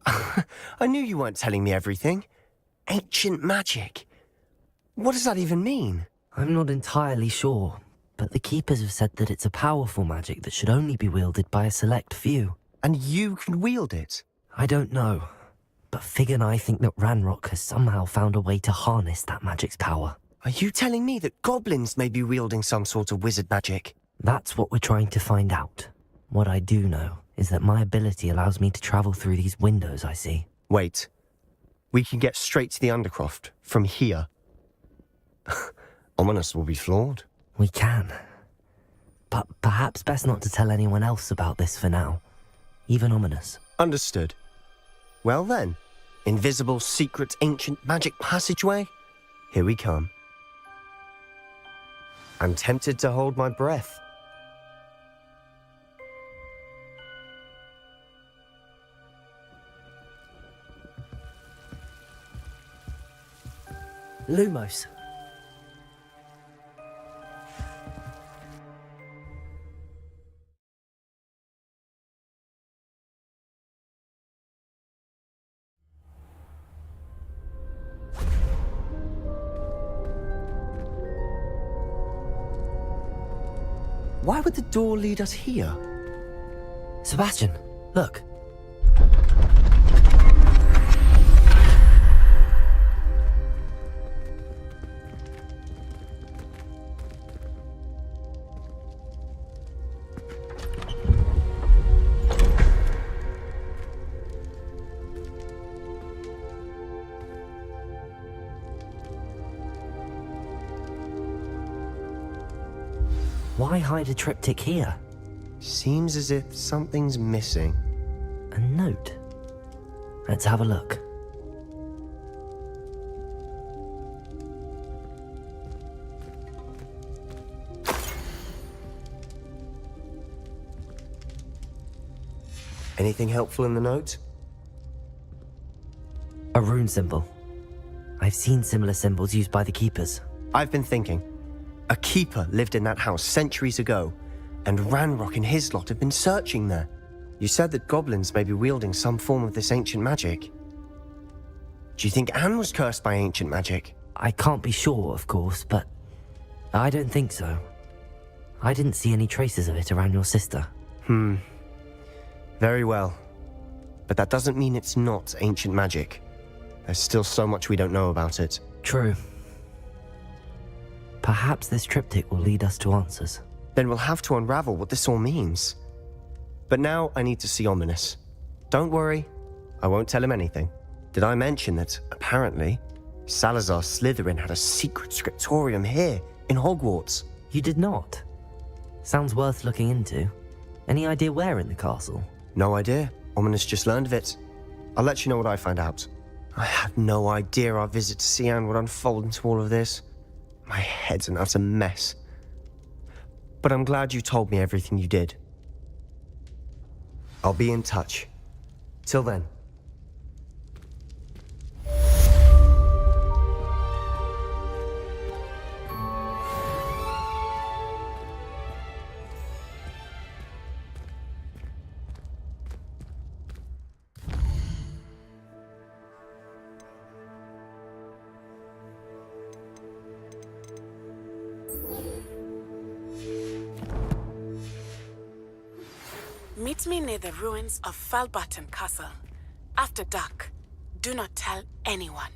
I knew you weren't telling me everything. Ancient magic. What does that even mean? I'm not entirely sure. But the keepers have said that it's a powerful magic that should only be wielded by a select few. And you can wield it? I don't know, but Fig and I think that Ranrock has somehow found a way to harness that magic's power. Are you telling me that goblins may be wielding some sort of wizard magic? That's what we're trying to find out. What I do know is that my ability allows me to travel through these windows I see. Wait. We can get straight to the Undercroft from here. Ominous will be floored. We can. But perhaps best not to tell anyone else about this for now. Even Ominous. Understood. Well then, invisible, secret, ancient magic passageway? Here we come. I'm tempted to hold my breath. Lumos. Why would the door lead us here? Sebastian, look. Why hide a triptych here? Seems as if something's missing. A note? Let's have a look. Anything helpful in the note? A rune symbol. I've seen similar symbols used by the keepers. I've been thinking. A keeper lived in that house centuries ago, and Ranrock and his lot have been searching there. You said that goblins may be wielding some form of this ancient magic. Do you think Anne was cursed by ancient magic? I can't be sure, of course, but I don't think so. I didn't see any traces of it around your sister. Very well. But that doesn't mean it's not ancient magic. There's still so much we don't know about it. True. Perhaps this triptych will lead us to answers. Then we'll have to unravel what this all means. But now I need to see Ominous. Don't worry, I won't tell him anything. Did I mention that, apparently, Salazar Slytherin had a secret scriptorium here, in Hogwarts? You did not? Sounds worth looking into. Any idea where in the castle? No idea. Ominous just learned of it. I'll let you know what I find out. I had no idea our visit to Sian would unfold into all of this. My head's an utter mess. But I'm glad you told me everything you did. I'll be in touch. Till then. Meet me near the ruins of Falbaton Castle. After dark. Do not tell anyone.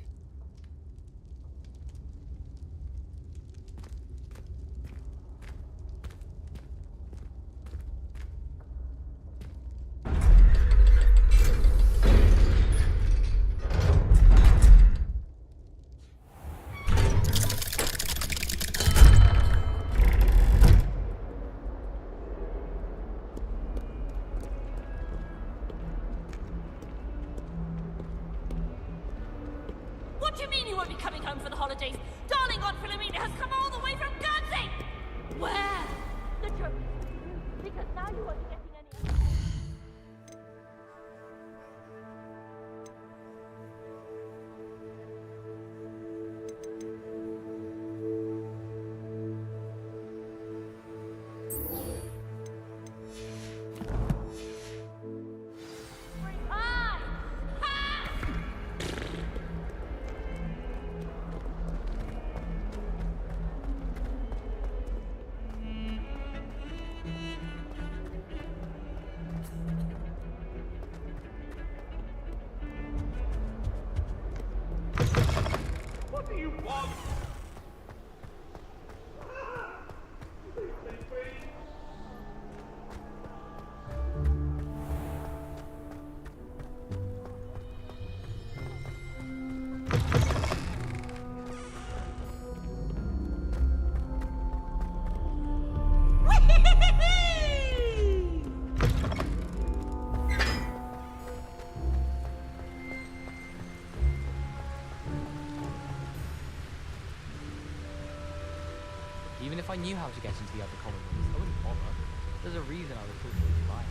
What do you mean you won't be coming home for the holidays? Darling Aunt Philomena has come all the way from Guernsey! Where? The joke. Because now you won't be getting any... do you want? Even if I knew how to get into the other common rooms, I wouldn't bother. There's a reason I was talking to my house.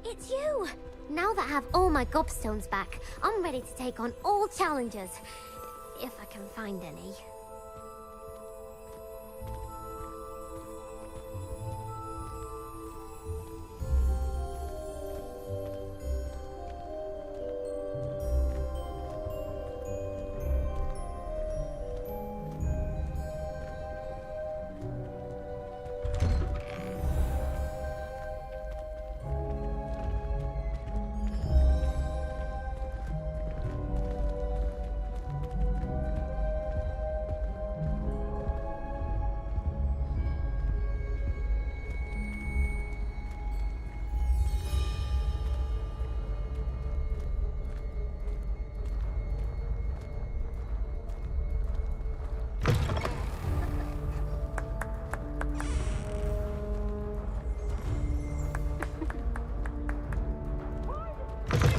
It's you! Now that I have all my gobstones back, I'm ready to take on all challenges. If I can find any.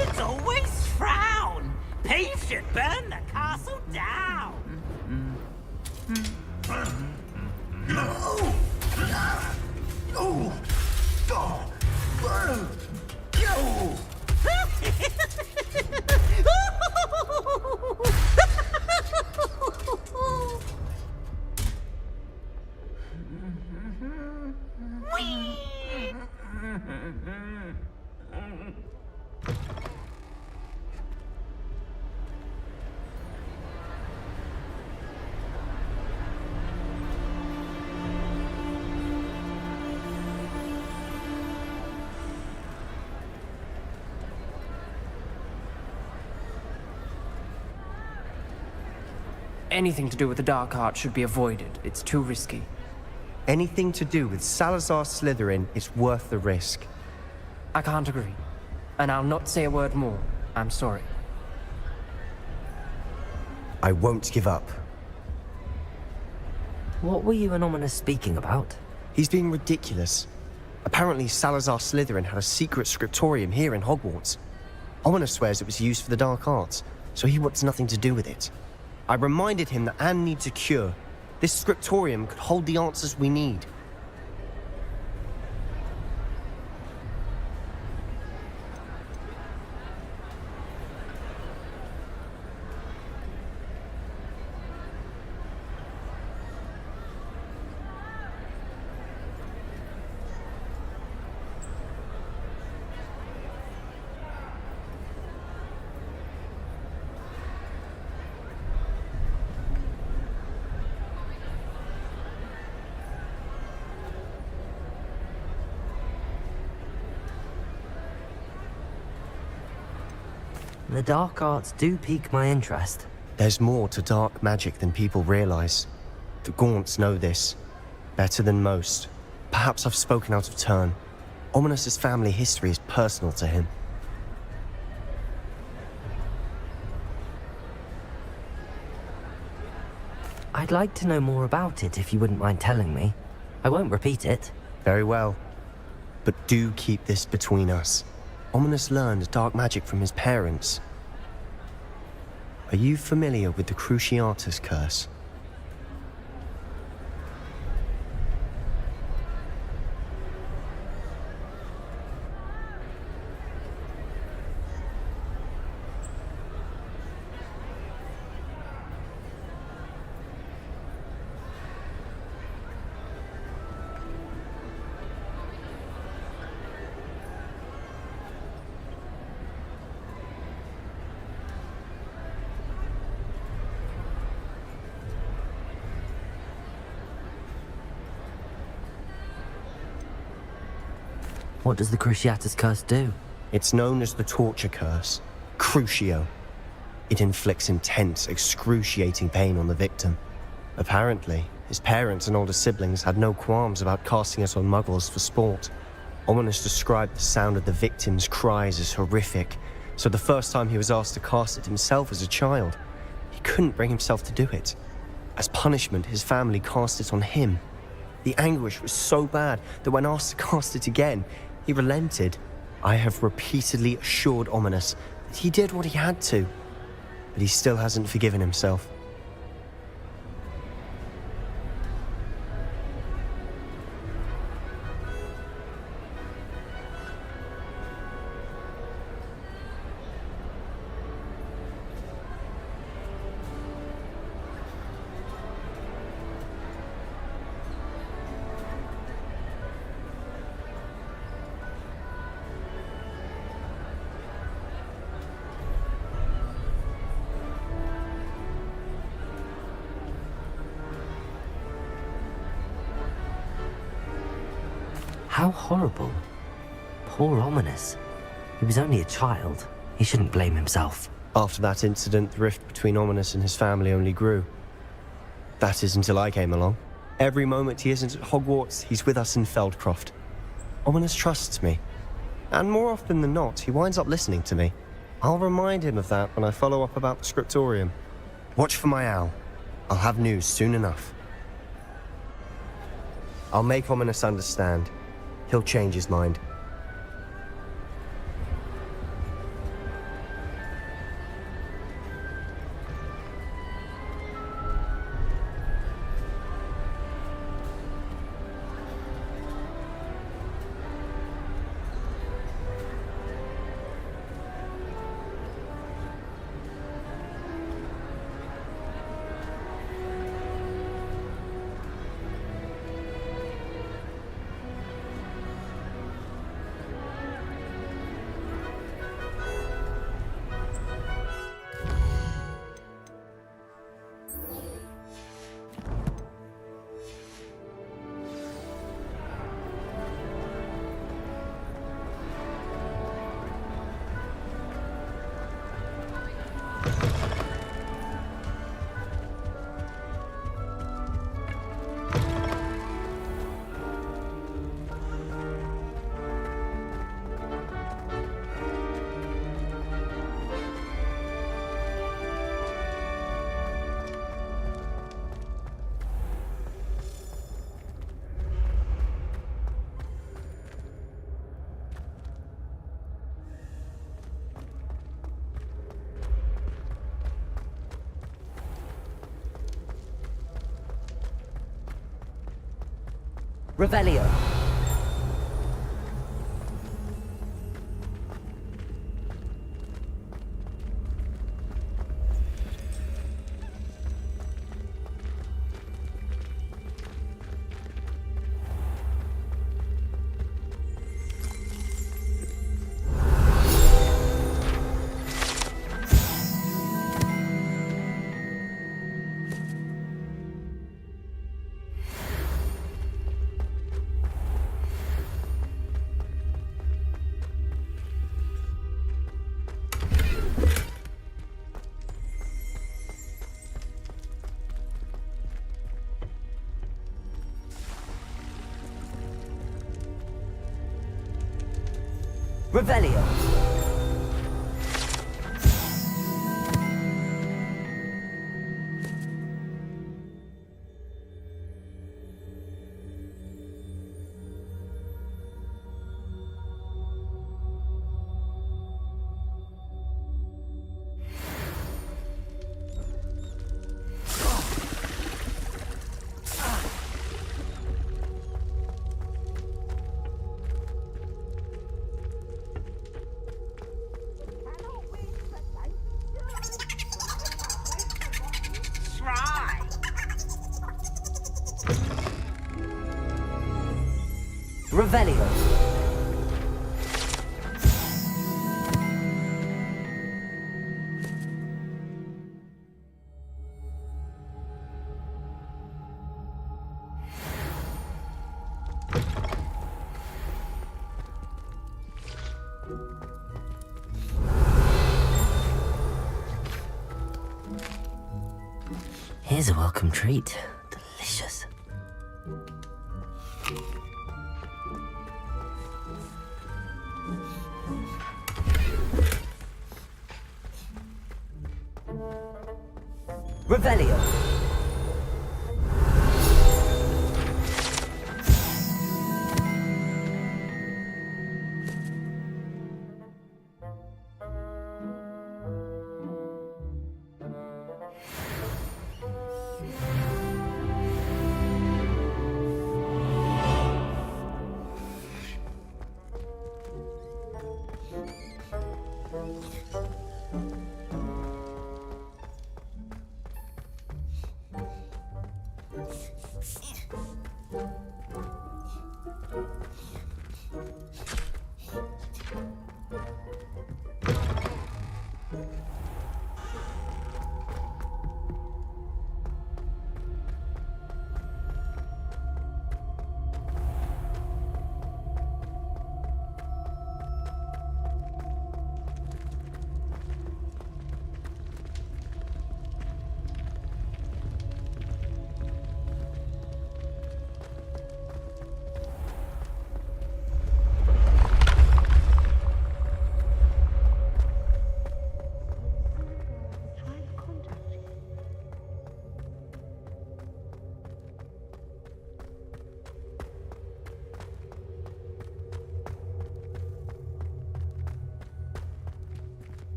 It's always frown. Peace should burn the castle down. Anything to do with the dark arts should be avoided. It's too risky. Anything to do with Salazar Slytherin is worth the risk. I can't agree. And I'll not say a word more. I'm sorry. I won't give up. What were you and Ominous speaking about? He's being ridiculous. Apparently Salazar Slytherin had a secret scriptorium here in Hogwarts. Ominous swears it was used for the dark arts, so he wants nothing to do with it. I reminded him that Anne needs a cure. This scriptorium could hold the answers we need. The dark arts do pique my interest. There's more to dark magic than people realize. The Gaunts know this. Better than most. Perhaps I've spoken out of turn. Ominous's family history is personal to him. I'd like to know more about it if you wouldn't mind telling me. I won't repeat it. Very well. But do keep this between us. Ominous learned dark magic from his parents. Are you familiar with the Cruciatus curse? What does the Cruciatus curse do? It's known as the torture curse, Crucio. It inflicts intense, excruciating pain on the victim. Apparently, his parents and older siblings had no qualms about casting it on muggles for sport. Ominous described the sound of the victim's cries as horrific, so the first time he was asked to cast it himself as a child, he couldn't bring himself to do it. As punishment, his family cast it on him. The anguish was so bad that when asked to cast it again, he relented. I have repeatedly assured Ominous that he did what he had to, but he still hasn't forgiven himself. How horrible. Poor Ominous. He was only a child. He shouldn't blame himself. After that incident, the rift between Ominous and his family only grew. That is until I came along. Every moment he isn't at Hogwarts, he's with us in Feldcroft. Ominous trusts me. And more often than not, he winds up listening to me. I'll remind him of that when I follow up about the scriptorium. Watch for my owl. I'll have news soon enough. I'll make Ominous understand. He'll change his mind. Revelio. Revelio. Revelio. Here's a welcome treat. Delicious. Revelio.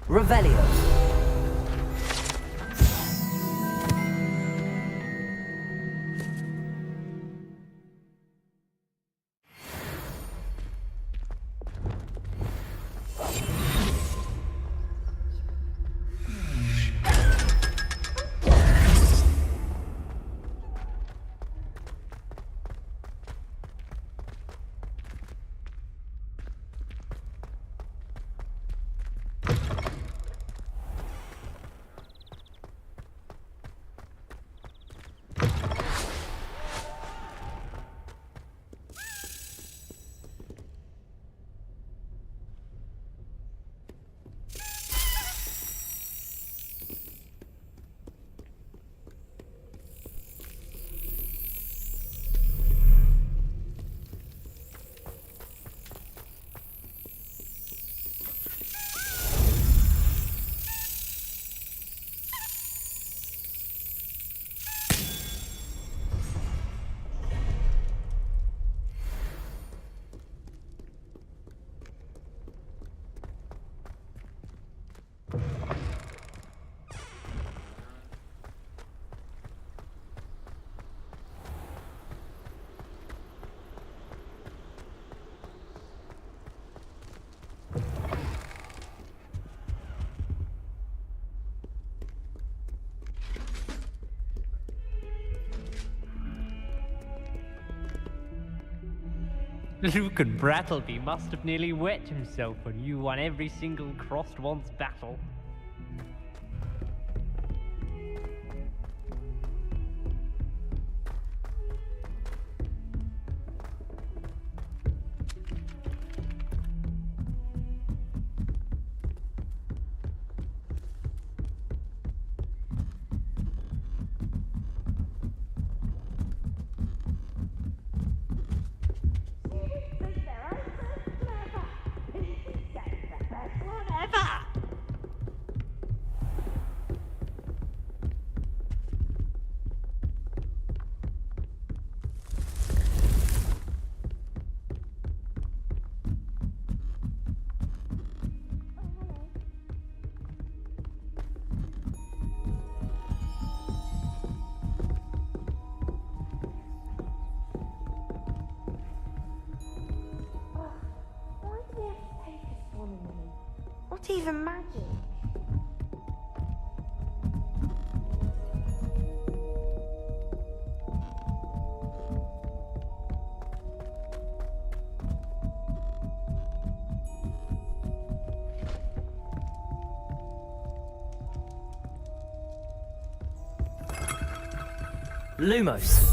Revelio. Luke and Brattleby must have nearly wet himself when you won every single crossed once battle. not even magic. Lumos.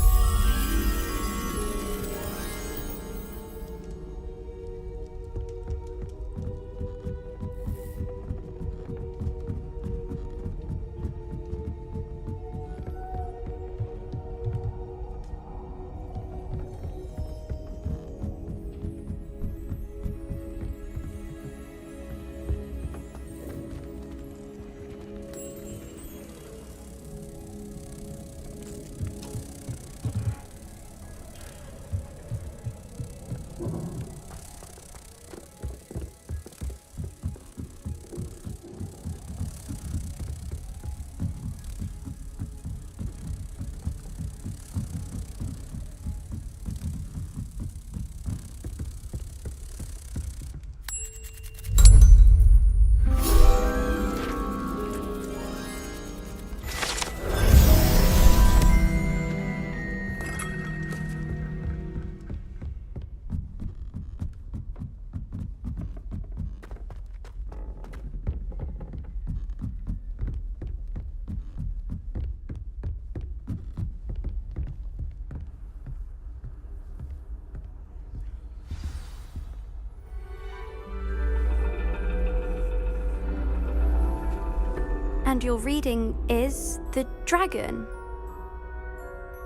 And your reading is the dragon.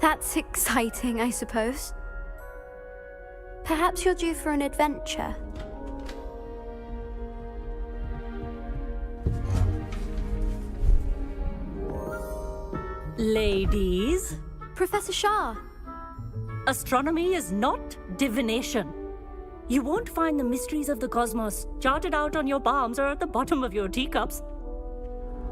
That's exciting, I suppose. Perhaps you're due for an adventure. Ladies, Professor Shah. astronomy is not divination. You won't find the mysteries of the cosmos charted out on your palms or at the bottom of your teacups.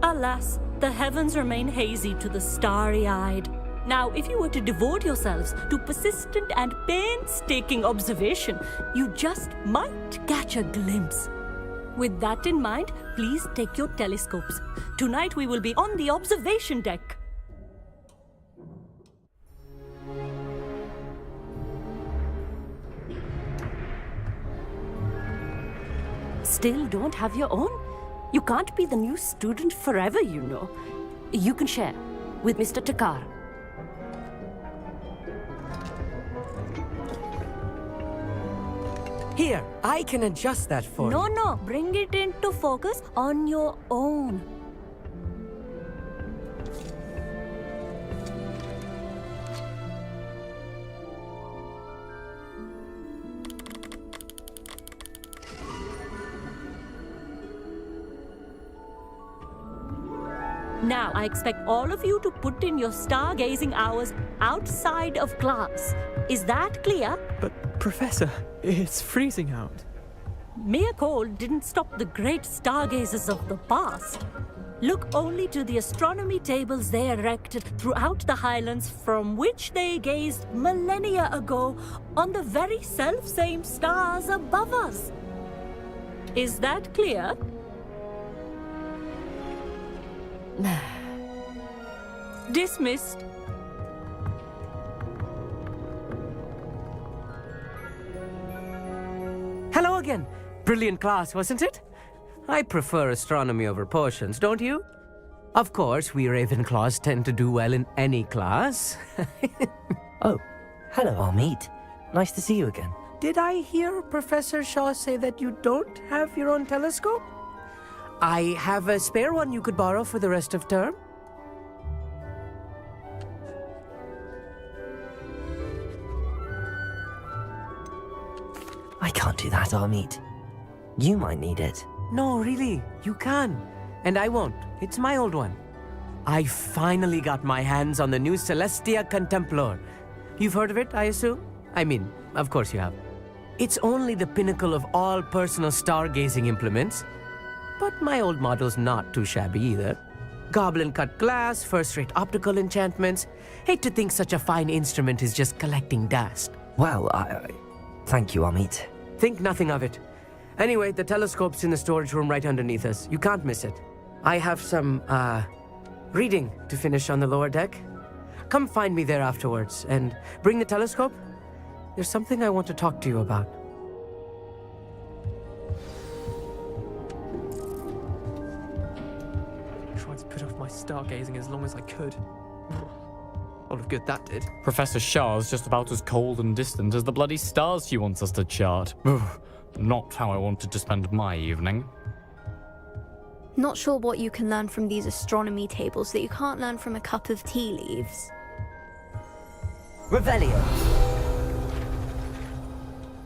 Alas, the heavens remain hazy to the starry-eyed. Now, if you were to devote yourselves to persistent and painstaking observation, you just might catch a glimpse. With that in mind, please take your telescopes. Tonight we will be on the observation deck. Still don't have your own? You can't be the new student forever, you know. You can share with Mr. Takar. Here, I can adjust that for you. No, bring it into focus on your own. Now, I expect all of you to put in your stargazing hours outside of class. Is that clear? But, Professor, it's freezing out. Mere cold didn't stop the great stargazers of the past. Look only to the astronomy tables they erected throughout the highlands from which they gazed millennia ago on the very self-same stars above us. Is that clear? Dismissed. Hello again. Brilliant class, wasn't it? I prefer astronomy over potions, don't you? Of course, we Ravenclaws tend to do well in any class. Oh, hello, Amit. Nice to see you again. Did I hear Professor Shaw say that you don't have your own telescope? I have a spare one you could borrow for the rest of term. I can't do that, Amit. You might need it. No, really, you can. And I won't. It's my old one. I finally got my hands on the new Celestia Contemplar. You've heard of it, I assume? I mean, of course you have. It's only the pinnacle of all personal stargazing implements. But my old model's not too shabby either. Goblin-cut glass, first-rate optical enchantments. Hate to think such a fine instrument is just collecting dust. Well, thank you, Amit. Think nothing of it. Anyway, the telescope's in the storage room right underneath us. You can't miss it. I have some, reading to finish on the lower deck. Come find me there afterwards, and bring the telescope. There's something I want to talk to you about. Tried to put off my stargazing as long as I could. A lot of good that did. Professor Shah's just about as cold and distant as the bloody stars she wants us to chart. Not how I wanted to spend my evening. Not sure what you can learn from these astronomy tables that you can't learn from a cup of tea leaves. Revelio.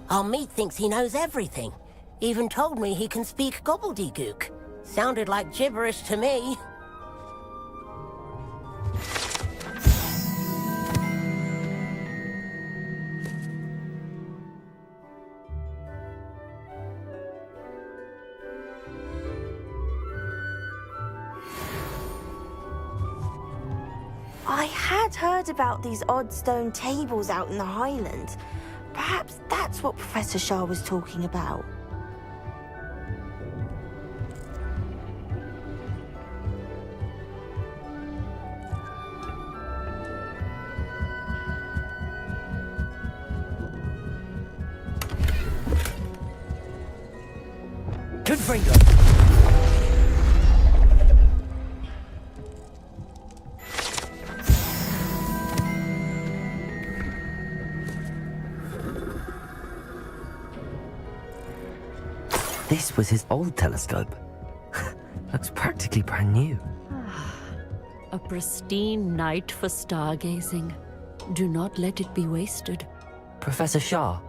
Our meat thinks he knows everything. Even told me he can speak gobbledygook. Sounded like gibberish to me. I had heard about these odd stone tables out in the Highlands. Perhaps that's what Professor Shah was talking about. Confringo. This was his old telescope. Looks practically brand new. A pristine night for stargazing. Do not let it be wasted. Professor Shah,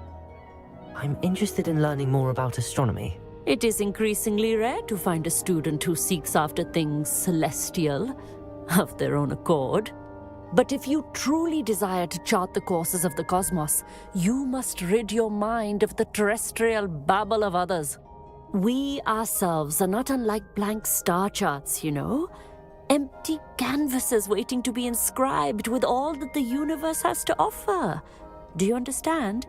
I'm interested in learning more about astronomy. It is increasingly rare to find a student who seeks after things celestial, of their own accord. But if you truly desire to chart the courses of the cosmos, you must rid your mind of the terrestrial babble of others. We ourselves are not unlike blank star charts, you know? Empty canvases waiting to be inscribed with all that the universe has to offer. Do you understand?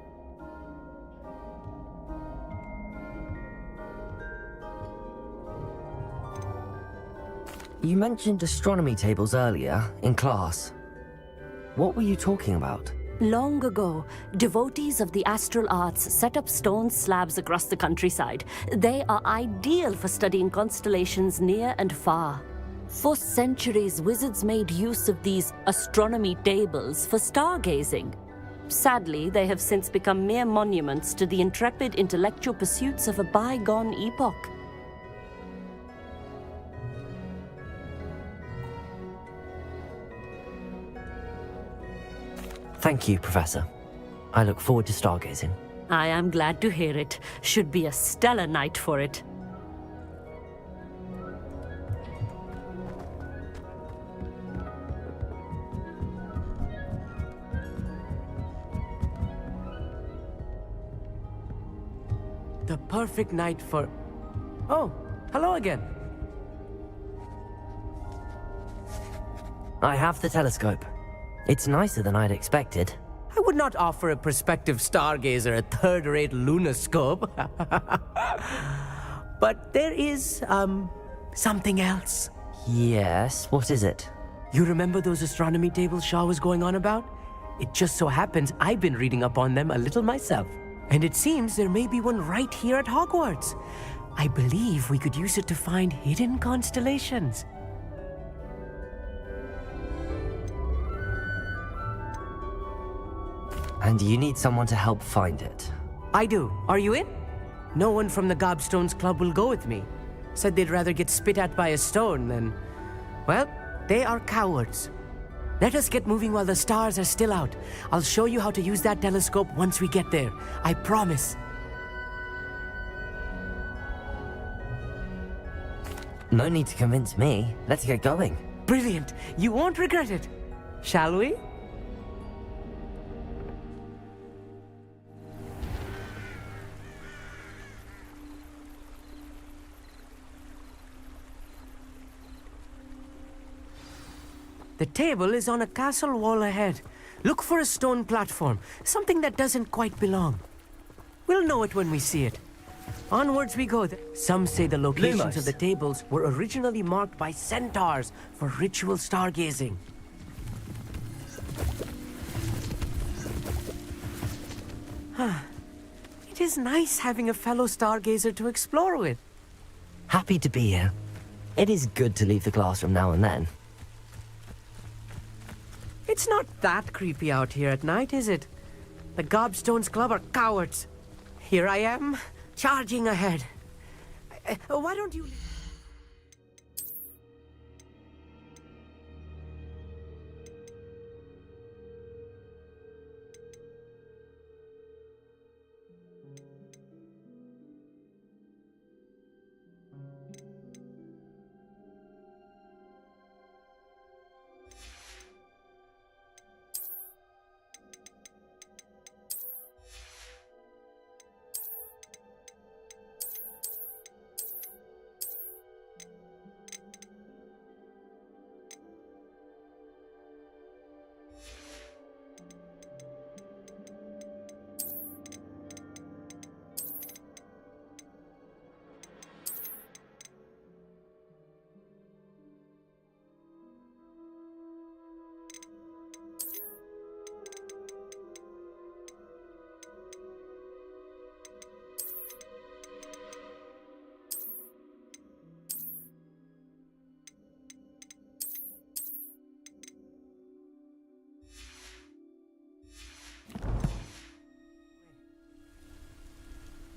You mentioned astronomy tables earlier, in class. What were you talking about? Long ago, devotees of the astral arts set up stone slabs across the countryside. They are ideal for studying constellations near and far. For centuries, wizards made use of these astronomy tables for stargazing. Sadly, they have since become mere monuments to the intrepid intellectual pursuits of a bygone epoch. Thank you, Professor. I look forward to stargazing. I am glad to hear it. Should be a stellar night for it. The perfect night for... Oh, hello again. I have the telescope. It's nicer than I'd expected. I would not offer a prospective stargazer a third-rate lunoscope. But there is, something else. Yes, what is it? You remember those astronomy tables Shah was going on about? It just so happens I've been reading up on them a little myself. And it seems there may be one right here at Hogwarts. I believe we could use it to find hidden constellations. And you need someone to help find it. I do. Are you in? No one from the Gobstones Club will go with me. Said they'd rather get spit at by a stone than... Well, they are cowards. Let us get moving while the stars are still out. I'll show you how to use that telescope once we get there. I promise. No need to convince me. Let's get going. Brilliant. You won't regret it. Shall we? The table is on a castle wall ahead. Look for a stone platform, something that doesn't quite belong. We'll know it when we see it. Onwards we go. Some say the locations Lumos. of the tables were originally marked by centaurs for ritual stargazing. It is nice having a fellow stargazer to explore with. Happy to be here. It is good to leave the classroom now and then. It's not that creepy out here at night, is it? The Gobstones Club are cowards. Here I am, charging ahead. Why don't you...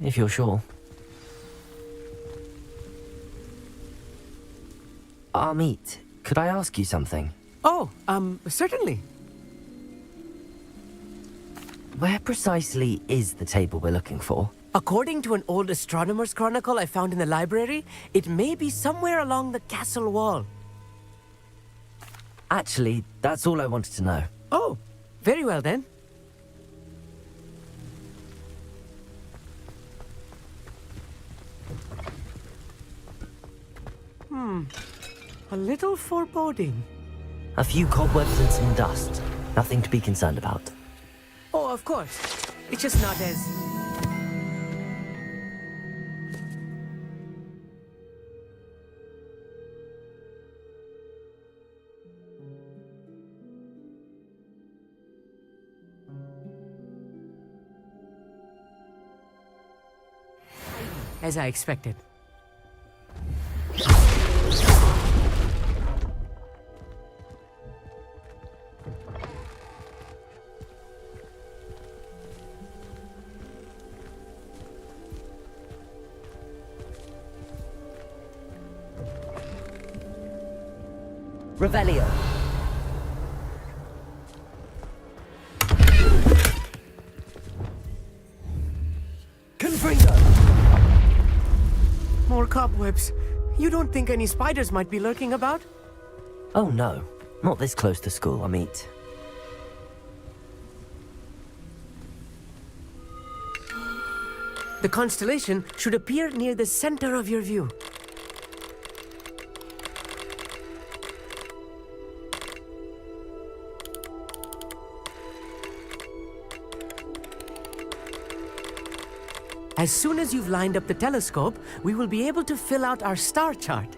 If you're sure. Amit, could I ask you something? Oh, certainly. Where precisely is the table we're looking for? According to an old astronomer's chronicle I found in the library, it may be somewhere along the castle wall. Actually, that's all I wanted to know. Oh, very well then. A little foreboding. A few cobwebs and some dust. Nothing to be concerned about. Oh, of course. It's just not as... as I expected. Revelio. Confringo! More cobwebs. You don't think any spiders might be lurking about? Oh no, not this close to school, Amit. The constellation should appear near the center of your view. As soon as you've lined up the telescope, we will be able to fill out our star chart.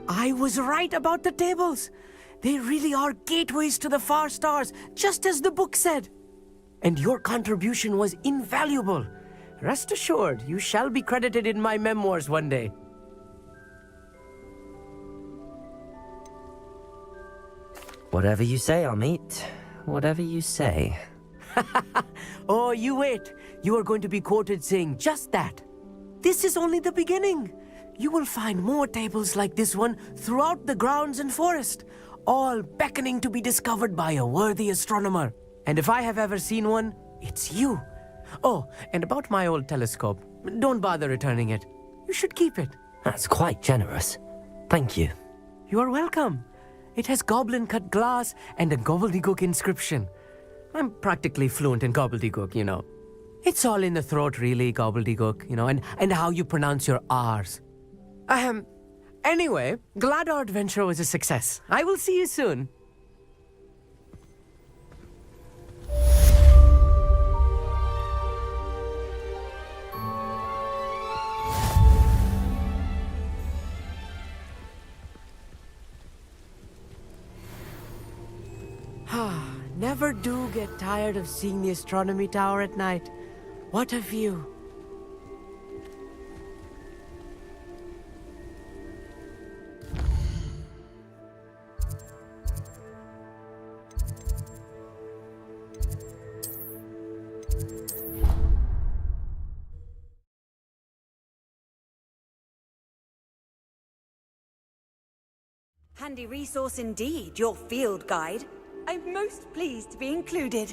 I was right about the tables. They really are gateways to the far stars, just as the book said. And your contribution was invaluable. Rest assured, you shall be credited in my memoirs one day. Whatever you say, Amit. Whatever you say. Oh, you wait. You are going to be quoted saying just that. This is only the beginning. You will find more tables like this one throughout the grounds and forest, all beckoning to be discovered by a worthy astronomer. And if I have ever seen one, it's you. Oh, and about my old telescope, don't bother returning it. You should keep it. That's quite generous. Thank you. You are welcome. It has goblin-cut glass and a gobbledygook inscription. I'm practically fluent in gobbledygook, you know. It's all in the throat, really, gobbledygook, you know, and how you pronounce your R's. Anyway, glad our adventure was a success. I will see you soon. never do get tired of seeing the astronomy tower at night. What a view. Handy resource indeed, your field guide. I'm most pleased to be included.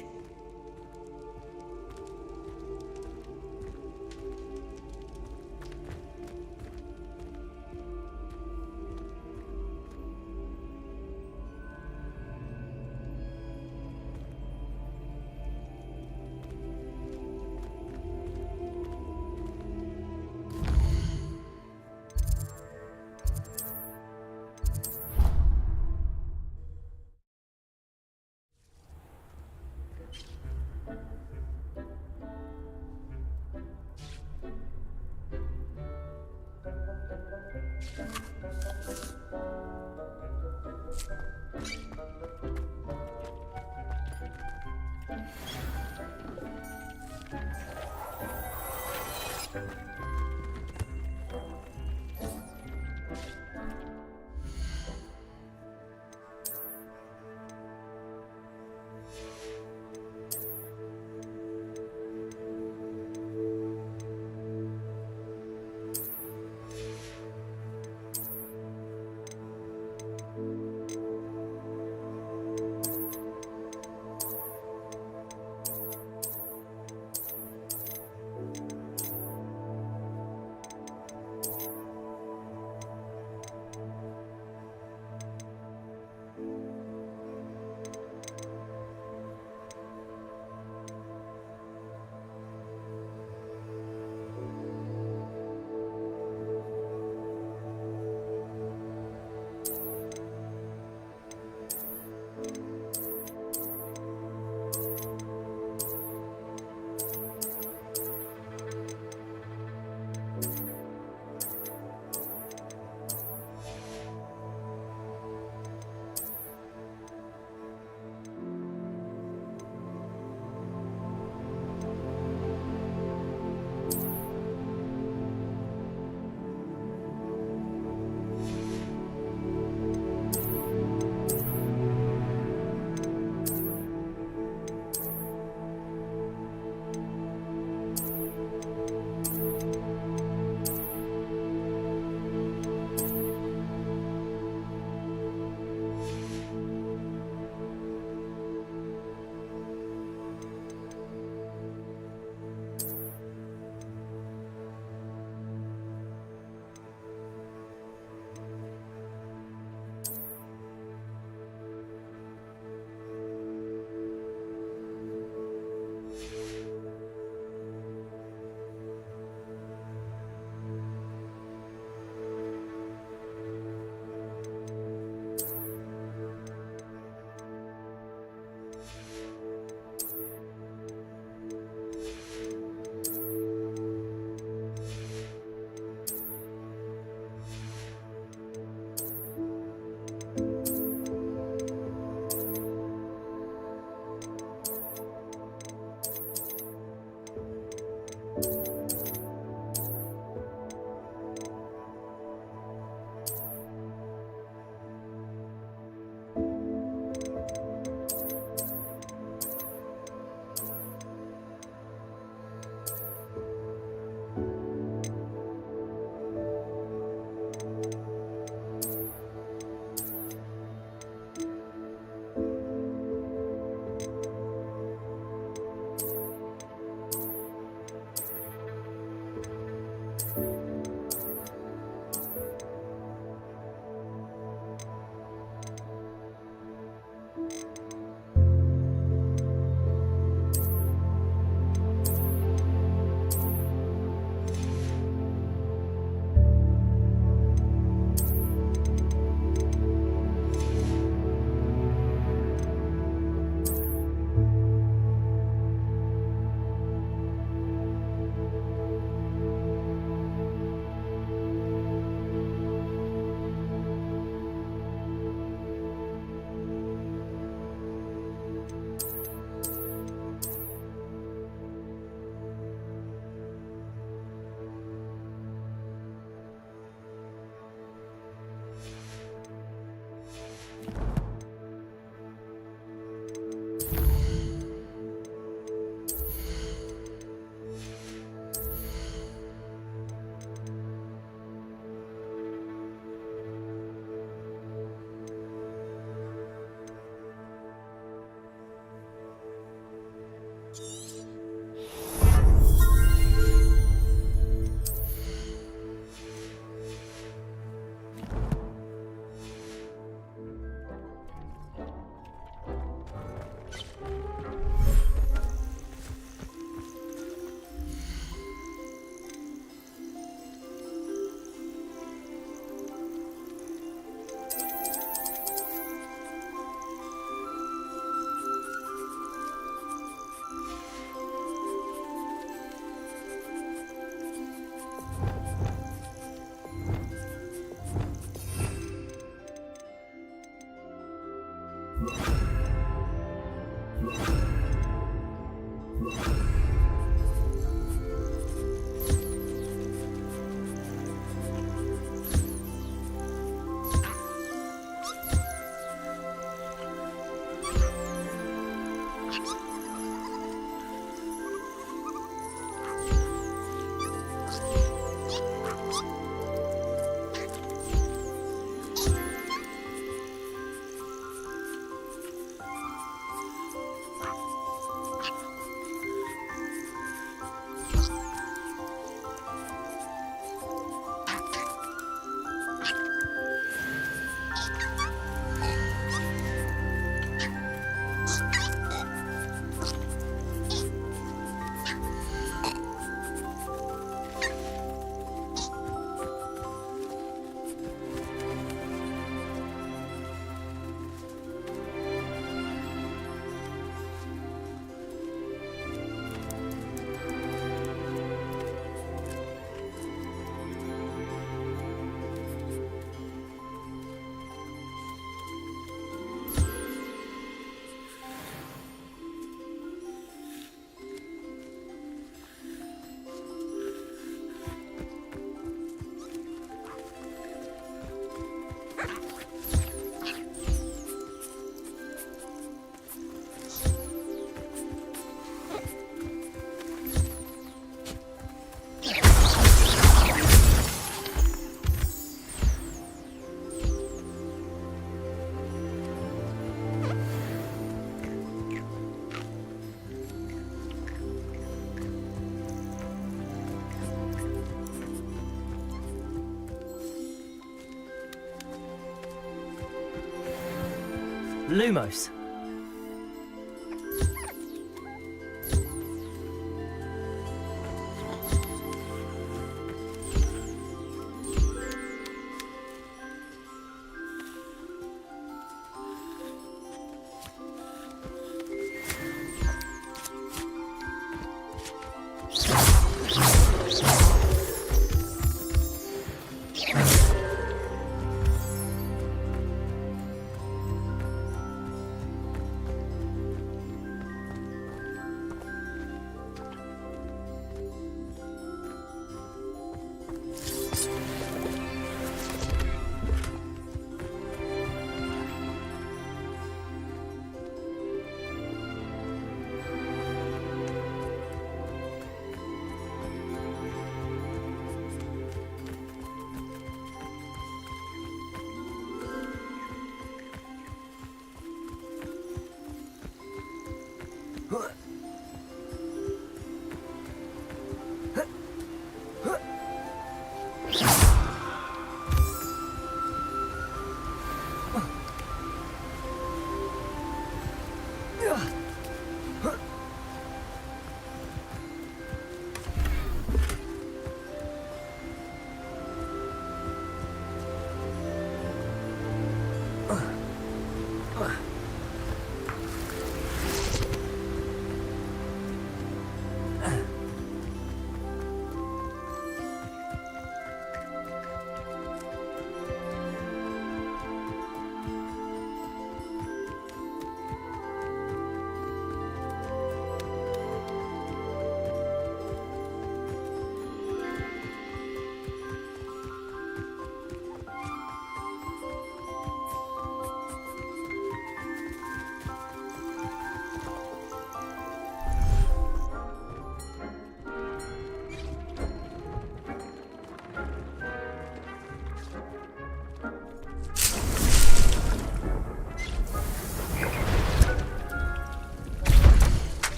Lumos.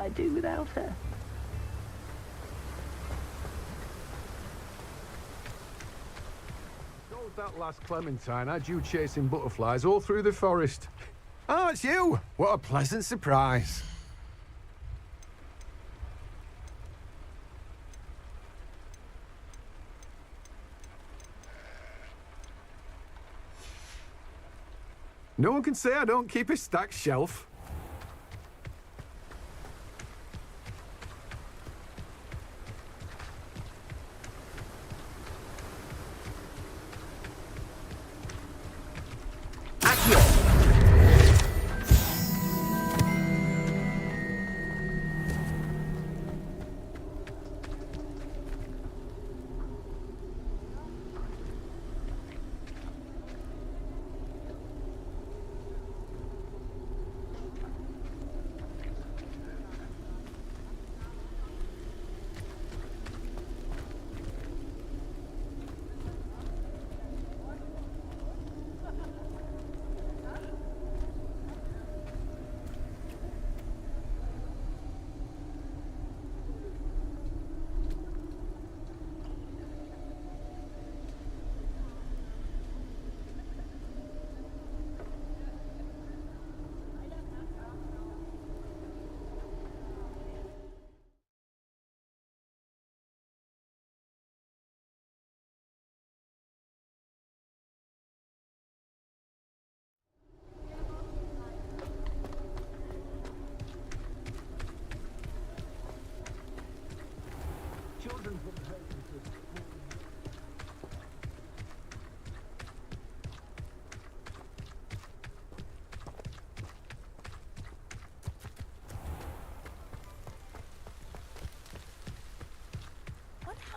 I do without her? That last Clementine had you chasing butterflies all through the forest. Oh, it's you! What a pleasant surprise. No one can say I don't keep a stacked shelf.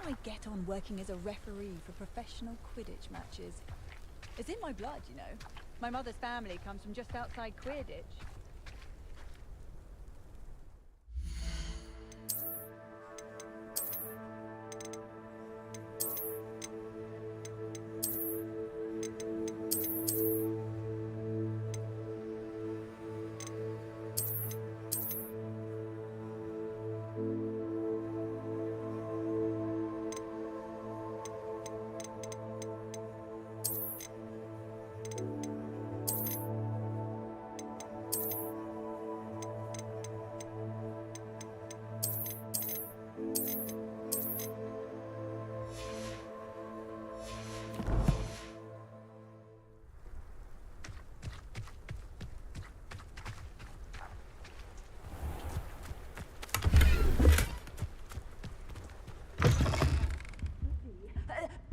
I get on working as a referee for professional Quidditch matches. It's in my blood, you know. My mother's family comes from just outside Quidditch.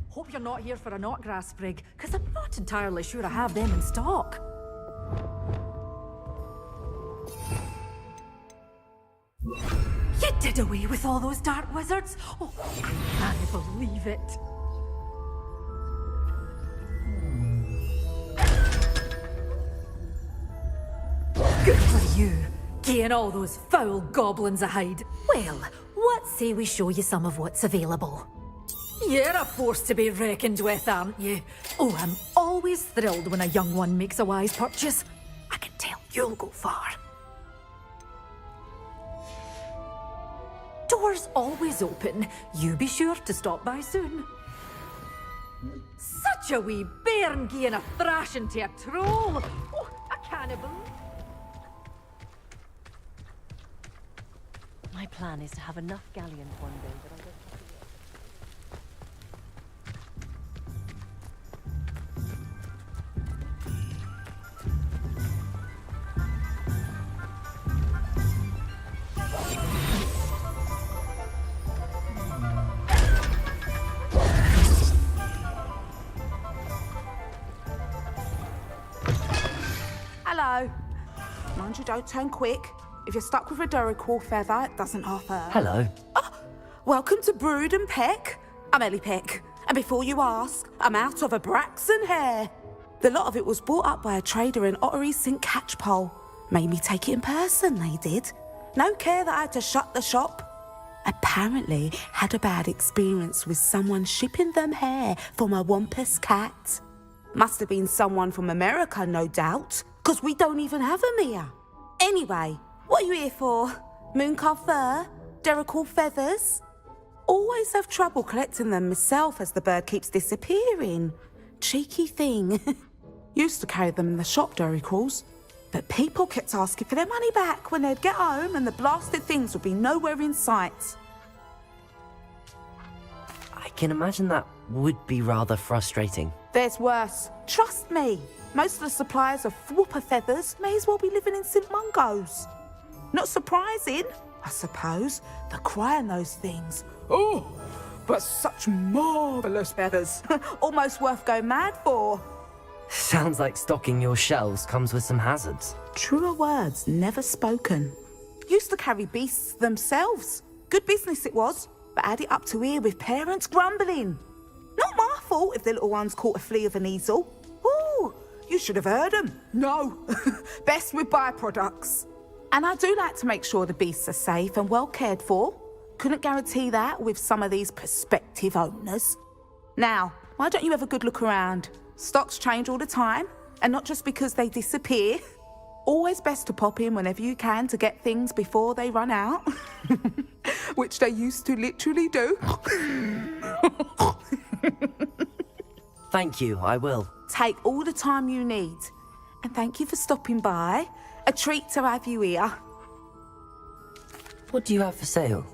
Hope you're not here for a knotgrass sprig, because I'm not entirely sure I have them in stock. You did away with all those dark wizards? Oh, I can't believe it. Good for you, getting all those foul goblins a hide. Well, what say we show you some of what's available? You're a force to be reckoned with, aren't you? Oh, I'm always thrilled when a young one makes a wise purchase. I can tell you'll go far. Doors always open. You be sure to stop by soon. Such a wee bairn gieing a thrashing to a troll. Oh, I can't believe. My plan is to have enough galleons one day that I'll get... Hello. Mind you don't turn quick. If you're stuck with a Duracell feather, it doesn't half hurt. Hello. Oh, welcome to Brood and Peck. I'm Ellie Peck. And before you ask, I'm out of a Braxton hair. The lot of it was bought up by a trader in Ottery St. Catchpole. Made me take it in person, they did. No care that I had to shut the shop. Apparently had a bad experience with someone shipping them hair for my Wampus cat. Must have been someone from America, no doubt, because we don't even have them here. Anyway, what are you here for? Mooncar fur, Derrickle feathers. Always have trouble collecting them myself as the bird keeps disappearing. Cheeky thing. Used to carry them in the shop, Derrickles. But people kept asking for their money back when they'd get home and the blasted things would be nowhere in sight. I can imagine that would be rather frustrating. There's worse. Trust me. Most of the suppliers of whooper feathers may as well be living in St Mungo's. Not surprising, I suppose, the cry on those things. Oh, but such marvellous feathers. Almost worth going mad for. Sounds like stocking your shelves comes with some hazards. Truer words never spoken. Used to carry beasts themselves. Good business it was, but had it up to here with parents grumbling. Not my fault if the little ones caught a flea of an easel. Ooh, you should have heard them. No, best with byproducts. And I do like to make sure the beasts are safe and well cared for. Couldn't guarantee that with some of these prospective owners. Now, why don't you have a good look around? Stocks change all the time, and not just because they disappear. Always best to pop in whenever you can to get things before they run out. Which they used to literally do. Thank you, I will. Take all the time you need. And thank you for stopping by. A treat to have you here. What do you have for sale?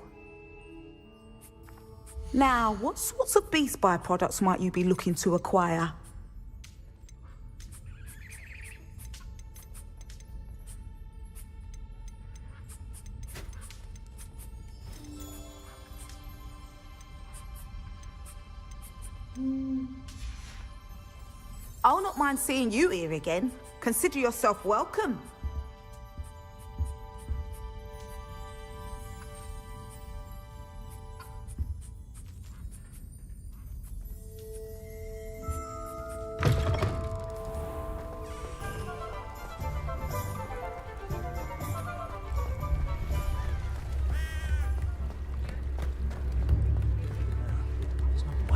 Now, what sorts of beast byproducts might you be looking to acquire? I'll not mind seeing you here again. Consider yourself welcome.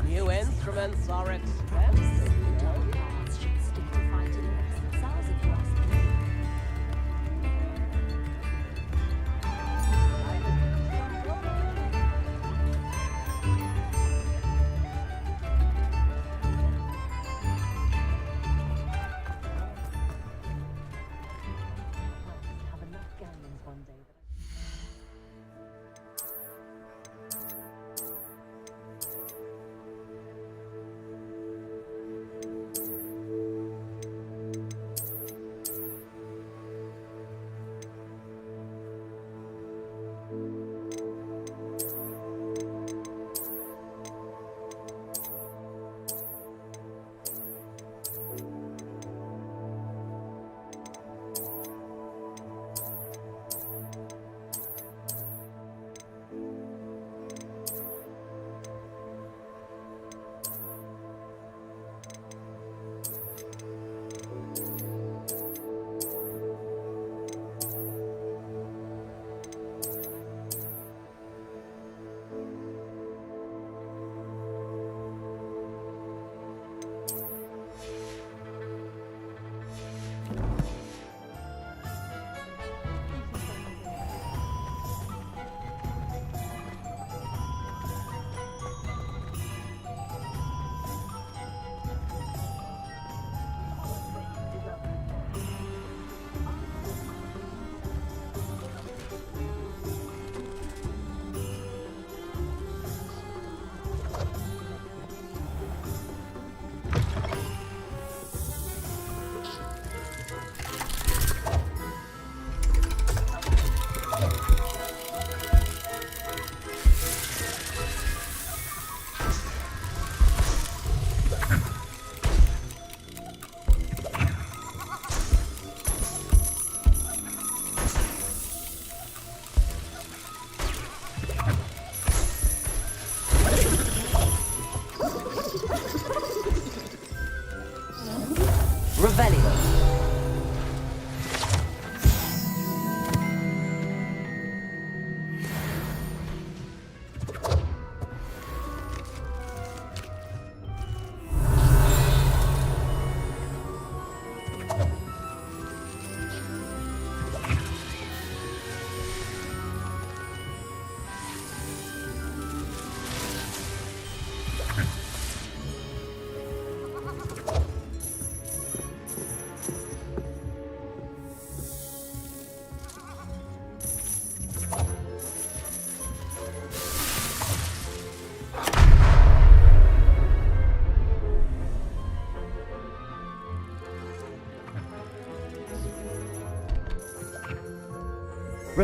New instruments are expensive.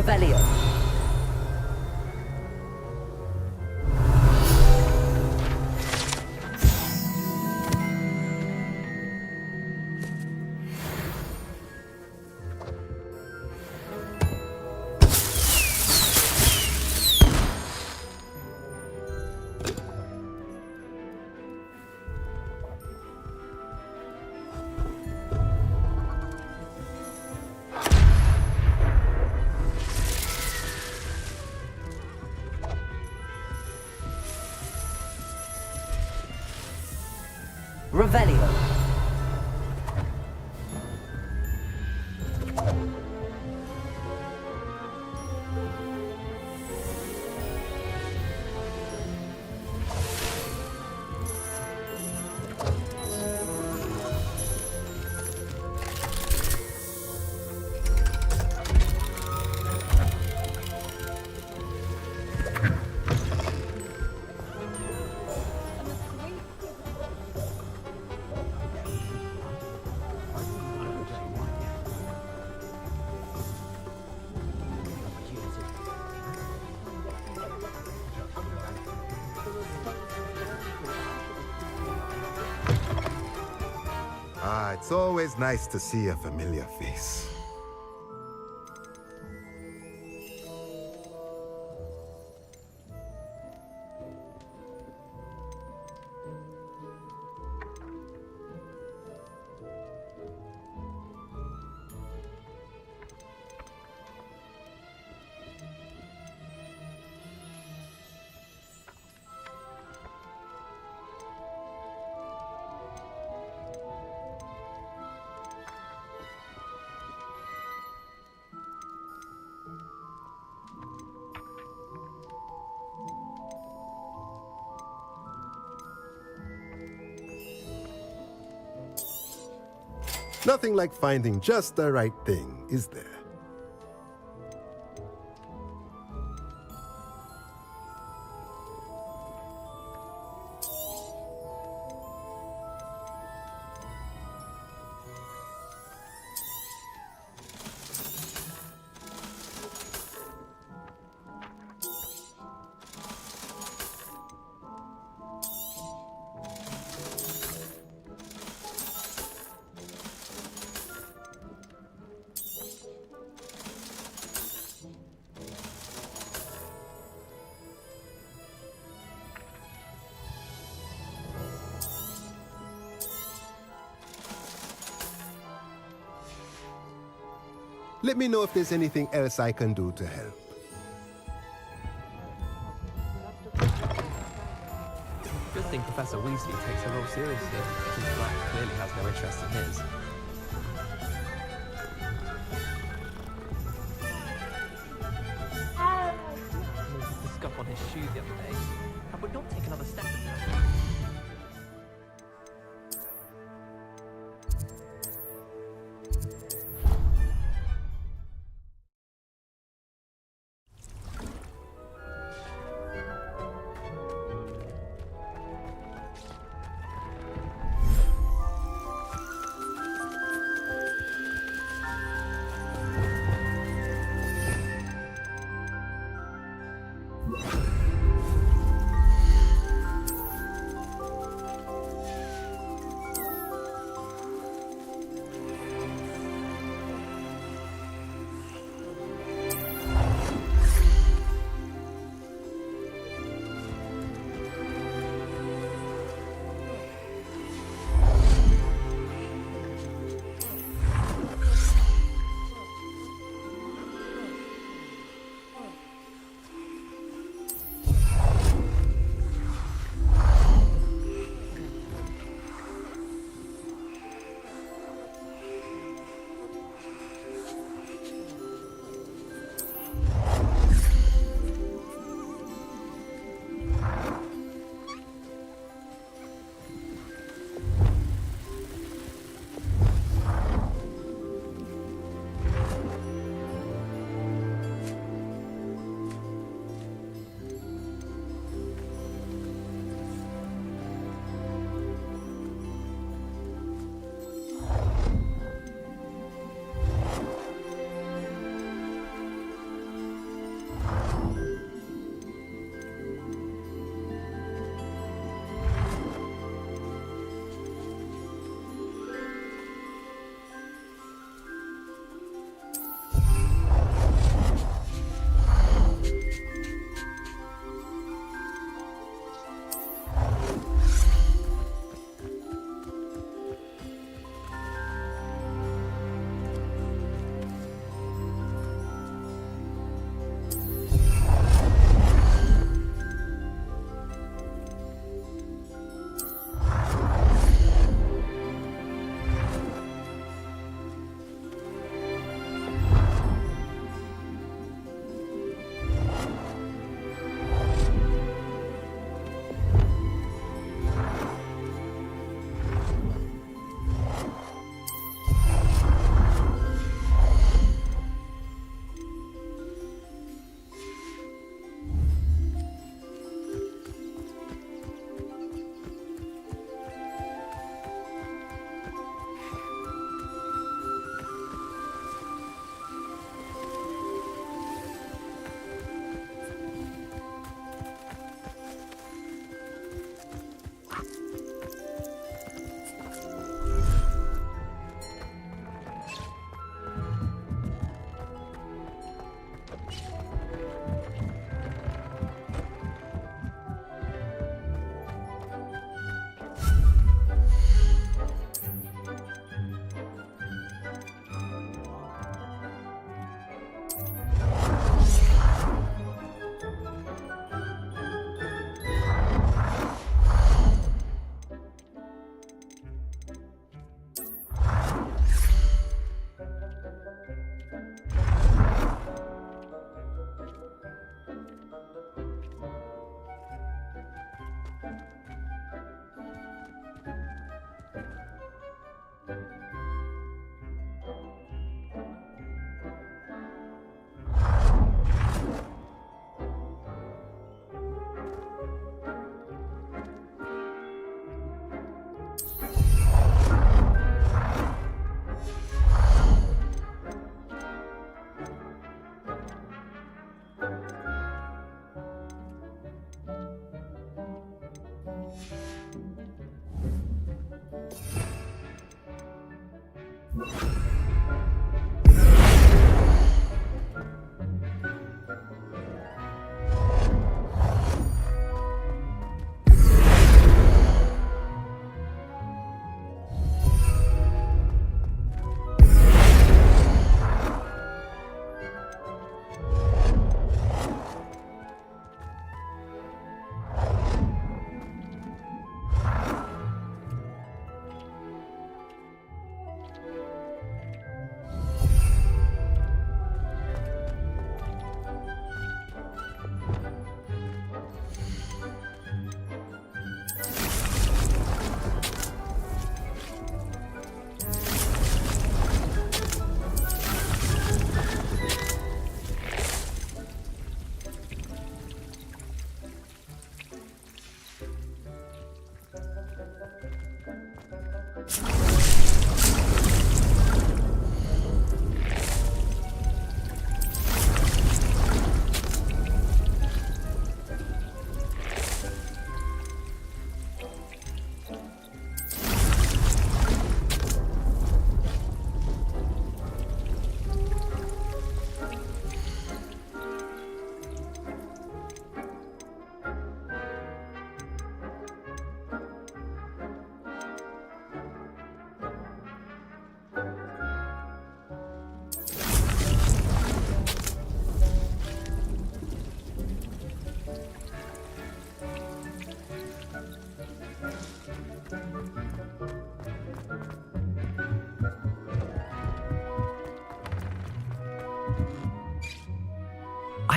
Revelio. Revelio. It's always nice to see a familiar face. Nothing like finding just the right thing, is there? Let me know if there's anything else I can do to help. Good thing Professor Weasley takes her role seriously. Since Black clearly has no interest in his. Noticed the scuff on his shoe the other day, and would not take another step with him.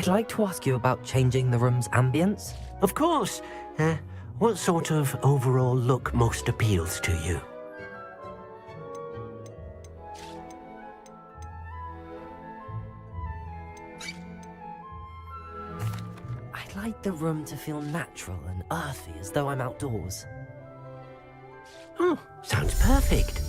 I'd like to ask you about changing the room's ambience. Of course. What sort of overall look most appeals to you? I'd like the room to feel natural and earthy, as though I'm outdoors. Oh, sounds perfect.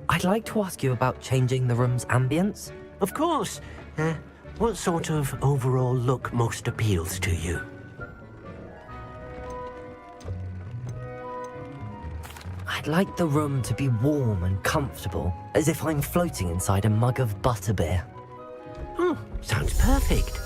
I'd like to ask you about changing the room's ambience. Of course. What sort of overall look most appeals to you? I'd I'd like the room to be warm and comfortable, as if I'm floating inside a mug of butterbeer. Oh, sounds perfect.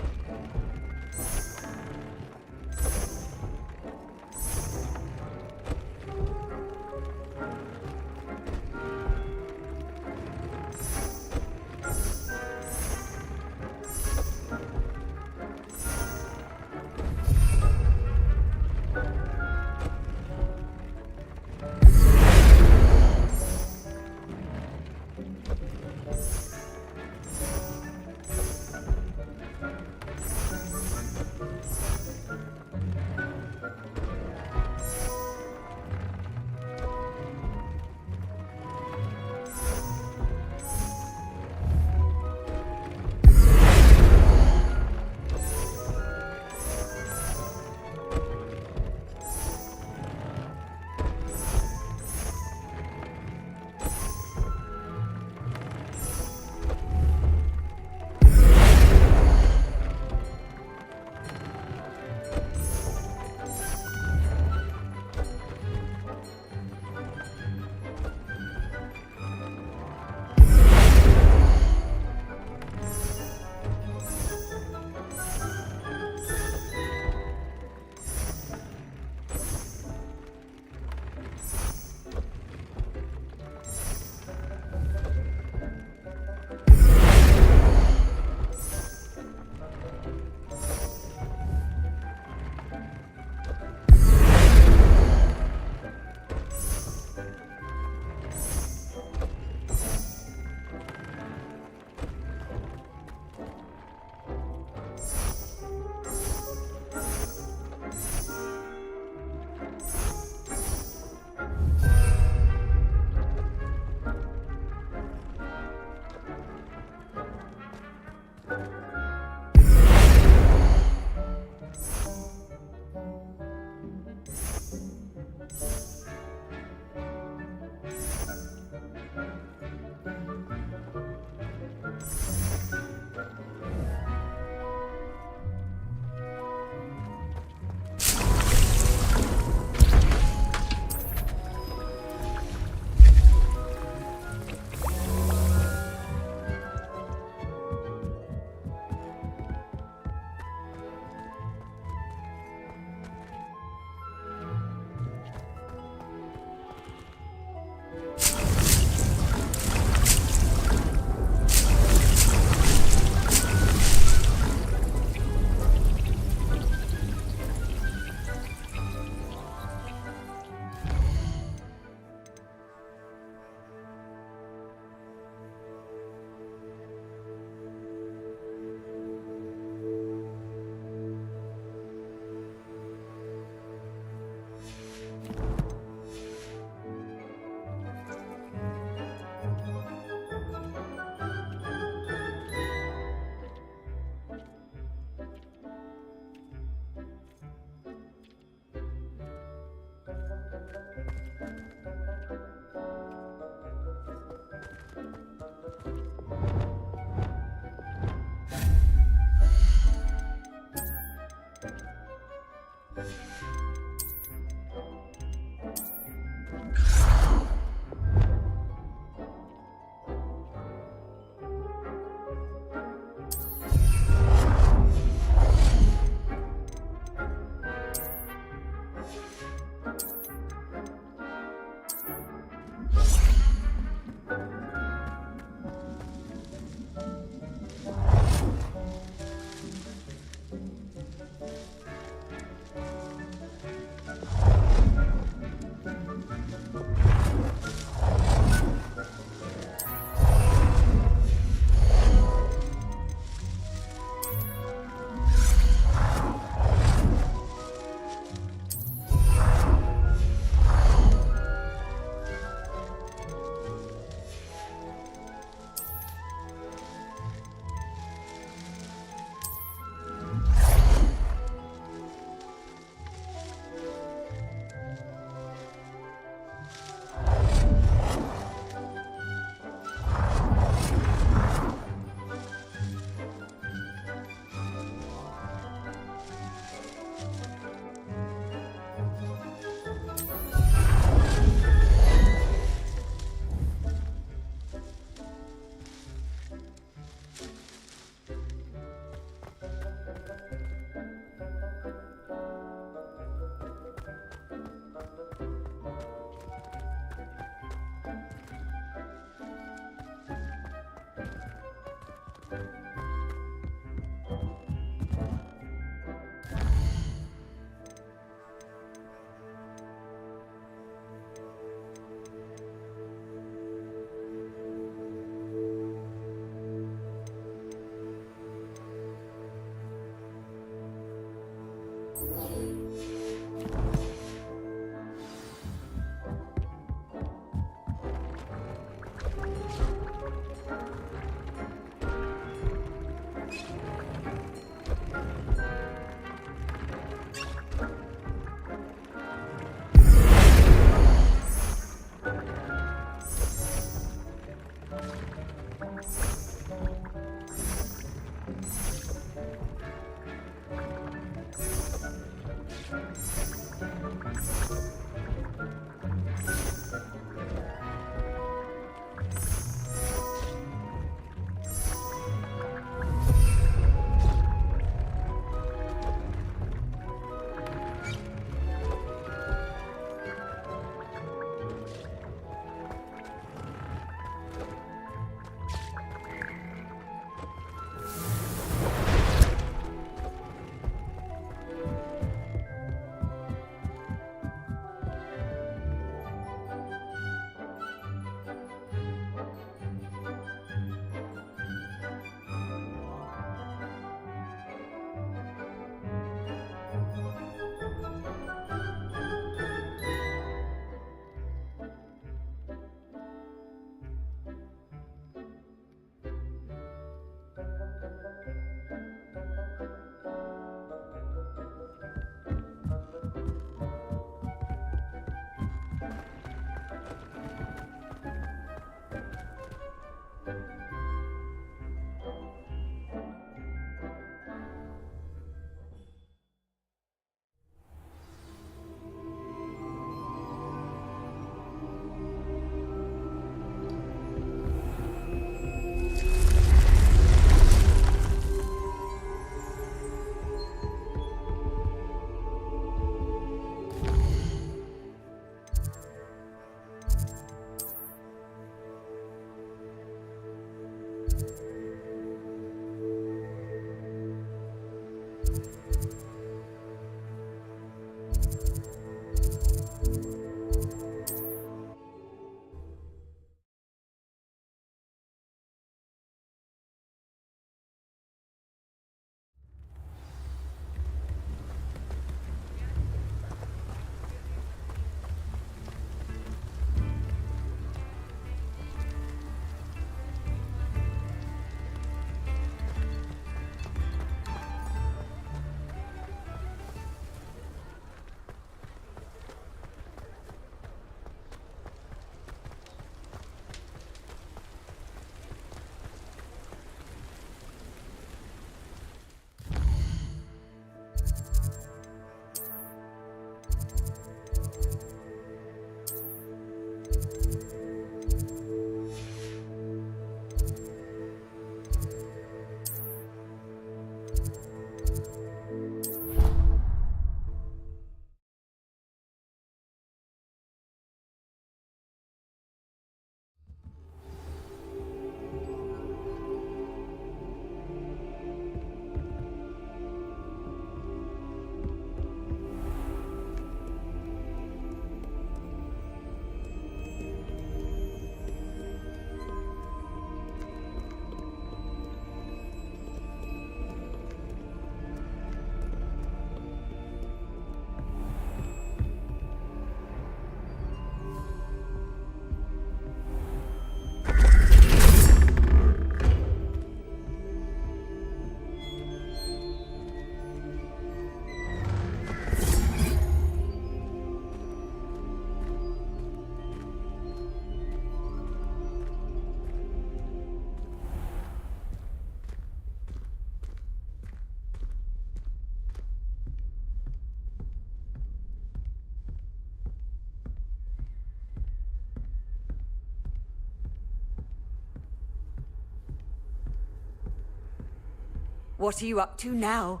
What are you up to now?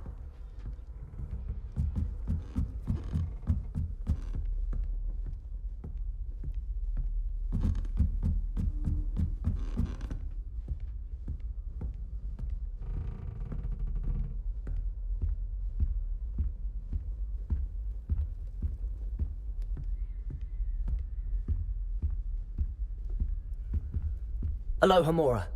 Aloha, Mora.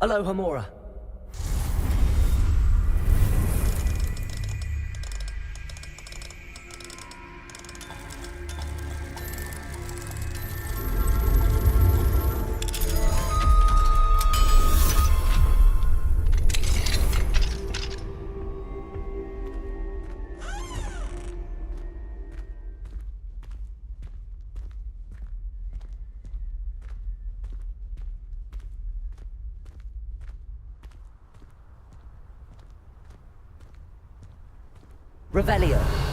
Aloha Mora. Revelio.